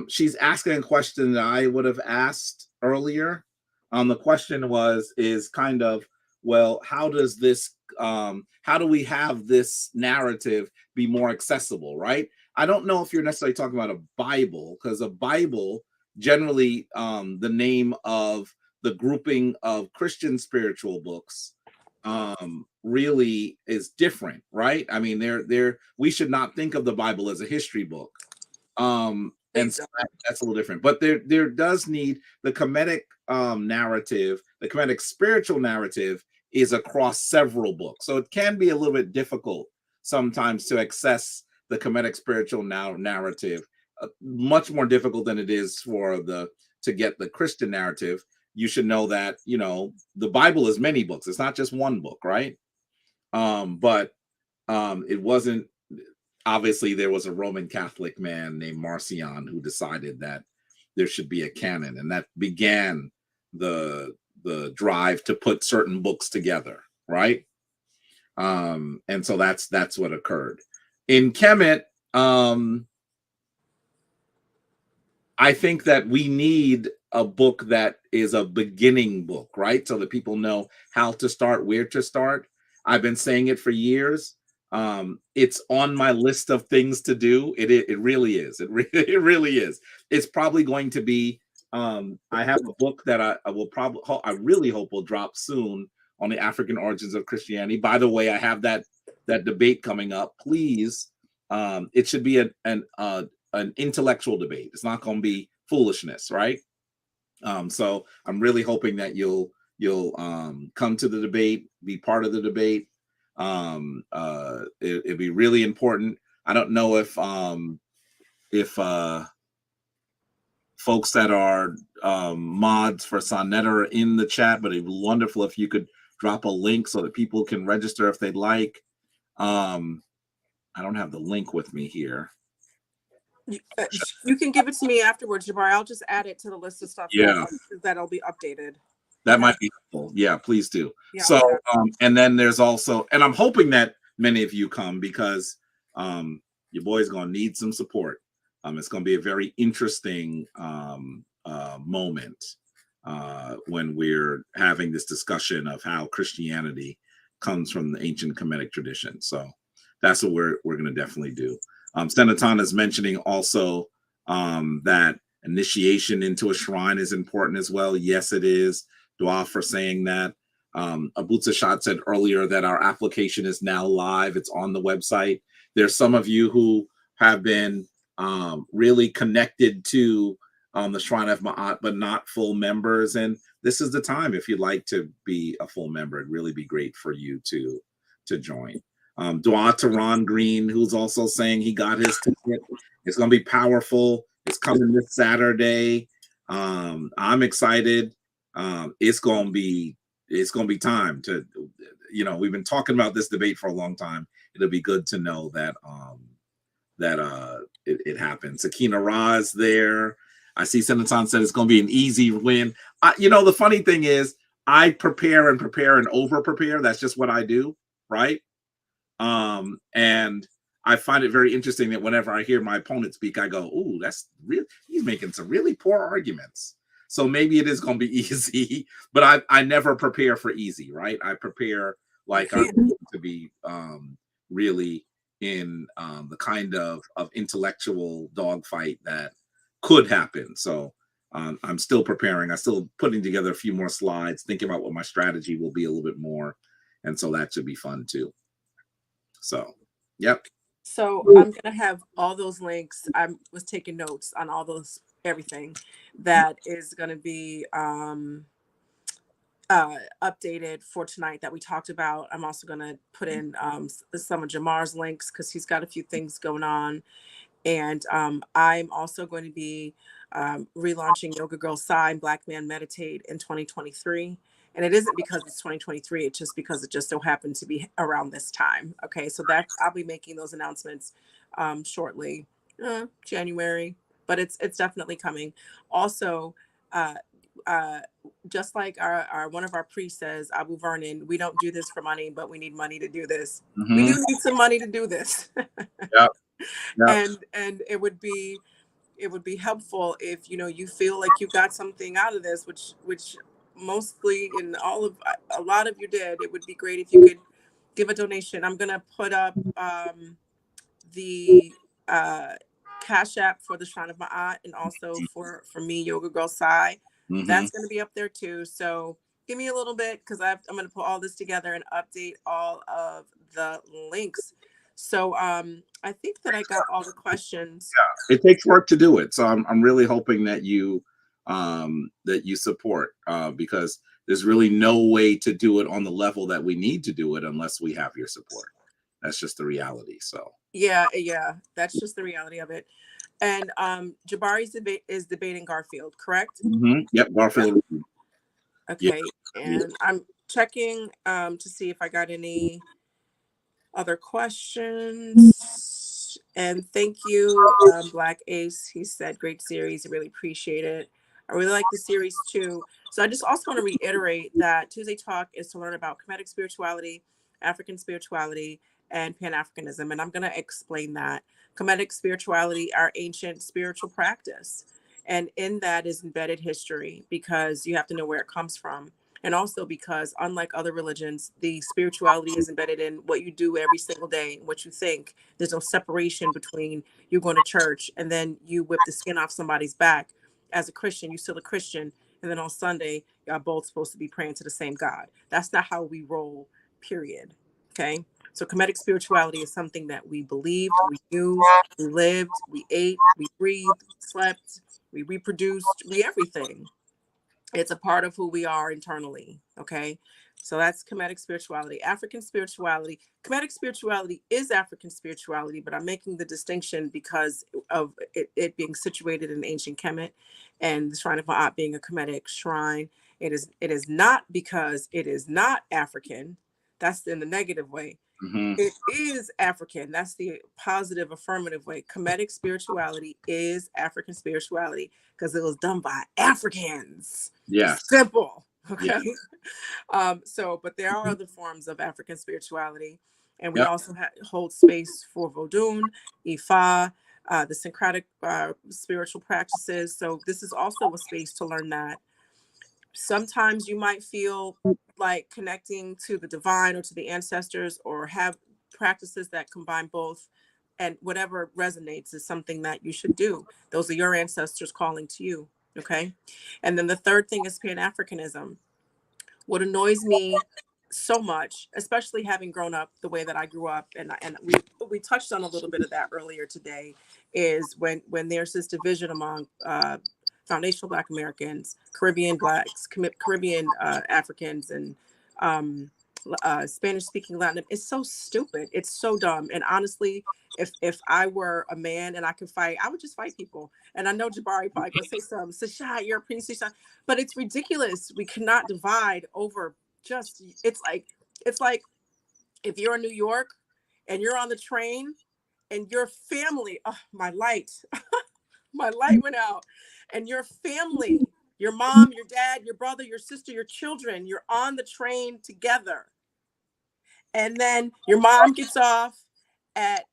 she's asking a question that I would have asked earlier. The question is kind of, well, how does this, how do we have this narrative be more accessible, right? I don't know if you're necessarily talking about a Bible, because a Bible, generally, the name of the grouping of Christian spiritual books, really is different, right? I mean, we should not think of the Bible as a history book. And so that's a little different. But there does need the Kemetic narrative, the Kemetic spiritual narrative is across several books. So it can be a little bit difficult sometimes to access the Kemetic spiritual narrative, much more difficult than it is to get the Christian narrative. You should know that, the Bible is many books. It's not just one book, right? But it wasn't, obviously there was a Roman Catholic man named Marcion who decided that there should be a canon, and that began the drive to put certain books together, right? And so that's what occurred. In Kemet, I think that we need a book that is a beginning book, right? So that people know how to start, where to start. I've been saying it for years. It's on my list of things to do. It really is. It really is. It's probably going to be, I have a book that I really hope will drop soon on the African origins of Christianity. By the way, I have that debate coming up. Please, it should be an intellectual debate. It's not going to be foolishness, right? So I'm really hoping that you'll come to the debate, be part of the debate. It'd be really important. I don't know if folks that are mods for Sonnet are in the chat, but it'd be wonderful if you could drop a link so that people can register if they'd like. I don't have the link with me here. You can give it to me afterwards, Jabari. I'll just add it to the list of stuff that'll be updated. That might be helpful. Yeah, please do. Yeah, so, and then there's also, and I'm hoping that many of you come because your boy's gonna need some support. It's gonna be a very interesting moment when we're having this discussion of how Christianity comes from the ancient Kemetic tradition. So that's what we're gonna definitely do. Senaton is mentioning also that initiation into a shrine is important as well. Yes, it is. Dua for saying that. Abut Seshat said earlier that our application is now live. It's on the website. There's some of you who have been really connected to the Shrine of Ma'at, but not full members. And this is the time, if you'd like to be a full member, it'd really be great for you to join. Dua to Ron Green, who's also saying he got his ticket. It's going to be powerful. It's coming this Saturday. I'm excited. It's going to be time to, we've been talking about this debate for a long time. It'll be good to know that it happens. Sakina Ra is there. I see Senaton said it's going to be an easy win. The funny thing is, I prepare and over prepare. That's just what I do, right? And I find it very interesting that whenever I hear my opponent speak, I go, "Ooh, that's real. He's making some really poor arguments." So maybe it is going to be easy, but I never prepare for easy, right? I prepare like I'm to be really in the kind of intellectual dogfight that could happen. So I'm still preparing. I'm still putting together a few more slides, thinking about what my strategy will be a little bit more. And so that should be fun too. So, yep. So I'm going to have all those links. I was taking notes on all those, everything that is going to be updated for tonight that we talked about. I'm also going to put in some of Jamar's links because he's got a few things going on. And I'm also going to be relaunching Yoga Girl Sign Black Man Meditate in 2023. And it isn't because it's 2023, it's just because it just so happened to be around this time. Okay, so that I'll be making those announcements shortly, January, but it's definitely coming. Also, just like our one of our priests says, Abu Vernon, we don't do this for money, but we need money to do this. Mm-hmm. We do need some money to do this. Yep. And it would be helpful if you feel like you got something out of this, which mostly in a lot of you did. It would be great if you could give a donation. I'm gonna put up the Cash App for the Shrine of Ma'at, and also for me, Yoga Girl Sai. Mm-hmm. That's gonna be up there too. So give me a little bit, because I'm gonna put all this together and update all of the links. So I think that I got all the questions. Yeah, it takes work to do it. So I'm really hoping that you support, because there's really no way to do it on the level that we need to do it unless we have your support. That's just the reality. So yeah, that's just the reality of it. And Jabari's is debating Garfield, correct? Mm-hmm. Yep, Garfield. Okay, yep. And I'm checking to see if I got any other questions. And thank you, Black Ace. He said, great series. I really appreciate it. I really like the series too. So I just also want to reiterate that Tuesday Talk is to learn about Kemetic spirituality, African spirituality, and Pan-Africanism. And I'm going to explain that. Kemetic spirituality, our ancient spiritual practice. And in that is embedded history, because you have to know where it comes from. And also because, unlike other religions, the spirituality is embedded in what you do every single day, what you think. There's no separation between you going to church and then you whip the skin off somebody's back. As a Christian, you're still a Christian. And then on Sunday, y'all both supposed to be praying to the same God. That's not how we roll, period. Okay? So Kemetic spirituality is something that we believed, we knew, we lived, we ate, we breathed, slept, we reproduced, we everything. It's a part of who we are internally. Okay. So that's Kemetic spirituality. African spirituality. Kemetic spirituality is African spirituality, but I'm making the distinction because of it being situated in ancient Kemet, and the Shrine of Ma'at being a Kemetic shrine. It is not because it is not African. That's in the negative way. Mm-hmm. It is African. That's the positive, affirmative way. Kemetic spirituality is African spirituality because it was done by Africans. Yeah. Simple. Okay. Yeah. But there are other forms of African spirituality. And we Yep. also hold space for Vodun, Ifa, the syncretic spiritual practices. So this is also a space to learn that. Sometimes you might feel like connecting to the divine or to the ancestors, or have practices that combine both, and whatever resonates is something that you should do. Those are your ancestors calling to you. Okay. And then the third thing is Pan-Africanism. What annoys me so much, especially having grown up the way that I grew up, and we touched on a little bit of that earlier today, is when there's this division among foundational Black Americans, Caribbean Blacks, Caribbean Africans, and Spanish speaking Latin. It's so stupid. It's so dumb. And honestly, if I were a man and I could fight, I would just fight people. And I know Jabari probably gonna say something, Seshat, you're a priest, Seshat. But it's ridiculous. We cannot divide over just, it's like if you're in New York and you're on the train and your family, oh, my light, my light went out, and your family, your mom, your dad, your brother, your sister, your children, you're on the train together. And then your mom gets off at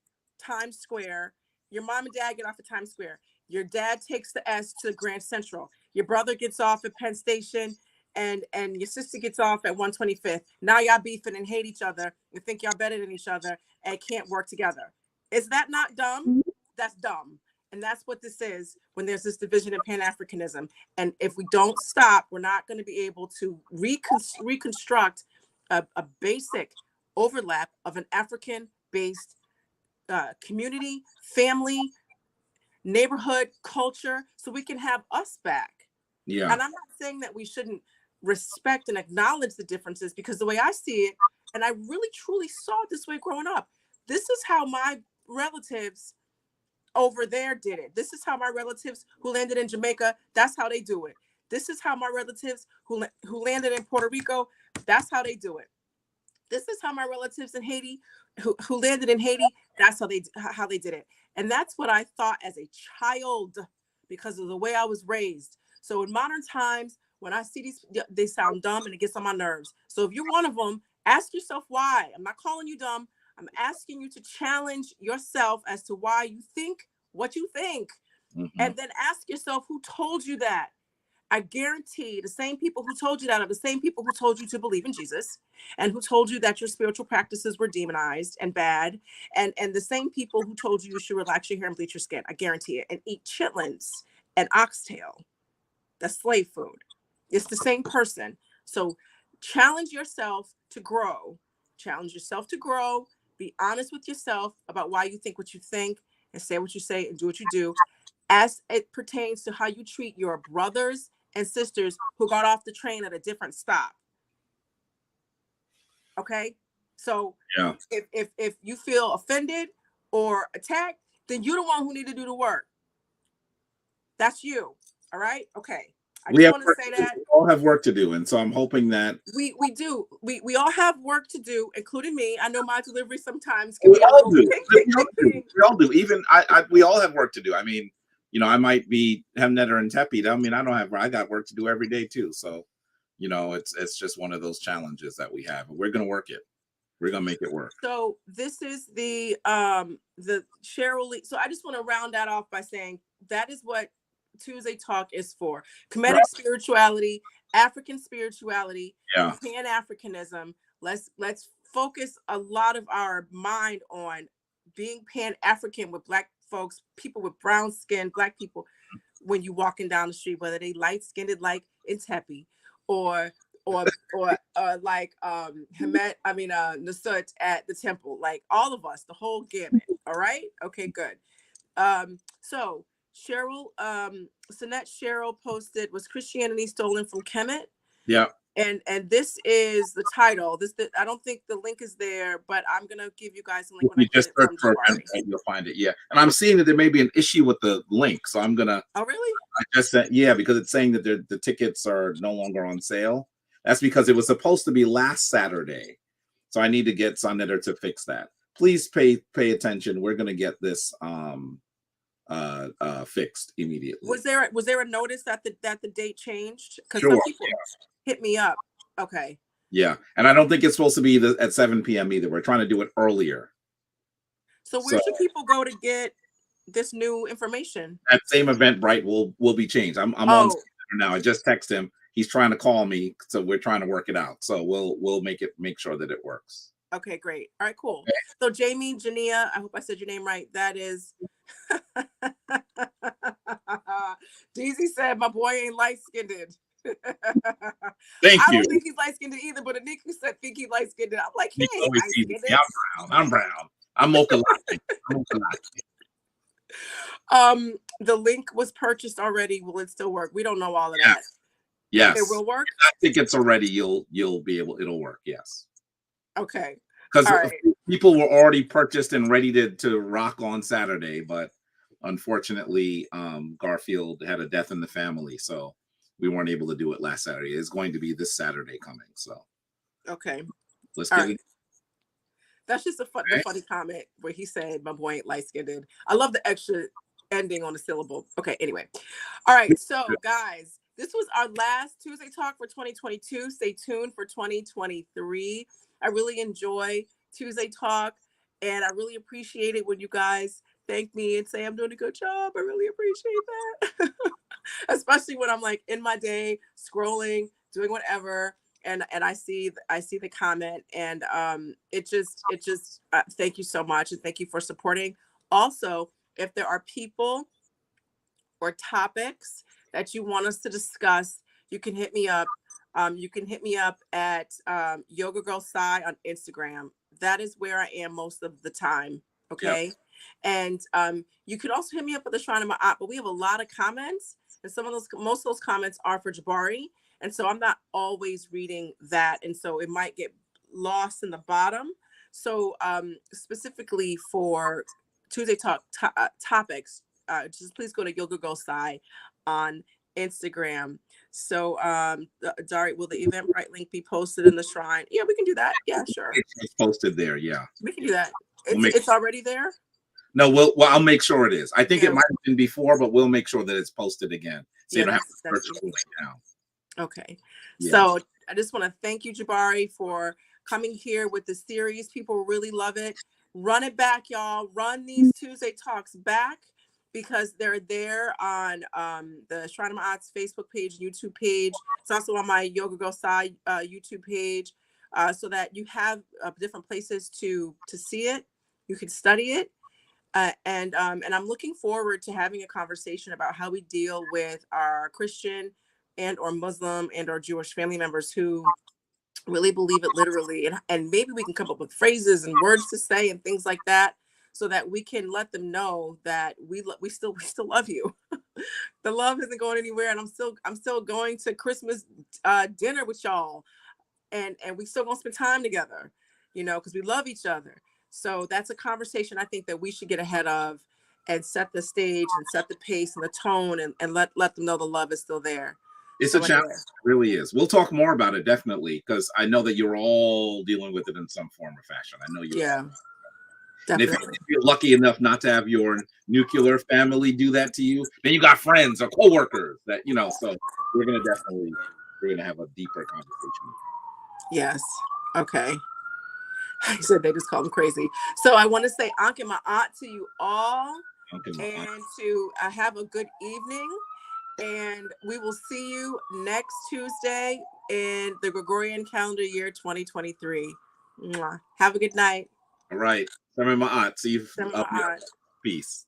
Times Square. Your mom and dad get off at Times Square. Your dad takes the S to Grand Central. Your brother gets off at Penn Station, and your sister gets off at 125th. Now y'all beefing and hate each other and think y'all better than each other and can't work together. Is that not dumb? That's dumb. And that's what this is when there's this division in Pan-Africanism. And if we don't stop, we're not going to be able to reconstruct a basic overlap of an African-based community, family, neighborhood, culture, so we can have us back. Yeah. And I'm not saying that we shouldn't respect and acknowledge the differences, because the way I see it, and I really truly saw it this way growing up, this is how my relatives over there did it. This is how my relatives who landed in Jamaica, that's how they do it. This is how my relatives who landed in Puerto Rico, that's how they do it. This is how my relatives in Haiti who landed in Haiti, that's how they did it. And that's what I thought as a child, because of the way I was raised. So in modern times, when I see these, they sound dumb and it gets on my nerves. So if you're one of them, ask yourself why. I'm not calling you dumb. I'm asking you to challenge yourself as to why you think what you think. Mm-hmm. And then ask yourself who told you that. I guarantee the same people who told you that are the same people who told you to believe in Jesus, and who told you that your spiritual practices were demonized and bad, and the same people who told you should relax your hair and bleach your skin. I guarantee it. And eat chitlins and oxtail. That's slave food. It's the same person. So challenge yourself to grow. Challenge yourself to grow. Be honest with yourself about why you think what you think, and say what you say and do what you do, as it pertains to how you treat your brothers and sisters who got off the train at a different stop. Okay? So Yeah. if you feel offended or attacked, then you're the one who need to do the work. That's you. All right? Okay. I just want to say that we all have work to do, and so I'm hoping that we do. We all have work to do, including me. I know my delivery sometimes can we be a all little do. We all do. Even we all have work to do. I mean, I might be Hemnet or Ntepi. I mean, I got work to do every day too. So, it's just one of those challenges that we have, and we're gonna work it. We're gonna make it work. So this is the Cheryl Lee. So I just want to round that off by saying that is what Tuesday Talk is for. Kemetic spirituality, African spirituality, Yeah. Pan-Africanism. Let's focus a lot of our mind on being Pan-African with Black folks, people with brown skin, Black people, when you walking down the street, whether they light-skinned like Ntepi or like Hemet, Nasut at the temple, like all of us, the whole gamut. All right. Okay, good. So Cheryl, Sinette Cheryl posted, was Christianity stolen from Kemet? Yeah. And this is the title. I don't think the link is there, but I'm gonna give you guys a link when you just search for it, you'll find it. Yeah. And I'm seeing that there may be an issue with the link, so I'm gonna. Oh, really? I just said, yeah, because it's saying that the tickets are no longer on sale. That's because it was supposed to be last Saturday. So I need to get Sonnetter to fix that. Please pay attention. We're going to get this fixed immediately. Was there a notice that the date changed? Because Sure, some people hit me up. Okay. Yeah, and I don't think it's supposed to be at 7 p.m. either. We're trying to do it earlier. So where should people go to get this new information? That same Eventbrite will be changed. I'm on now. I just text him. He's trying to call me, so we're trying to work it out. So we'll make sure that it works. Okay, great. All right, cool. Okay. So Jamie Jania, I hope I said your name right. That is Deezy said my boy ain't light-skinned. Thank you. I don't think he's light-skinned either, but Anika said think he light-skinned. I'm like, he ain't light-skinned. I'm brown. I'm mocha latte. The link was purchased already. Will it still work? We don't know all of that. Yes. It will work. I think it's already. You'll be able. It'll work. Yes. Okay. Because people were already purchased and ready to rock on Saturday, but unfortunately, Garfield had a death in the family, so we weren't able to do it last Saturday. It's going to be this Saturday coming. So. Okay. Let's get it. That's just a funny comment where he said my boy ain't light-skinned. I love the extra ending on the syllable. Okay, anyway. All right, so guys, this was our last Tuesday Talk for 2022. Stay tuned for 2023. I really enjoy Tuesday Talk, and I really appreciate it when you guys thank me and say I'm doing a good job. I really appreciate that. Especially when I'm like in my day, scrolling, doing whatever. And I see the comment, and it just thank you so much, and thank you for supporting. Also, if there are people or topics that you want us to discuss, you can hit me up. You can hit me up at Yoga Girl Sai on Instagram. That is where I am most of the time. Okay. Yep. And you can also hit me up at the Shrine of Ma'at, but we have a lot of comments, and most of those comments are for Jabari. And so I'm not always reading that. And so it might get lost in the bottom. So specifically for Tuesday Talk topics, just please go to Yoga Girl Sai on Instagram. So Dari, will the Eventbrite link be posted in the Shrine? Yeah, we can do that. Yeah, sure. It's posted there. Yeah. We can do that. It's already there? No, I'll make sure it is. I think it might have been before, but we'll make sure that it's posted again. So you don't have to search the link now. Okay. Yes. So I just want to thank you, Jabari, for coming here with the series. People really love it. Run it back, y'all. Run these Tuesday Talks back, because they're there on the Shrine of Ma'at's Facebook page, YouTube page. It's also on my Yoga Girl Sai YouTube page, so that you have different places to see it. You can study it. And I'm looking forward to having a conversation about how we deal with our Christian and or Muslim and or Jewish family members who really believe it literally, and maybe we can come up with phrases and words to say and things like that, so that we can let them know that we still love you. The love isn't going anywhere, and I'm still going to Christmas dinner with y'all, and we still gonna spend time together, because we love each other. So that's a conversation I think that we should get ahead of and set the stage and set the pace and the tone, and let them know the love is still there. It's a challenge. It really is. We'll talk more about it, definitely, because I know that you're all dealing with it in some form or fashion. I know you. Yeah. And if you're lucky enough not to have your nuclear family do that to you, then you got friends or coworkers that, so we're going to have a deeper conversation. Yes. Okay. I said they just call them crazy. So I want to say Ankh and Ma'at to you all, and to have a good evening. And we will see you next Tuesday in the Gregorian calendar year 2023. Mwah. Have a good night. All right. See you. Peace.